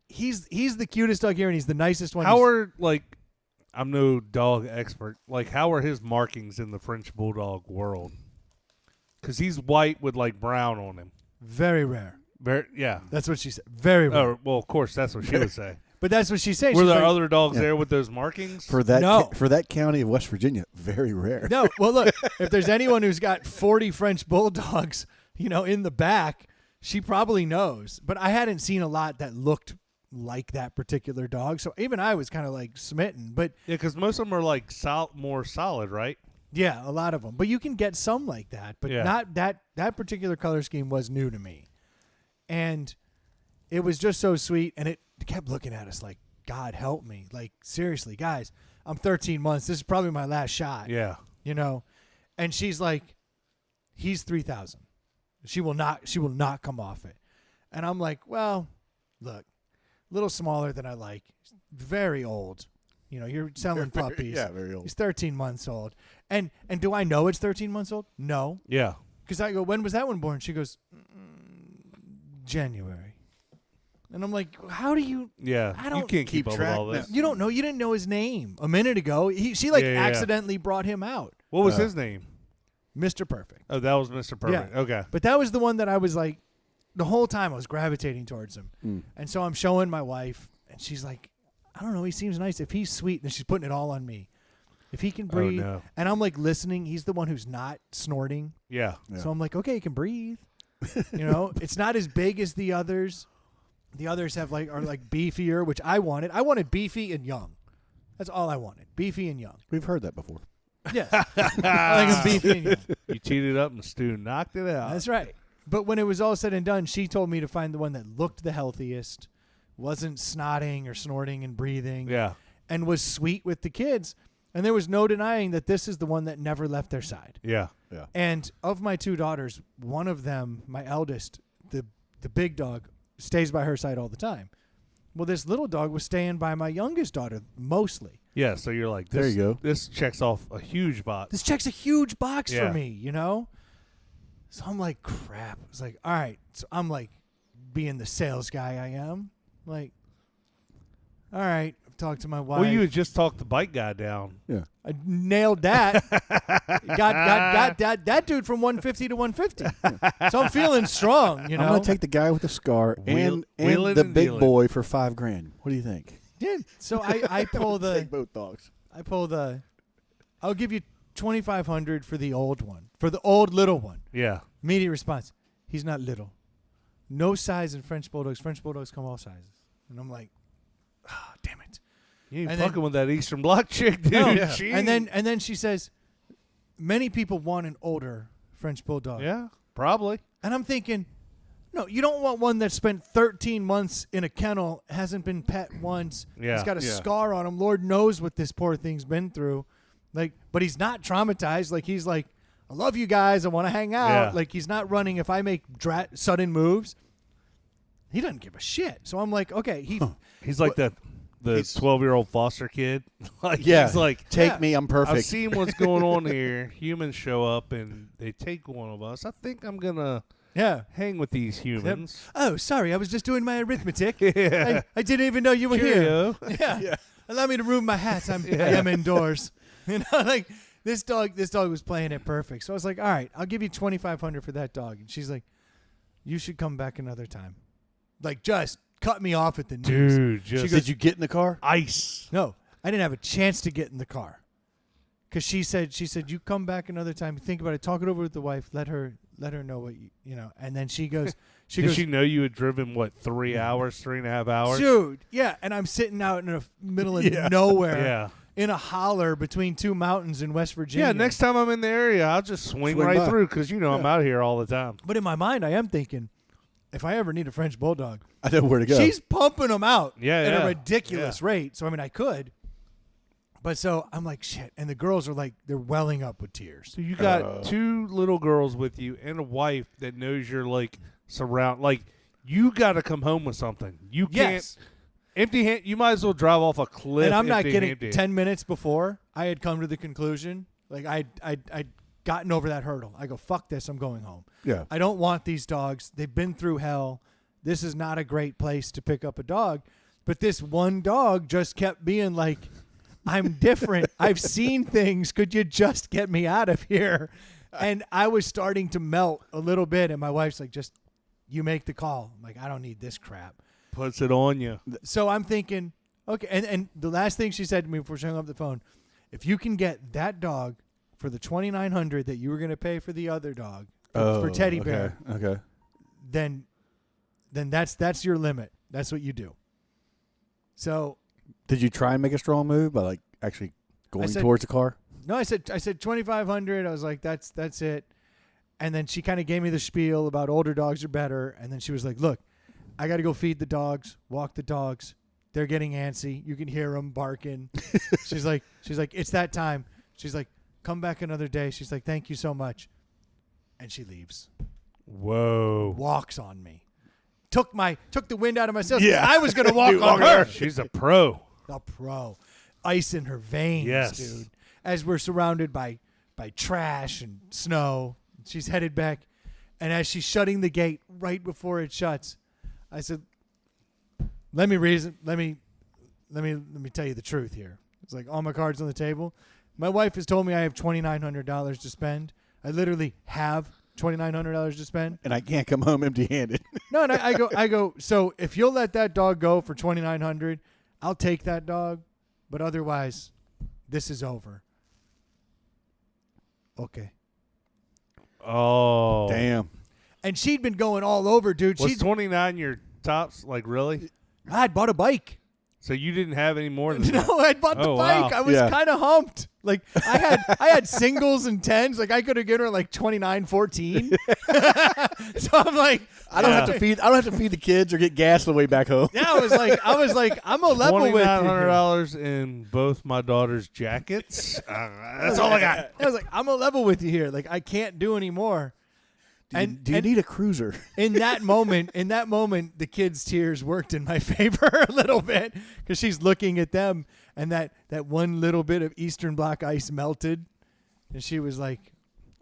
[SPEAKER 3] he's the cutest dog here, and he's the nicest one.
[SPEAKER 2] How are, like, I'm no dog expert. Like, how are his markings in the French Bulldog world? Because he's white with, like, brown on him.
[SPEAKER 3] Very rare.
[SPEAKER 2] Yeah.
[SPEAKER 3] That's what she said. Very rare.
[SPEAKER 2] Oh, well, of course, that's what she would say.
[SPEAKER 3] But that's what she said.
[SPEAKER 2] Were
[SPEAKER 3] She's
[SPEAKER 2] there
[SPEAKER 3] like,
[SPEAKER 2] other dogs there with those markings?
[SPEAKER 1] For that
[SPEAKER 3] No.
[SPEAKER 1] for that county of West Virginia, very rare.
[SPEAKER 3] No. Well, look, if there's anyone who's got 40 French Bulldogs, in the back, she probably knows. But I hadn't seen a lot that looked like that particular dog. So even I was kind of like smitten. But
[SPEAKER 2] Yeah, because most of them are, like, more solid, right?
[SPEAKER 3] yeah, a lot of them. But you can get some like that. But
[SPEAKER 2] Yeah.
[SPEAKER 3] not that particular color scheme was new to me. And it was just so sweet. And it kept looking at us like, God help me. Like, seriously, guys, I'm 13 months. This is probably my last shot.
[SPEAKER 2] Yeah.
[SPEAKER 3] And she's like, he's 3,000. She will not come off it. And I'm like, well, look, a little smaller than I like. Very old. You're selling puppies.
[SPEAKER 1] Yeah, very old.
[SPEAKER 3] He's 13 months old. And do I know it's 13 months old? No.
[SPEAKER 2] Yeah.
[SPEAKER 3] Because I go, when was that one born? She goes, January. And I'm like, how do you?
[SPEAKER 2] Yeah.
[SPEAKER 3] I don't
[SPEAKER 2] you can't keep
[SPEAKER 1] keep
[SPEAKER 2] up with
[SPEAKER 1] track
[SPEAKER 2] all this.
[SPEAKER 3] You don't know. You didn't know his name a minute ago. She accidentally brought him out.
[SPEAKER 2] What was his name?
[SPEAKER 3] Mr. Perfect.
[SPEAKER 2] Oh, that was Mr. Perfect.
[SPEAKER 3] Yeah.
[SPEAKER 2] Okay.
[SPEAKER 3] But that was the one that I was like, the whole time I was gravitating towards him. And so I'm showing my wife, and she's like, I don't know, he seems nice. If he's sweet, then she's putting it all on me. If he can breathe.
[SPEAKER 2] no.
[SPEAKER 3] And I'm like listening. He's the one who's not snorting.
[SPEAKER 2] Yeah.
[SPEAKER 3] So I'm like, okay, he can breathe. It's not as big as the others. The others are like beefier, which I wanted. I wanted beefy and young. That's all I wanted. Beefy and young.
[SPEAKER 1] We've heard that before.
[SPEAKER 3] Yes. I like him beefy and young.
[SPEAKER 2] You teed it up and Stu knocked it out.
[SPEAKER 3] That's right. But when it was all said and done, she told me to find the one that looked the healthiest, wasn't snotting or snorting and breathing,
[SPEAKER 2] Yeah.
[SPEAKER 3] and was sweet with the kids. And there was no denying that this is the one that never left their side.
[SPEAKER 2] Yeah.
[SPEAKER 1] Yeah.
[SPEAKER 3] And of my two daughters, one of them, my eldest, the big dog, stays by her side all the time. Well, this little dog was staying by my youngest daughter mostly.
[SPEAKER 2] Yeah, so you're like, this,
[SPEAKER 1] There you go.
[SPEAKER 2] This checks off a huge box.
[SPEAKER 3] This checks a huge box
[SPEAKER 2] Yeah.
[SPEAKER 3] for me, So I'm like, crap. It's like, all right. So I'm like, being the sales guy I am, like, all right. I've talked to my wife.
[SPEAKER 2] Well, you had just talked the bike guy down.
[SPEAKER 1] Yeah.
[SPEAKER 3] I nailed that. got that dude from 150 to 150. So I'm feeling strong,
[SPEAKER 1] I'm gonna take the guy with the scar and
[SPEAKER 2] wheeling
[SPEAKER 1] the
[SPEAKER 2] and
[SPEAKER 1] big
[SPEAKER 2] dealing.
[SPEAKER 1] boy for $5,000. What do you think?
[SPEAKER 3] Yeah. So I pull
[SPEAKER 1] Take
[SPEAKER 3] the
[SPEAKER 1] both dogs.
[SPEAKER 3] I'll give you $2,500 for the old one, for the old little one.
[SPEAKER 2] Yeah.
[SPEAKER 3] Immediate response: he's not little. No size in French Bulldogs. French Bulldogs come all sizes. And I'm like, damn it.
[SPEAKER 2] You ain't
[SPEAKER 3] And
[SPEAKER 2] fucking
[SPEAKER 3] then-
[SPEAKER 2] with that Eastern Bloc chick, dude.
[SPEAKER 3] No.
[SPEAKER 1] Yeah.
[SPEAKER 2] She
[SPEAKER 3] And
[SPEAKER 2] ain't-
[SPEAKER 3] then she says, many people want an older French Bulldog.
[SPEAKER 2] Yeah, probably.
[SPEAKER 3] And I'm thinking, no, you don't want one that spent 13 months in a kennel, hasn't been pet once.
[SPEAKER 2] Yeah.
[SPEAKER 3] He's got a
[SPEAKER 1] Yeah.
[SPEAKER 3] scar on him. Lord knows what this poor thing's been through. Like, but he's not traumatized. Like, he's like, I love you guys. I want to hang out.
[SPEAKER 2] Yeah.
[SPEAKER 3] Like, he's not running. If I make sudden moves, he doesn't give a shit. So I'm like, okay,
[SPEAKER 2] He's like the
[SPEAKER 1] He's-
[SPEAKER 2] 12-year-old foster kid. Like,
[SPEAKER 1] Yeah.
[SPEAKER 2] he's like,
[SPEAKER 1] Take
[SPEAKER 3] Yeah.
[SPEAKER 1] me. I'm perfect.
[SPEAKER 2] I've seen what's going on here. Humans show up and they take one of us. I think I'm gonna
[SPEAKER 3] yeah.
[SPEAKER 2] hang with these humans.
[SPEAKER 3] Oh, sorry. I was just doing my arithmetic.
[SPEAKER 2] Yeah.
[SPEAKER 3] I didn't even know you were here.
[SPEAKER 2] Cheerio.
[SPEAKER 3] Yeah. Allow me to remove my hats. I am indoors. Like this dog was playing it perfect. So I was like, all right, I'll give you $2,500 for that dog. And she's like, you should come back another time. Like, just cut me off at the knees.
[SPEAKER 2] Dude, just
[SPEAKER 1] Did you get in the car?
[SPEAKER 2] ice.
[SPEAKER 3] No, I didn't have a chance to get in the car. Because she said, you come back another time, think about it, talk it over with the wife, let her know what you know. And then she goes,
[SPEAKER 2] Did she know you had driven, 3.5 hours?
[SPEAKER 3] dude, yeah. And I'm sitting out in the middle of
[SPEAKER 1] Yeah.
[SPEAKER 3] nowhere.
[SPEAKER 2] Yeah.
[SPEAKER 3] In a holler between two mountains in West Virginia.
[SPEAKER 2] Yeah, next time I'm in the area, I'll just swing
[SPEAKER 1] Swing
[SPEAKER 2] right
[SPEAKER 1] by.
[SPEAKER 2] through because, I'm out here all the time.
[SPEAKER 3] But in my mind, I am thinking, if I ever need a French Bulldog,
[SPEAKER 1] I know where to go.
[SPEAKER 3] she's pumping them out
[SPEAKER 2] Yeah,
[SPEAKER 3] at
[SPEAKER 2] yeah.
[SPEAKER 3] a ridiculous rate. So, I mean, I could. But so I'm like, shit. And the girls are like, they're welling up with tears.
[SPEAKER 2] So you got two little girls with you and a wife that knows you're, you got to come home with something. You can't
[SPEAKER 3] Yes.
[SPEAKER 2] empty hand. You might as well drive off a cliff.
[SPEAKER 3] And I'm not kidding.
[SPEAKER 2] empty.
[SPEAKER 3] 10 minutes before, I had come to the conclusion, like I'd gotten over that hurdle. I go, fuck this. I'm going home.
[SPEAKER 1] Yeah.
[SPEAKER 3] I don't want these dogs. They've been through hell. This is not a great place to pick up a dog. But this one dog just kept being like, I'm different. I've seen things. Could you just get me out of here? And I was starting to melt a little bit. And my wife's like, just, you make the call. I'm like, I don't need this crap.
[SPEAKER 2] Puts it on you.
[SPEAKER 3] So I'm thinking, okay. And the last thing she said to me before she hung up the phone, if you can get that dog for the $2,900 that you were going to pay for the other dog, for Teddy Bear,
[SPEAKER 1] Okay.
[SPEAKER 3] then that's your limit. That's what you do. So
[SPEAKER 1] Did you try and make a strong move by like actually going towards the car?
[SPEAKER 3] no, I said $2,500. I was like, that's it. And then she kind of gave me the spiel about older dogs are better. And then she was like, look, I got to go feed the dogs, walk the dogs. They're getting antsy. You can hear them barking. She's like, it's that time. She's like, come back another day. She's like, thank you so much. And she leaves.
[SPEAKER 2] Whoa.
[SPEAKER 3] Walks on me. Took the wind out of my sails.
[SPEAKER 1] Yeah.
[SPEAKER 3] I was going to walk
[SPEAKER 1] Dude,
[SPEAKER 3] on her.
[SPEAKER 2] She's a pro.
[SPEAKER 3] A pro. Ice in her veins,
[SPEAKER 2] Yes.
[SPEAKER 3] dude. As we're surrounded by trash and snow. She's headed back. And as she's shutting the gate right before it shuts, I said, let me tell you the truth here. It's like all my cards on the table. My wife has told me I have $2,900 to spend. I literally have $2,900 to spend.
[SPEAKER 1] And I can't come home empty-handed.
[SPEAKER 3] No, and I go. So if you'll let that dog go for $2,900, I'll take that dog. But otherwise, this is over. Okay.
[SPEAKER 2] Oh.
[SPEAKER 1] Damn.
[SPEAKER 3] And she'd been going all over, dude.
[SPEAKER 2] Was 29 your tops? Like, really?
[SPEAKER 3] I'd bought a bike.
[SPEAKER 2] So you didn't have any more than that?
[SPEAKER 3] No, I'd bought the
[SPEAKER 2] Oh,
[SPEAKER 3] bike.
[SPEAKER 2] wow.
[SPEAKER 3] I was
[SPEAKER 1] Yeah.
[SPEAKER 3] kind of humped. Like I had singles and tens. Like I could have given her like 29.14. So I'm like,
[SPEAKER 1] I don't have to feed the kids or get gas on the way back home.
[SPEAKER 3] yeah, I was like, I'm a level with you.
[SPEAKER 2] $2,900 in both my daughter's jackets. That's all I got.
[SPEAKER 3] I was like, I'm a level with you here. Like I can't do any more.
[SPEAKER 1] Do you need a cruiser?
[SPEAKER 3] In that moment, the kids' tears worked in my favor a little bit because she's looking at them, and that one little bit of Eastern Bloc ice melted, and she was like,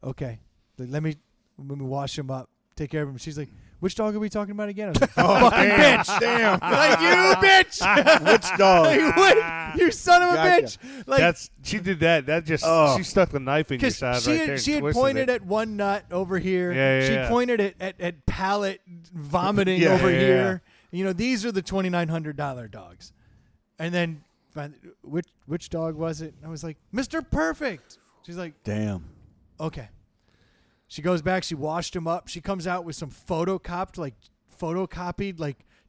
[SPEAKER 3] "Okay, let me wash him up, take care of him." She's like, "Which dog are we talking about again?" I was like, "Fucking bitch,
[SPEAKER 1] Damn.
[SPEAKER 3] like you bitch,
[SPEAKER 1] Which dog?
[SPEAKER 3] like, what? You son of a
[SPEAKER 1] Gotcha.
[SPEAKER 3] bitch!" Like
[SPEAKER 2] She did that. That just
[SPEAKER 1] Oh.
[SPEAKER 2] she stuck the knife in your
[SPEAKER 3] because
[SPEAKER 2] side
[SPEAKER 3] she
[SPEAKER 2] right
[SPEAKER 3] had,
[SPEAKER 2] there.
[SPEAKER 3] she
[SPEAKER 2] and
[SPEAKER 3] had
[SPEAKER 2] twisted
[SPEAKER 3] pointed
[SPEAKER 2] it.
[SPEAKER 3] at one nut over here.
[SPEAKER 2] Yeah,
[SPEAKER 3] she
[SPEAKER 2] yeah.
[SPEAKER 3] pointed at palate vomiting
[SPEAKER 1] Yeah.
[SPEAKER 3] over
[SPEAKER 2] Yeah,
[SPEAKER 3] here. You know, these are the $2,900 dogs. And then which dog was it? And I was like, Mr. Perfect. She's like,
[SPEAKER 1] Damn.
[SPEAKER 3] okay. She goes back. She washed him up. She comes out with some photocopied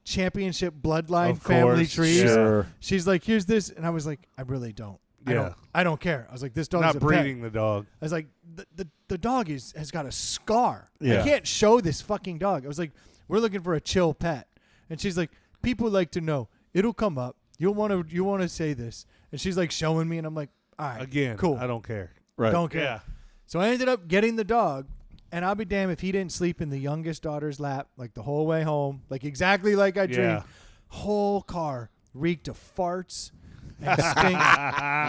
[SPEAKER 3] championship bloodline
[SPEAKER 2] Of
[SPEAKER 3] family
[SPEAKER 2] course,
[SPEAKER 3] trees.
[SPEAKER 1] Sure.
[SPEAKER 3] She's like, here's this. And I was like, I really don't.
[SPEAKER 2] Yeah.
[SPEAKER 3] I don't care. I was like, this dog's
[SPEAKER 2] Not
[SPEAKER 3] a pet.
[SPEAKER 2] breeding the dog.
[SPEAKER 3] I was like, the dog has got a scar.
[SPEAKER 1] Yeah.
[SPEAKER 3] I can't show this fucking dog. I was like, we're looking for a chill pet. And she's like, people like to know. It'll come up. You want to say this. And she's like showing me, and I'm like, all right,
[SPEAKER 2] Again,
[SPEAKER 3] cool.
[SPEAKER 2] I don't care.
[SPEAKER 1] Right.
[SPEAKER 3] Don't care.
[SPEAKER 2] Yeah.
[SPEAKER 3] So I ended up getting the dog, and I'll be damned if he didn't sleep in the youngest daughter's lap like the whole way home, like exactly like I dreamed.
[SPEAKER 2] Yeah.
[SPEAKER 3] Whole car reeked of farts and stink.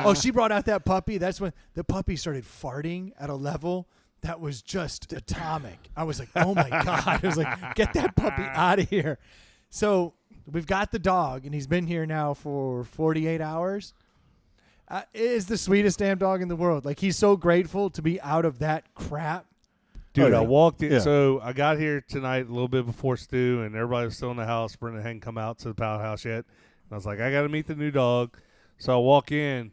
[SPEAKER 3] Oh, she brought out that puppy. That's when the puppy started farting at a level that was just atomic. I was like, oh my God. I was like, get that puppy out of here. So we've got the dog, and he's been here now for 48 hours. It is the sweetest damn dog in the world. Like, he's so grateful to be out of that crap.
[SPEAKER 2] Dude,
[SPEAKER 1] Oh,
[SPEAKER 2] I
[SPEAKER 1] yeah.
[SPEAKER 2] walked in.
[SPEAKER 1] Yeah.
[SPEAKER 2] So I got here tonight a little bit before Stu, and everybody was still in the house. Brenda hadn't come out to the pallet house yet. And I was like, I got to meet the new dog. So I walk in,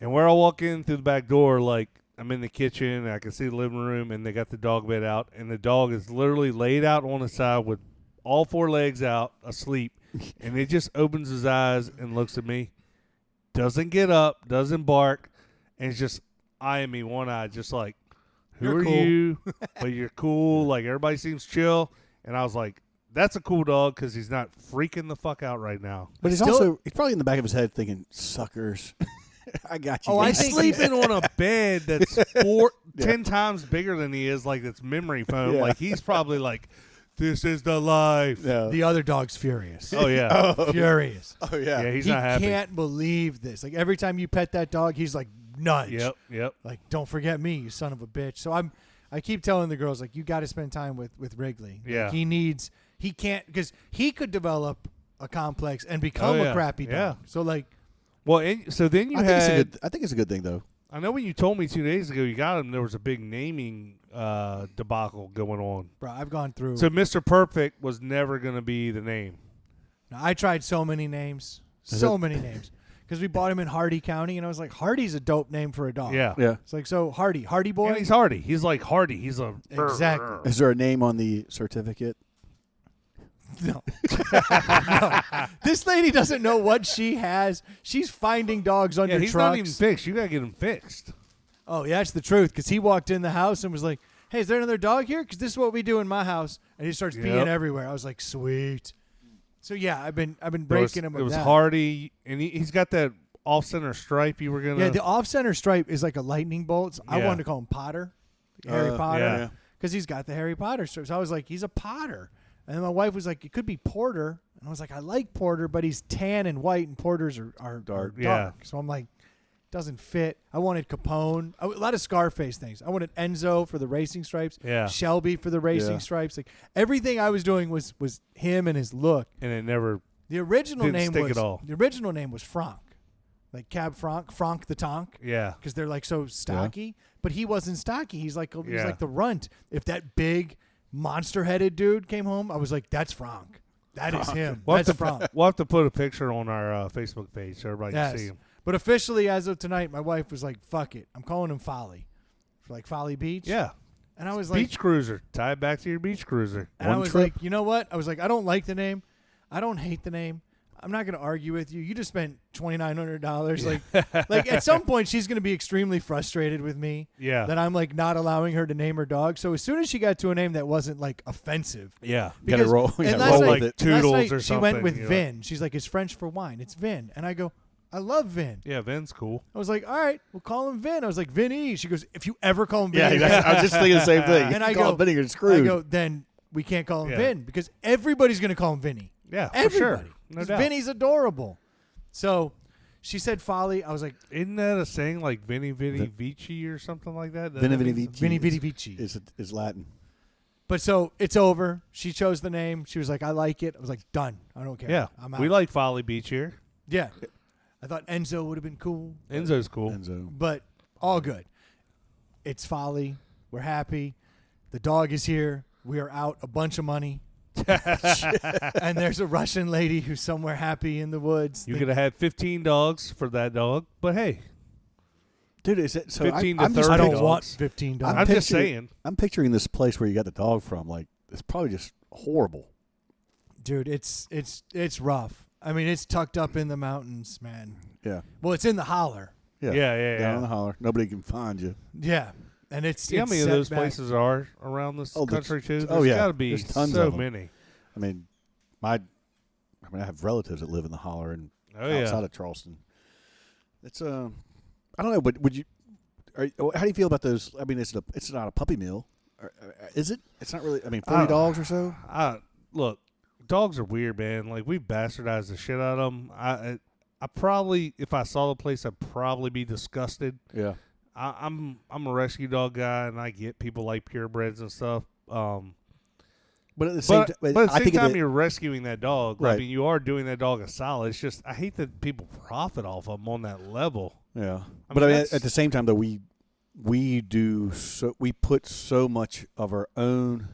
[SPEAKER 2] and where I walk in through the back door, like, I'm in the kitchen, and I can see the living room, and they got the dog bed out, and the dog is literally laid out on the side with all four legs out, asleep, and it just opens his eyes and looks at me, doesn't get up, doesn't bark, and it's just eyeing me one eye, just like, who
[SPEAKER 3] You're
[SPEAKER 2] are
[SPEAKER 3] cool.
[SPEAKER 2] you? But you're cool. Like, everybody seems chill. And I was like, that's a cool dog because he's not freaking the fuck out right now.
[SPEAKER 1] But he's
[SPEAKER 3] Still-
[SPEAKER 1] he's probably in the back of his head thinking, suckers. I got you.
[SPEAKER 3] Oh, I
[SPEAKER 1] guys."
[SPEAKER 3] think
[SPEAKER 2] Sleeping on a bed that's 10 times bigger than he is, like, that's memory foam.
[SPEAKER 1] Yeah.
[SPEAKER 2] Like, he's probably like, This is the life.
[SPEAKER 1] Yeah.
[SPEAKER 3] The other dog's furious.
[SPEAKER 2] Oh yeah.
[SPEAKER 3] Furious.
[SPEAKER 1] Oh yeah.
[SPEAKER 2] Yeah, he's
[SPEAKER 3] He
[SPEAKER 2] not happy.
[SPEAKER 3] can't believe this. Like every time you pet that dog, he's like nudge.
[SPEAKER 2] Yep.
[SPEAKER 3] Like, don't forget me, you son of a bitch. So I keep telling the girls, like, you got to spend time with Wrigley.
[SPEAKER 2] Yeah.
[SPEAKER 3] Like, he can't, because he could develop a complex and become a crappy dog.
[SPEAKER 2] Yeah.
[SPEAKER 3] So like,
[SPEAKER 2] Well, so then you
[SPEAKER 1] I
[SPEAKER 2] had.
[SPEAKER 1] think it's a good thing though.
[SPEAKER 2] I know when you told me 2 days ago you got him, there was a big naming debacle going on.
[SPEAKER 3] bro, I've gone through.
[SPEAKER 2] So Mr. Perfect was never going to be the name.
[SPEAKER 3] Now, I tried so many names, because we bought him in Hardy County, and I was like, Hardy's a dope name for a dog.
[SPEAKER 2] Yeah.
[SPEAKER 1] Yeah.
[SPEAKER 3] It's like, so Hardy boy.
[SPEAKER 2] And he's Hardy. He's like Hardy. He's a
[SPEAKER 3] Exactly.
[SPEAKER 1] Is there a name on the certificate?
[SPEAKER 3] No. No. This lady doesn't know what she has. She's finding dogs under
[SPEAKER 2] Yeah, he's
[SPEAKER 3] trucks.
[SPEAKER 2] not even fixed. You got to get him fixed.
[SPEAKER 3] Oh, yeah, that's the truth. Because he walked in the house and was like, "Hey, is there another dog here? Because this is what we do in my house." And he starts peeing everywhere. I was like, "Sweet." So yeah, I've been breaking him.
[SPEAKER 2] It was
[SPEAKER 3] that.
[SPEAKER 2] Hardy, and he's got that off-center stripe. You were gonna.
[SPEAKER 3] Yeah, the off-center stripe is like a lightning bolt. So I
[SPEAKER 2] Yeah.
[SPEAKER 3] wanted to call him Potter, Harry Potter,
[SPEAKER 2] yeah.
[SPEAKER 3] because he's got the Harry Potter stripe. So I was like, he's a Potter. And then my wife was like, it could be Porter. And I was like, I like Porter, but he's tan and white, and Porters are dark.
[SPEAKER 2] Yeah.
[SPEAKER 3] So I'm like, doesn't fit. I wanted Capone. A lot of Scarface things. I wanted Enzo for the racing stripes.
[SPEAKER 2] Yeah.
[SPEAKER 3] Shelby for the racing
[SPEAKER 1] Yeah.
[SPEAKER 3] stripes. Like everything I was doing was him and his look.
[SPEAKER 2] And it never.
[SPEAKER 3] The original
[SPEAKER 2] Didn't
[SPEAKER 3] name
[SPEAKER 2] stick
[SPEAKER 3] was
[SPEAKER 2] at all.
[SPEAKER 3] the original name was Franck, like Cab Franck the Tonk,
[SPEAKER 2] Yeah.
[SPEAKER 3] because they're like so stocky. But he wasn't stocky. He's like
[SPEAKER 2] Yeah.
[SPEAKER 3] the runt. If that big monster-headed dude came home, I was like, that's Franck. That is him.
[SPEAKER 2] We'll
[SPEAKER 3] That's
[SPEAKER 2] have, to,
[SPEAKER 3] Franck.
[SPEAKER 2] we'll have to put a picture on our Facebook page so everybody can see
[SPEAKER 3] Yes.
[SPEAKER 2] him.
[SPEAKER 3] But officially, as of tonight, my wife was like, fuck it. I'm calling him Folly. For like Folly Beach.
[SPEAKER 2] Yeah.
[SPEAKER 3] And I was like,
[SPEAKER 2] Beach Cruiser. Tie it back to your Beach Cruiser.
[SPEAKER 3] and I
[SPEAKER 1] One
[SPEAKER 3] was
[SPEAKER 1] trip.
[SPEAKER 3] like, you know what? I was like, I don't like the name. I don't hate the name. I'm not going to argue with you. You just spent $2,900. Like at some point, she's going to be extremely frustrated with me
[SPEAKER 2] Yeah.
[SPEAKER 3] that I'm like not allowing her to name her dog. So as soon as she got to a name that wasn't like offensive,
[SPEAKER 2] Yeah.
[SPEAKER 1] You gotta roll. You
[SPEAKER 3] and
[SPEAKER 1] gotta
[SPEAKER 3] last
[SPEAKER 1] roll
[SPEAKER 3] night-
[SPEAKER 1] with it.
[SPEAKER 2] Toodles
[SPEAKER 3] last night
[SPEAKER 2] or
[SPEAKER 3] she went
[SPEAKER 2] something,
[SPEAKER 3] with
[SPEAKER 2] you know.
[SPEAKER 3] Vin. She's like, it's French for wine. It's Vin. And I go, I love Vin.
[SPEAKER 2] Yeah, Vin's cool.
[SPEAKER 3] I was like, all right, we'll call him Vin. I was like, Vinny. She goes, if you ever call him
[SPEAKER 1] Yeah,
[SPEAKER 3] Vinny,
[SPEAKER 1] exactly. I was just thinking the same thing.
[SPEAKER 3] And I
[SPEAKER 1] Call
[SPEAKER 3] go-
[SPEAKER 1] it Vinny, you're
[SPEAKER 3] I
[SPEAKER 1] screwed.
[SPEAKER 3] go, then we can't call him
[SPEAKER 2] Yeah.
[SPEAKER 3] Vin because everybody's going to call him Vinny.
[SPEAKER 2] Yeah, for
[SPEAKER 3] Everybody.
[SPEAKER 2] sure. No
[SPEAKER 3] 'Cause
[SPEAKER 2] doubt.
[SPEAKER 3] Vinny's adorable. So she said Folly. I was like,
[SPEAKER 2] Isn't that a saying like Vinny Vici or something like that?
[SPEAKER 1] Vinny
[SPEAKER 2] That
[SPEAKER 1] Vinny
[SPEAKER 2] means-
[SPEAKER 1] Vici.
[SPEAKER 3] Vinny
[SPEAKER 1] is-
[SPEAKER 3] Vinny Vici.
[SPEAKER 1] is Latin.
[SPEAKER 3] But so it's over. She chose the name. She was like, I like it. I was like, done. I don't care.
[SPEAKER 2] Yeah.
[SPEAKER 3] I'm out.
[SPEAKER 2] We like Folly Beach here.
[SPEAKER 3] Yeah. I thought Enzo would have been cool.
[SPEAKER 2] Enzo's cool.
[SPEAKER 1] Enzo.
[SPEAKER 3] But all good. It's Folly. We're happy. The dog is here. We are out a bunch of money. And there's a Russian lady who's somewhere happy in the woods.
[SPEAKER 2] You could have had 15 dogs for that dog, but hey,
[SPEAKER 1] Dude, is it so?
[SPEAKER 2] 15 to
[SPEAKER 1] I'm just,
[SPEAKER 2] 30
[SPEAKER 3] I don't
[SPEAKER 2] dogs.
[SPEAKER 3] want 15 dollars.
[SPEAKER 2] I'm just
[SPEAKER 1] picturing-
[SPEAKER 2] saying.
[SPEAKER 1] I'm picturing this place where you got the dog from. Like, it's probably just horrible.
[SPEAKER 3] Dude, it's rough. I mean, it's tucked up in the mountains, man.
[SPEAKER 1] Yeah.
[SPEAKER 3] Well, it's in the holler.
[SPEAKER 2] Yeah.
[SPEAKER 1] Down in the holler. Nobody can find you.
[SPEAKER 3] Yeah. And it's
[SPEAKER 2] See how
[SPEAKER 3] it's
[SPEAKER 2] many of
[SPEAKER 3] set
[SPEAKER 2] those
[SPEAKER 3] back.
[SPEAKER 2] places are around this
[SPEAKER 1] Oh, there's-
[SPEAKER 2] country, too?
[SPEAKER 1] oh,
[SPEAKER 2] There's
[SPEAKER 1] yeah.
[SPEAKER 2] got to be
[SPEAKER 1] There's tons
[SPEAKER 2] so
[SPEAKER 1] of 'em.
[SPEAKER 2] many.
[SPEAKER 1] I mean, I have relatives that live in the holler and
[SPEAKER 2] Oh,
[SPEAKER 1] outside
[SPEAKER 2] yeah.
[SPEAKER 1] of Charleston. It's I don't know, but would you? How do you feel about those? I mean, it's not a puppy mill, is it? It's not really. I mean, 40 dogs or so.
[SPEAKER 2] Look, dogs are weird, man. Like, we bastardized the shit out of them. I probably, if I saw the place, I'd probably be disgusted.
[SPEAKER 1] Yeah.
[SPEAKER 2] I'm a rescue dog guy, and I get people like purebreds and stuff.
[SPEAKER 1] But at the same time,
[SPEAKER 2] But at the
[SPEAKER 1] I
[SPEAKER 2] same
[SPEAKER 1] think
[SPEAKER 2] time, you're rescuing that dog. I
[SPEAKER 1] Right.
[SPEAKER 2] mean, you are doing that dog a solid. It's just I hate that people profit off of them on that level.
[SPEAKER 1] yeah.
[SPEAKER 2] I
[SPEAKER 1] But
[SPEAKER 2] mean,
[SPEAKER 1] I mean,
[SPEAKER 2] that's-
[SPEAKER 1] at the same time, though, we put so much of our own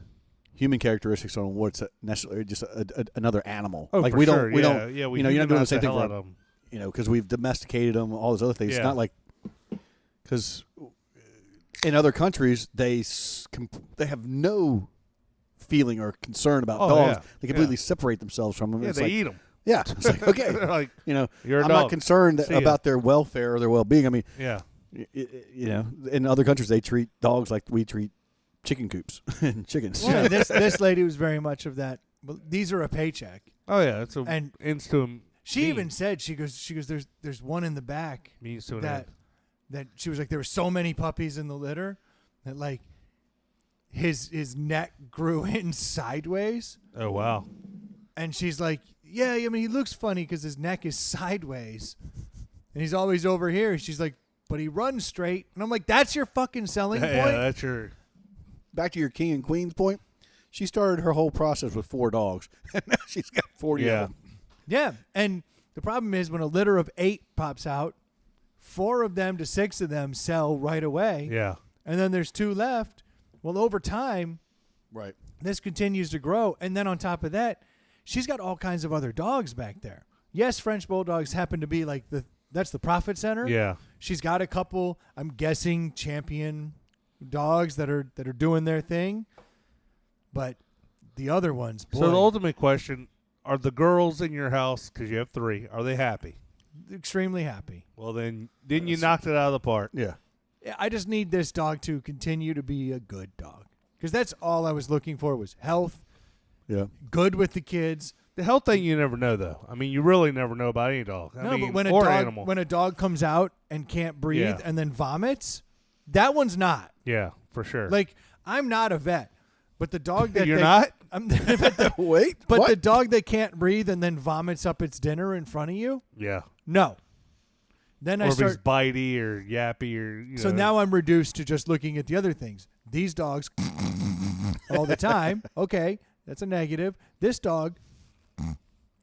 [SPEAKER 1] human characteristics on what's necessarily just another animal.
[SPEAKER 2] Oh,
[SPEAKER 1] like
[SPEAKER 2] for
[SPEAKER 1] we
[SPEAKER 2] sure.
[SPEAKER 1] don't, we
[SPEAKER 2] yeah,
[SPEAKER 1] don't,
[SPEAKER 2] yeah. We
[SPEAKER 1] you know, you're not doing the
[SPEAKER 2] humanize
[SPEAKER 1] same thing
[SPEAKER 2] hell
[SPEAKER 1] for
[SPEAKER 2] out of 'em.
[SPEAKER 1] because we've domesticated them, all those other things. It's
[SPEAKER 2] Yeah.
[SPEAKER 1] not like because in other countries they have no feeling or concern about
[SPEAKER 2] Oh,
[SPEAKER 1] dogs.
[SPEAKER 2] yeah.
[SPEAKER 1] They completely
[SPEAKER 2] Yeah.
[SPEAKER 1] separate themselves from them.
[SPEAKER 2] Yeah,
[SPEAKER 1] It's
[SPEAKER 2] they
[SPEAKER 1] like,
[SPEAKER 2] eat them.
[SPEAKER 1] yeah, it's like okay,
[SPEAKER 2] They're like,
[SPEAKER 1] you know,
[SPEAKER 2] you're a
[SPEAKER 1] I'm
[SPEAKER 2] dog.
[SPEAKER 1] not concerned
[SPEAKER 2] See ya.
[SPEAKER 1] about their welfare or their well-being. I mean,
[SPEAKER 2] Yeah.
[SPEAKER 1] you know, in other countries they treat dogs like we treat chicken coops and chickens.
[SPEAKER 3] Well, this lady was very much of that. Well, these are a paycheck.
[SPEAKER 2] Oh yeah, it's a
[SPEAKER 3] And
[SPEAKER 2] instant.
[SPEAKER 3] She even said, she goes, there's one in the back
[SPEAKER 2] means to an
[SPEAKER 3] that
[SPEAKER 2] end.
[SPEAKER 3] that she was like, there were so many puppies in the litter that like his neck grew in sideways.
[SPEAKER 2] Oh, wow.
[SPEAKER 3] And she's like, yeah, I mean, he looks funny because his neck is sideways. And he's always over here. She's like, but he runs straight. And I'm like, that's your fucking selling point?
[SPEAKER 2] Yeah, that's your...
[SPEAKER 1] Back to your king and queen's point, she started her whole process with 4 dogs, and now she's got 40
[SPEAKER 2] Yeah.
[SPEAKER 1] of them.
[SPEAKER 3] Yeah. And the problem is when a litter of 8 pops out, 4 of them to 6 of them sell right away.
[SPEAKER 2] Yeah.
[SPEAKER 3] And then there's 2 left. Well, over time,
[SPEAKER 1] Right.
[SPEAKER 3] this continues to grow. And then on top of that, she's got all kinds of other dogs back there. Yes, French Bulldogs happen to be like that's the profit center.
[SPEAKER 2] Yeah.
[SPEAKER 3] She's got a couple, I'm guessing, champion dogs that are doing their thing. But the other ones, boy,
[SPEAKER 2] So the ultimate question, are the girls in your house, because you have 3, are they happy?
[SPEAKER 3] extremely happy.
[SPEAKER 2] Well, then you knocked it out of the park.
[SPEAKER 1] Yeah.
[SPEAKER 3] Yeah, I just need this dog to continue to be a good dog. Because that's all I was looking for was health,
[SPEAKER 1] Yeah.
[SPEAKER 3] good with the kids.
[SPEAKER 2] The health thing you never know, though. I mean, you really never know about any dog. I mean,
[SPEAKER 3] But when
[SPEAKER 2] or animal.
[SPEAKER 3] when a dog comes out and can't breathe
[SPEAKER 2] Yeah.
[SPEAKER 3] and then vomits, that one's not.
[SPEAKER 2] Yeah, for sure.
[SPEAKER 3] Like, I'm not a vet, but the dog that
[SPEAKER 2] You're not?
[SPEAKER 1] Wait.
[SPEAKER 3] But
[SPEAKER 1] what?
[SPEAKER 3] the dog that can't breathe and then vomits up its dinner in front of you,
[SPEAKER 2] Yeah.
[SPEAKER 3] no. Then
[SPEAKER 2] Or
[SPEAKER 3] I
[SPEAKER 2] if he's
[SPEAKER 3] start.
[SPEAKER 2] bitey or yappy or, you
[SPEAKER 3] So
[SPEAKER 2] know.
[SPEAKER 3] now I'm reduced to just looking at the other things. These dogs all the time. Okay, that's a negative. This dog,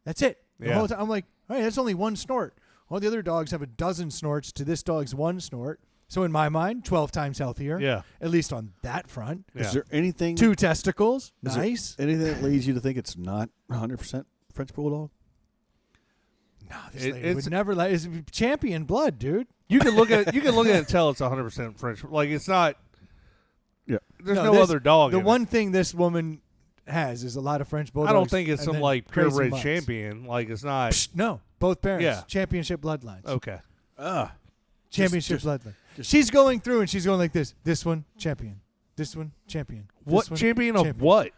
[SPEAKER 3] that's it. The
[SPEAKER 2] Yeah.
[SPEAKER 3] whole time I'm like, all right, that's only 1 snort. All the other dogs have a dozen snorts to this dog's 1 snort. So in my mind, 12 times healthier.
[SPEAKER 2] Yeah.
[SPEAKER 3] At least on that front.
[SPEAKER 2] Yeah.
[SPEAKER 1] Is there anything
[SPEAKER 3] 2 testicles.
[SPEAKER 1] is there
[SPEAKER 3] Nice.
[SPEAKER 1] anything that leads you to think it's not 100% French Bulldog?
[SPEAKER 3] No, this
[SPEAKER 2] It-
[SPEAKER 3] lady
[SPEAKER 2] it's-
[SPEAKER 3] would never let. It's champion blood, dude.
[SPEAKER 2] You can look at it and tell it's 100% French. Like, it's not.
[SPEAKER 1] Yeah.
[SPEAKER 2] There's
[SPEAKER 3] No,
[SPEAKER 2] no
[SPEAKER 3] this-
[SPEAKER 2] other dog.
[SPEAKER 3] The
[SPEAKER 2] in
[SPEAKER 3] one thing this woman has is a lot of French
[SPEAKER 2] it.
[SPEAKER 3] bulldogs.
[SPEAKER 2] I don't think it's
[SPEAKER 3] and
[SPEAKER 2] some
[SPEAKER 3] then
[SPEAKER 2] like
[SPEAKER 3] crazy
[SPEAKER 2] purebred
[SPEAKER 3] mutts.
[SPEAKER 2] champion. Like, it's not.
[SPEAKER 3] Psh, no, both parents.
[SPEAKER 2] Yeah.
[SPEAKER 3] Championship bloodlines.
[SPEAKER 2] Okay.
[SPEAKER 3] Championship
[SPEAKER 1] just-
[SPEAKER 3] bloodline. She's going through and she's going like this. This one, champion. This one, champion. This
[SPEAKER 2] What
[SPEAKER 3] one,
[SPEAKER 2] champion of
[SPEAKER 3] champion.
[SPEAKER 2] what?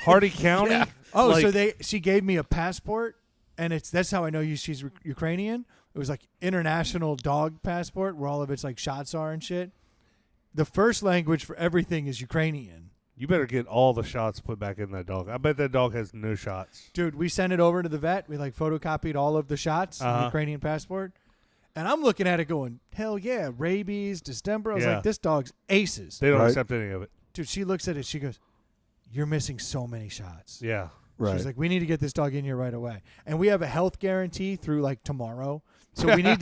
[SPEAKER 2] Hardy County?
[SPEAKER 3] Oh,
[SPEAKER 2] Like-
[SPEAKER 3] so she gave me a passport, and that's how I know she's Ukrainian. It was like international dog passport, where all of its like shots are and shit. The first language for everything is Ukrainian.
[SPEAKER 2] You better get all the shots put back in that dog. I bet that dog has no shots.
[SPEAKER 3] Dude, we sent it over to the vet. We like photocopied all of the shots, on the Ukrainian passport. And I'm looking at it going, hell yeah, rabies, distemper. I was
[SPEAKER 2] Yeah.
[SPEAKER 3] like, this dog's aces.
[SPEAKER 2] They don't
[SPEAKER 1] Right.
[SPEAKER 2] accept any of it.
[SPEAKER 3] Dude, she looks at it. She goes, you're missing so many shots.
[SPEAKER 2] Yeah.
[SPEAKER 1] Right.
[SPEAKER 3] She's like, we need to get this dog in here right away. And we have a health guarantee through like tomorrow. So we need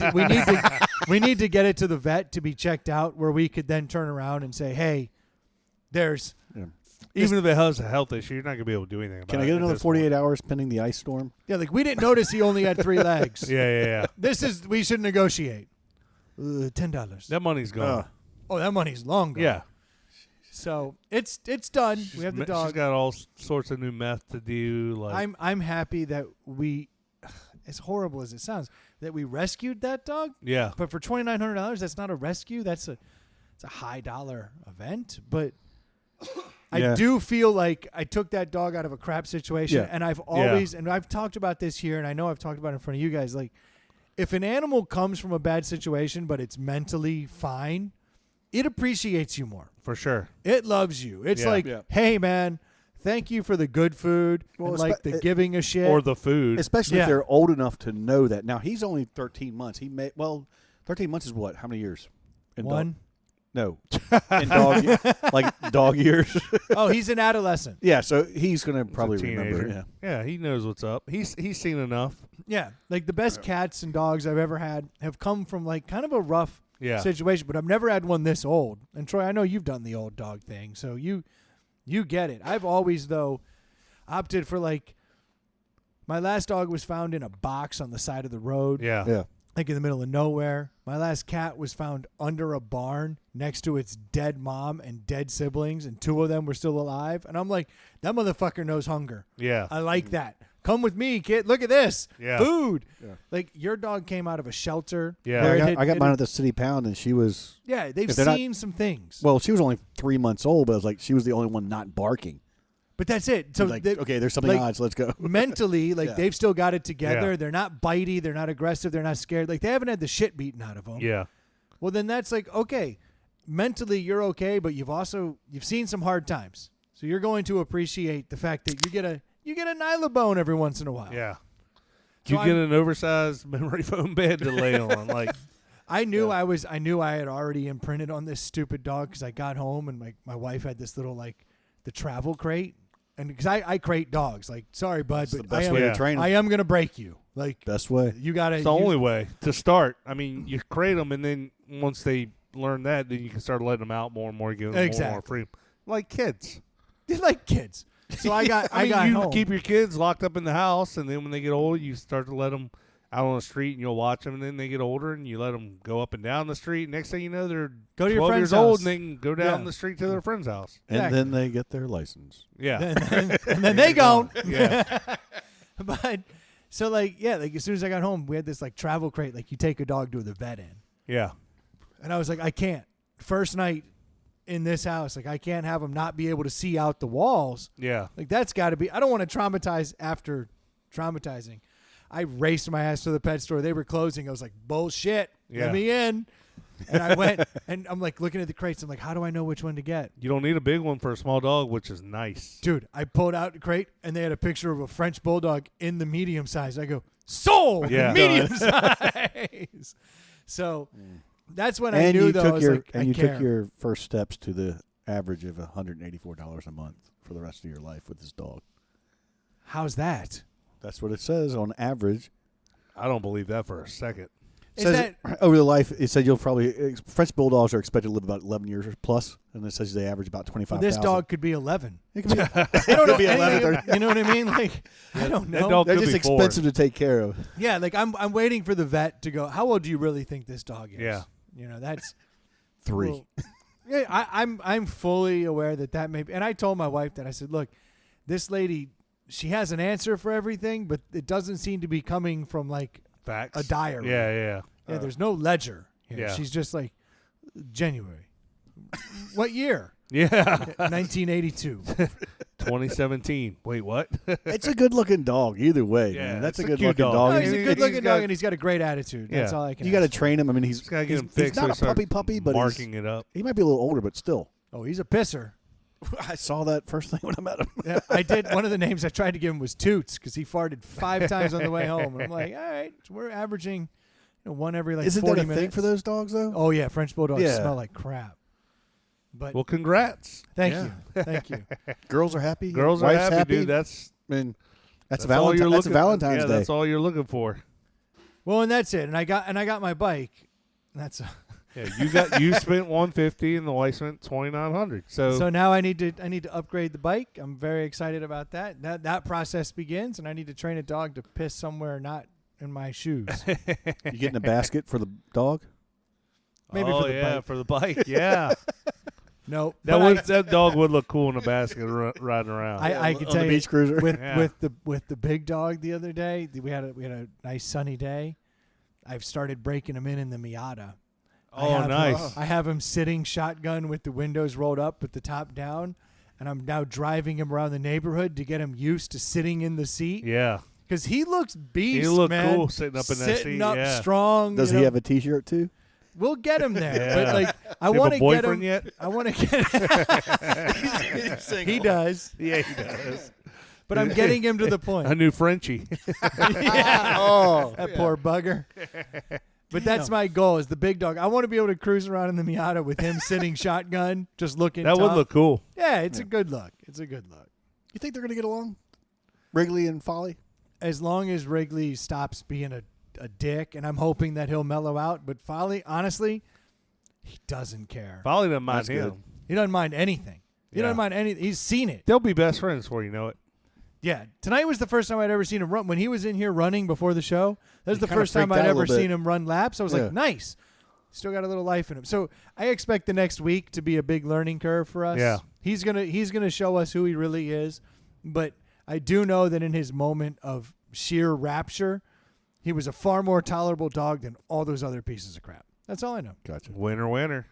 [SPEAKER 3] to get it to the vet to be checked out, where we could then turn around and say, hey, there's
[SPEAKER 2] Even if it has a health issue, you're not going to be able to do anything about it.
[SPEAKER 1] Can I get
[SPEAKER 2] at
[SPEAKER 1] another
[SPEAKER 2] this
[SPEAKER 1] 48 hours pending the ice storm?
[SPEAKER 3] like we didn't notice he only had 3 legs.
[SPEAKER 2] point. Yeah.
[SPEAKER 3] We should negotiate. $10.
[SPEAKER 2] That money's gone.
[SPEAKER 3] Oh, that money's long gone.
[SPEAKER 2] Yeah.
[SPEAKER 3] So it's done. We have the
[SPEAKER 2] She's
[SPEAKER 3] dog.
[SPEAKER 2] got all sorts of new meth to do. Like,
[SPEAKER 3] I'm happy that we, as horrible as it sounds, that we rescued that dog.
[SPEAKER 2] yeah.
[SPEAKER 3] But for $2,900, that's not a rescue. It's a high dollar event. But I
[SPEAKER 1] Yeah.
[SPEAKER 3] do feel like I took that dog out of a crap situation.
[SPEAKER 1] Yeah.
[SPEAKER 3] And I've always, and I've talked about this here, and I know I've talked about it in front of you guys. Like, if an animal comes from a bad situation, but it's mentally fine, it appreciates you more.
[SPEAKER 2] For sure.
[SPEAKER 3] It loves you. It's
[SPEAKER 2] Yeah.
[SPEAKER 3] like,
[SPEAKER 1] Yeah.
[SPEAKER 3] hey, man, thank you for the good food,
[SPEAKER 1] Well,
[SPEAKER 3] and like the
[SPEAKER 1] it-
[SPEAKER 3] giving a shit.
[SPEAKER 2] Or the food.
[SPEAKER 1] Especially
[SPEAKER 3] Yeah.
[SPEAKER 1] if they're old enough to know that. Now, he's only 13 months. 13 months is what? How many years? In
[SPEAKER 3] One.
[SPEAKER 1] No. In dog years.
[SPEAKER 3] Oh, he's an adolescent.
[SPEAKER 1] Yeah, so he's going to
[SPEAKER 2] He's a
[SPEAKER 1] probably
[SPEAKER 2] teenager.
[SPEAKER 1] remember. Yeah.
[SPEAKER 2] Yeah, he knows what's up. He's seen enough.
[SPEAKER 3] Yeah, like the best cats and dogs I've ever had have come from like kind of a rough
[SPEAKER 2] Yeah.
[SPEAKER 3] situation, but I've never had one this old. And Troy, I know you've done the old dog thing, so you get it. I've always though opted for like my last dog was found in a box on the side of the road,
[SPEAKER 2] Yeah.
[SPEAKER 1] Yeah.
[SPEAKER 3] like in the middle of nowhere. My last cat was found under a barn next to its dead mom and dead siblings, and 2 of them were still alive. And I'm like, that motherfucker knows hunger.
[SPEAKER 2] Yeah.
[SPEAKER 3] I like that. Come with me, kid. Look at this.
[SPEAKER 2] Yeah.
[SPEAKER 3] Food.
[SPEAKER 1] Yeah.
[SPEAKER 3] Like your dog came out of a shelter.
[SPEAKER 2] Yeah.
[SPEAKER 3] where
[SPEAKER 1] I
[SPEAKER 3] it
[SPEAKER 1] got
[SPEAKER 3] had-
[SPEAKER 1] mine at the City Pound, and she was,
[SPEAKER 3] Yeah, they've
[SPEAKER 1] if they're not-
[SPEAKER 3] seen some things.
[SPEAKER 1] well, she was only 3 months old, but it was like she was the only one not barking.
[SPEAKER 3] But that's it. So
[SPEAKER 1] Like,
[SPEAKER 3] they-
[SPEAKER 1] okay, there's something
[SPEAKER 3] like,
[SPEAKER 1] odd, so let's go.
[SPEAKER 3] mentally, like
[SPEAKER 1] Yeah.
[SPEAKER 3] they've still got it together.
[SPEAKER 2] Yeah.
[SPEAKER 3] They're not bitey. They're not aggressive. They're not scared. Like they haven't had the shit beaten out of them.
[SPEAKER 2] Yeah.
[SPEAKER 3] Well, then that's like, okay, mentally you're okay, but you've seen some hard times. So you're going to appreciate the fact that you get a Nyla bone every once in a while.
[SPEAKER 2] Yeah.
[SPEAKER 3] So
[SPEAKER 2] You get an oversized memory foam bed to lay on. Like
[SPEAKER 3] I knew I had already imprinted on this stupid dog because I got home and my wife had this little like the travel crate, and because I crate dogs, like sorry bud,
[SPEAKER 1] That's
[SPEAKER 3] but
[SPEAKER 1] the best way to train them.
[SPEAKER 3] I am gonna break you. Like
[SPEAKER 1] Best way.
[SPEAKER 3] you gotta.
[SPEAKER 2] it's the only way to start. I mean, you crate them, and then once they learn that, then you can start letting them out more and more, giving them more and more freedom. Like kids.
[SPEAKER 3] They're like kids. So I got
[SPEAKER 2] you
[SPEAKER 3] home.
[SPEAKER 2] keep your kids locked up in the house, and then when they get old, you start to let them out on the street, and you'll watch them. And then they get older, and you let them go up and down the street. Next thing you know, they're
[SPEAKER 3] Go to your
[SPEAKER 2] 12
[SPEAKER 3] friend's
[SPEAKER 2] years old,
[SPEAKER 3] house.
[SPEAKER 2] and they can go down
[SPEAKER 3] Yeah.
[SPEAKER 2] the street to their friend's house.
[SPEAKER 1] And
[SPEAKER 3] Exactly.
[SPEAKER 1] then they get their license.
[SPEAKER 2] Yeah,
[SPEAKER 3] and then they gone.
[SPEAKER 2] yeah,
[SPEAKER 3] But so like as soon as I got home, we had this like travel crate like you take a dog to the vet in,
[SPEAKER 2] yeah.
[SPEAKER 3] and I was like, I can't. First night in this house, like I can't have him not be able to see out the walls.
[SPEAKER 2] Yeah.
[SPEAKER 3] Like that's got to be. I don't want to traumatize after traumatizing. I raced my ass to the pet store. They were closing. I was like, bullshit.
[SPEAKER 2] Yeah.
[SPEAKER 3] Let me in. And I went, and I'm like looking at the crates. I'm like, how do I know which one to get?
[SPEAKER 2] You don't need a big one for a small dog, which is nice.
[SPEAKER 3] Dude, I pulled out the crate, and they had a picture of a French bulldog in the medium size. I go, sold,
[SPEAKER 2] Yeah.
[SPEAKER 3] medium size. So that's when I
[SPEAKER 1] And
[SPEAKER 3] knew,
[SPEAKER 1] you
[SPEAKER 3] though, I
[SPEAKER 1] took
[SPEAKER 3] was
[SPEAKER 1] your
[SPEAKER 3] like, I
[SPEAKER 1] and you
[SPEAKER 3] care.
[SPEAKER 1] took your first steps to the average of $184 a month for the rest of your life with this dog.
[SPEAKER 3] How's that?
[SPEAKER 1] That's what it says on average.
[SPEAKER 2] I don't believe that for a second.
[SPEAKER 3] Is
[SPEAKER 1] Says
[SPEAKER 3] that
[SPEAKER 1] over the life, it said you'll probably French bulldogs are expected to live about 11 years plus, and it says they average about 25,000.
[SPEAKER 3] this dog could be 11?
[SPEAKER 1] It could be,
[SPEAKER 3] I don't know.
[SPEAKER 1] be 11,
[SPEAKER 3] anything- you know what I mean? Like, I don't
[SPEAKER 2] That
[SPEAKER 3] know.
[SPEAKER 2] dog
[SPEAKER 1] they're
[SPEAKER 2] could
[SPEAKER 1] just
[SPEAKER 2] be 4.
[SPEAKER 1] expensive to take care of.
[SPEAKER 3] Yeah, like I'm waiting for the vet to go, how old do you really think this dog is?
[SPEAKER 2] Yeah.
[SPEAKER 3] You know, that's
[SPEAKER 1] 3.
[SPEAKER 3] well, yeah, I'm fully aware that may be, and I told my wife that. I said, look, this lady, she has an answer for everything, but it doesn't seem to be coming from like
[SPEAKER 2] Facts.
[SPEAKER 3] a diary.
[SPEAKER 2] Yeah.
[SPEAKER 3] Yeah, there's no ledger here.
[SPEAKER 2] Yeah.
[SPEAKER 3] She's just like January. What year?
[SPEAKER 2] Yeah.
[SPEAKER 3] 1982.
[SPEAKER 2] 2017. Wait, what?
[SPEAKER 1] It's a good-looking dog either way.
[SPEAKER 2] Yeah,
[SPEAKER 1] man. That's
[SPEAKER 2] it's
[SPEAKER 1] a
[SPEAKER 2] a cute
[SPEAKER 1] good-looking
[SPEAKER 2] dog.
[SPEAKER 1] dog.
[SPEAKER 3] No, he's a
[SPEAKER 2] He's
[SPEAKER 3] good-looking
[SPEAKER 2] got-
[SPEAKER 3] dog, and he's got a great attitude. That's
[SPEAKER 2] Yeah.
[SPEAKER 3] all I can.
[SPEAKER 1] You got to
[SPEAKER 3] ask.
[SPEAKER 1] train him. I mean, he's
[SPEAKER 2] Just gotta get him
[SPEAKER 1] he's
[SPEAKER 2] fixed.
[SPEAKER 1] not
[SPEAKER 2] so
[SPEAKER 1] a
[SPEAKER 2] he starts
[SPEAKER 1] puppy, but
[SPEAKER 2] marking it up.
[SPEAKER 1] he might be a little older, but still.
[SPEAKER 3] Oh, he's a pisser.
[SPEAKER 1] I saw that first thing when I met him.
[SPEAKER 3] Yeah, I did. One of the names I tried to give him was Toots because he farted 5 times on the way home. And I'm like, all right, so we're averaging one every like
[SPEAKER 1] Isn't
[SPEAKER 3] 40
[SPEAKER 1] that a
[SPEAKER 3] minutes.
[SPEAKER 1] thing for those dogs, though?
[SPEAKER 3] Oh, yeah. French Bulldogs
[SPEAKER 1] Yeah.
[SPEAKER 3] smell like crap. But
[SPEAKER 2] Well, congrats.
[SPEAKER 3] thank
[SPEAKER 1] yeah.
[SPEAKER 3] you. Thank you.
[SPEAKER 1] Girls are happy.
[SPEAKER 2] Girls are
[SPEAKER 1] Wife's
[SPEAKER 2] happy, dude. That's
[SPEAKER 1] I mean, that's
[SPEAKER 2] all you're
[SPEAKER 1] That's
[SPEAKER 2] looking.
[SPEAKER 1] Valentine's
[SPEAKER 2] yeah,
[SPEAKER 1] Day.
[SPEAKER 2] that's all you're looking for.
[SPEAKER 3] Well, and that's it. And I got my bike. That's
[SPEAKER 2] Yeah, you spent $150 and the wife spent $2,900.
[SPEAKER 3] so now I need to upgrade the bike. I'm very excited about that. That process begins, and I need to train a dog to piss somewhere not in my shoes.
[SPEAKER 1] You getting a basket for the dog?
[SPEAKER 3] Maybe
[SPEAKER 2] oh
[SPEAKER 3] for the
[SPEAKER 2] yeah,
[SPEAKER 3] bike.
[SPEAKER 2] for the bike. Yeah,
[SPEAKER 3] No,
[SPEAKER 2] that dog would look cool in a basket riding around.
[SPEAKER 3] I can
[SPEAKER 1] on
[SPEAKER 3] tell
[SPEAKER 1] the
[SPEAKER 3] you
[SPEAKER 1] beach cruiser.
[SPEAKER 3] with
[SPEAKER 2] Yeah.
[SPEAKER 3] with the big dog the other day. We had a nice sunny day. I've started breaking him in the Miata.
[SPEAKER 2] oh, nice.
[SPEAKER 3] I have him sitting shotgun with the windows rolled up with the top down, and I'm now driving him around the neighborhood to get him used to sitting in the seat.
[SPEAKER 2] Yeah,
[SPEAKER 3] Because he looks beast,
[SPEAKER 2] he looked
[SPEAKER 3] man.
[SPEAKER 2] cool sitting up in that
[SPEAKER 3] Sitting
[SPEAKER 2] seat.
[SPEAKER 3] up
[SPEAKER 2] Yeah.
[SPEAKER 3] strong.
[SPEAKER 1] Does
[SPEAKER 3] you
[SPEAKER 1] he
[SPEAKER 3] know.
[SPEAKER 1] have a T-shirt too?
[SPEAKER 3] We'll get him there.
[SPEAKER 2] Yeah.
[SPEAKER 3] But like, I
[SPEAKER 2] You have
[SPEAKER 3] want
[SPEAKER 2] a
[SPEAKER 3] to get
[SPEAKER 2] boyfriend
[SPEAKER 3] him.
[SPEAKER 2] yet?
[SPEAKER 3] I want to get. He does,
[SPEAKER 2] Yeah, he does.
[SPEAKER 3] but I'm getting him to the point.
[SPEAKER 2] A new Frenchie.
[SPEAKER 3] Yeah.
[SPEAKER 1] Oh,
[SPEAKER 3] That poor bugger. But that's my goal is the big dog. I want to be able to cruise around in the Miata with him sitting shotgun, just looking
[SPEAKER 2] That would
[SPEAKER 3] tough.
[SPEAKER 2] look cool.
[SPEAKER 3] Yeah, it's a good look. It's a good look.
[SPEAKER 1] You think they're gonna get along? Wrigley and Folly?
[SPEAKER 3] As long as Wrigley stops being a dick, and I'm hoping that he'll mellow out. But Folly, honestly, he doesn't care.
[SPEAKER 2] Folly doesn't mind
[SPEAKER 1] That's
[SPEAKER 2] him.
[SPEAKER 1] good.
[SPEAKER 3] He doesn't mind anything. He
[SPEAKER 2] Yeah.
[SPEAKER 3] doesn't mind anything. He's seen it.
[SPEAKER 2] They'll be best friends before you know it.
[SPEAKER 3] Yeah. Tonight was the first time I'd ever seen him run. When he was in here running before the show, that was
[SPEAKER 1] He
[SPEAKER 3] the
[SPEAKER 1] kinda
[SPEAKER 3] first time
[SPEAKER 1] freaked
[SPEAKER 3] I'd
[SPEAKER 1] out a
[SPEAKER 3] ever
[SPEAKER 1] little bit.
[SPEAKER 3] seen him run laps. I was
[SPEAKER 1] Yeah.
[SPEAKER 3] like, nice. Still got a little life in him. So I expect the next week to be a big learning curve for us.
[SPEAKER 2] Yeah.
[SPEAKER 3] He's gonna show us who he really is. But I do know that in his moment of sheer rapture, he was a far more tolerable dog than all those other pieces of crap. That's all I know.
[SPEAKER 1] Gotcha.
[SPEAKER 2] Winner.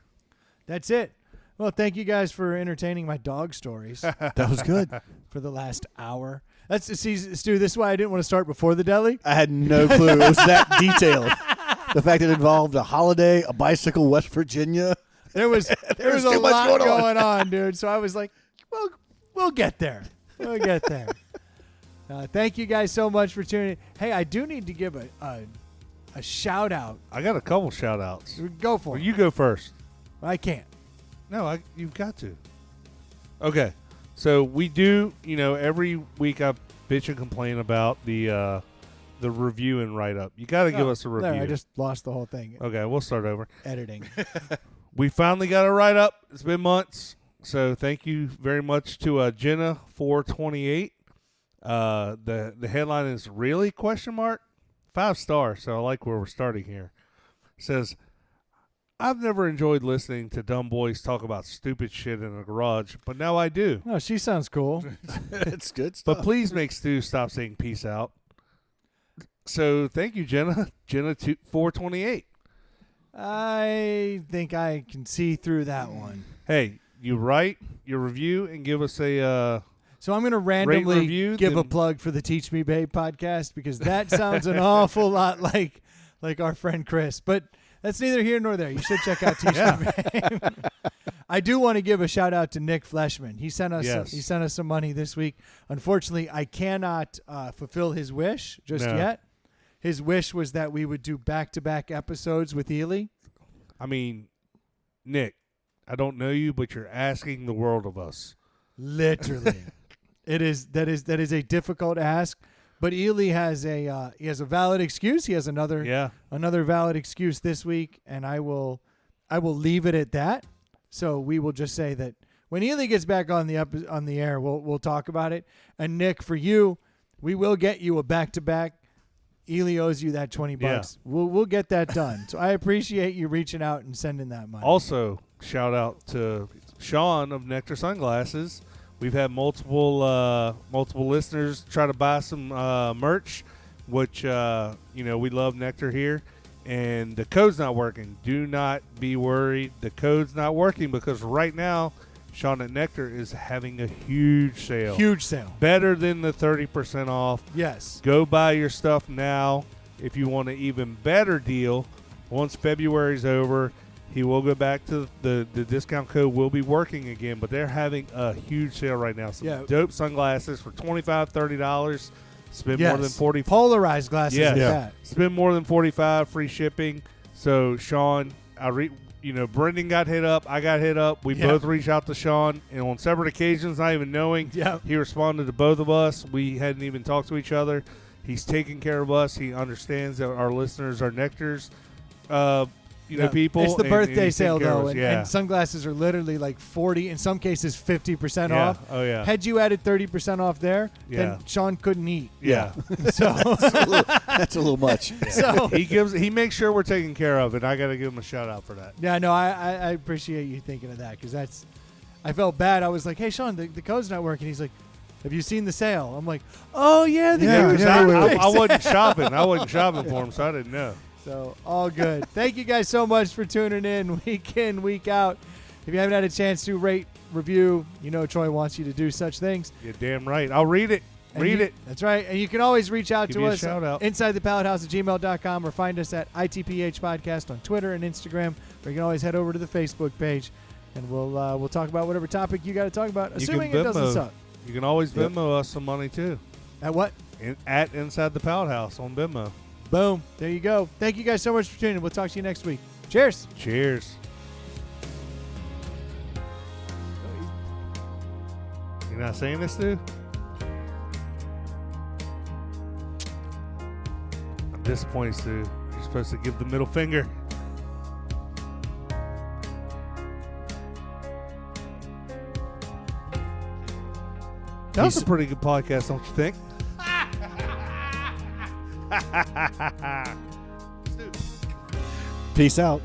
[SPEAKER 3] That's it. Well, thank you guys for entertaining my dog stories
[SPEAKER 1] That was good.
[SPEAKER 3] for the last hour. That's see, Stu. This is why I didn't want to start before the deli.
[SPEAKER 1] I had no clue it was that detailed. The fact it involved a holiday, a bicycle, West Virginia.
[SPEAKER 3] there was
[SPEAKER 1] There's
[SPEAKER 3] a
[SPEAKER 1] too much
[SPEAKER 3] lot
[SPEAKER 1] going on.
[SPEAKER 3] going on, dude. So I was like, well, we'll get there. We'll get there. Thank you guys so much for tuning in. Hey, I do need to give a shout out.
[SPEAKER 2] I got a couple shout outs.
[SPEAKER 3] Go for
[SPEAKER 2] Well,
[SPEAKER 3] it.
[SPEAKER 2] you go first.
[SPEAKER 3] I can't.
[SPEAKER 2] No, you've got to. Okay. So we do, every week I bitch and complain about the review and write up. You got to give us a review.
[SPEAKER 3] There, I just lost the whole thing.
[SPEAKER 2] Okay, we'll start over.
[SPEAKER 3] Editing.
[SPEAKER 2] We finally got a write up. It's been months. So thank you very much to Jenna428. The headline is really ? 5 stars. So I like where we're starting here. It says, I've never enjoyed listening to dumb boys talk about stupid shit in a garage, but now I do.
[SPEAKER 3] Oh, she sounds cool.
[SPEAKER 1] It's good stuff.
[SPEAKER 2] But please make Stu stop saying peace out. So thank you, Jenna. Jenna428.
[SPEAKER 3] I think I can see through that one.
[SPEAKER 2] Hey, you write your review and give us a
[SPEAKER 3] So I'm going to
[SPEAKER 2] rate
[SPEAKER 3] randomly
[SPEAKER 2] review,
[SPEAKER 3] give a
[SPEAKER 2] then-
[SPEAKER 3] plug for the Teach Me Babe podcast because that sounds an awful lot like our friend Chris. But that's neither here nor there. You should check out Teach Me Babe. I do want to give a shout out to Nick Fleshman. He sent us some money this week. Unfortunately, I cannot fulfill his wish just yet. His wish was that we would do back-to-back episodes with Ely.
[SPEAKER 2] I mean, Nick, I don't know you, but you're asking the world of us.
[SPEAKER 3] Literally. That is a difficult ask, but Ely has a valid excuse. He has another valid excuse this week, and I will leave it at that. So we will just say that when Ely gets back on the air, we'll talk about it. And Nick, for you, we will get you a back-to-back. Ely owes you that $20.
[SPEAKER 2] Yeah.
[SPEAKER 3] We'll get that done. So I appreciate you reaching out and sending that money.
[SPEAKER 2] Also, shout out to Sean of Nectar Sunglasses. We've had multiple listeners try to buy some merch, which we love Nectar here, and the code's not working. Do not be worried. The code's not working because right now, Sean at Nectar is having a huge sale.
[SPEAKER 3] Huge sale.
[SPEAKER 2] Better than the 30% off.
[SPEAKER 3] Yes.
[SPEAKER 2] Go buy your stuff now. If you want an even better deal, once February's over, he will go back to the discount code will be working again, but they're having a huge sale right now. Some dope sunglasses for $25, $30. Spend more than 40.
[SPEAKER 3] Polarized glasses.
[SPEAKER 2] Yes.
[SPEAKER 3] Like that.
[SPEAKER 2] Spend more than 45, free shipping. So Sean, Brendan got hit up. I got hit up. We both reached out to Sean, and on separate occasions, not even knowing, he responded to both of us. We hadn't even talked to each other. He's taking care of us. He understands that our listeners are Nectar's, people.
[SPEAKER 3] It's the birthday
[SPEAKER 2] he's
[SPEAKER 3] sale,
[SPEAKER 2] taking care of
[SPEAKER 3] though,
[SPEAKER 2] us.
[SPEAKER 3] and sunglasses are literally like 40, in some cases 50% off.
[SPEAKER 2] Oh, yeah.
[SPEAKER 3] Had you added 30% off there, then Sean couldn't eat.
[SPEAKER 2] Yeah.
[SPEAKER 3] So
[SPEAKER 1] That's a little much.
[SPEAKER 3] So
[SPEAKER 2] he makes sure we're taken care of, and I got to give him a shout out for that.
[SPEAKER 3] yeah, no, I appreciate you thinking of that because I felt bad. I was like, hey, Sean, the code's not working. He's like, have you seen the sale? I'm like, oh, yeah.
[SPEAKER 2] I wasn't shopping. I wasn't shopping for him, so I didn't know.
[SPEAKER 3] So, all good. Thank you guys so much for tuning in week in, week out. If you haven't had a chance to rate, review, Troy wants you to do such things.
[SPEAKER 2] You're damn right. I'll read it. Read it.
[SPEAKER 3] That's right. And you can always reach out
[SPEAKER 2] Give
[SPEAKER 3] to
[SPEAKER 2] me a
[SPEAKER 3] us
[SPEAKER 2] shout out.
[SPEAKER 3] InsideThePalletHouse@gmail.com or find us at ITPH Podcast on Twitter and Instagram. Or you can always head over to the Facebook page, and we'll talk about whatever topic you got to talk about, assuming it doesn't suck.
[SPEAKER 2] You can always Venmo us some money, too.
[SPEAKER 3] At what?
[SPEAKER 2] At Inside the Pallet House on Venmo.
[SPEAKER 3] Boom. There you go. Thank you guys so much for tuning in. We'll talk to you next week. Cheers.
[SPEAKER 2] Cheers. You're not saying this, dude? I'm disappointed, Stu. You're supposed to give the middle finger. That was a pretty good podcast, don't you think?
[SPEAKER 1] Peace out.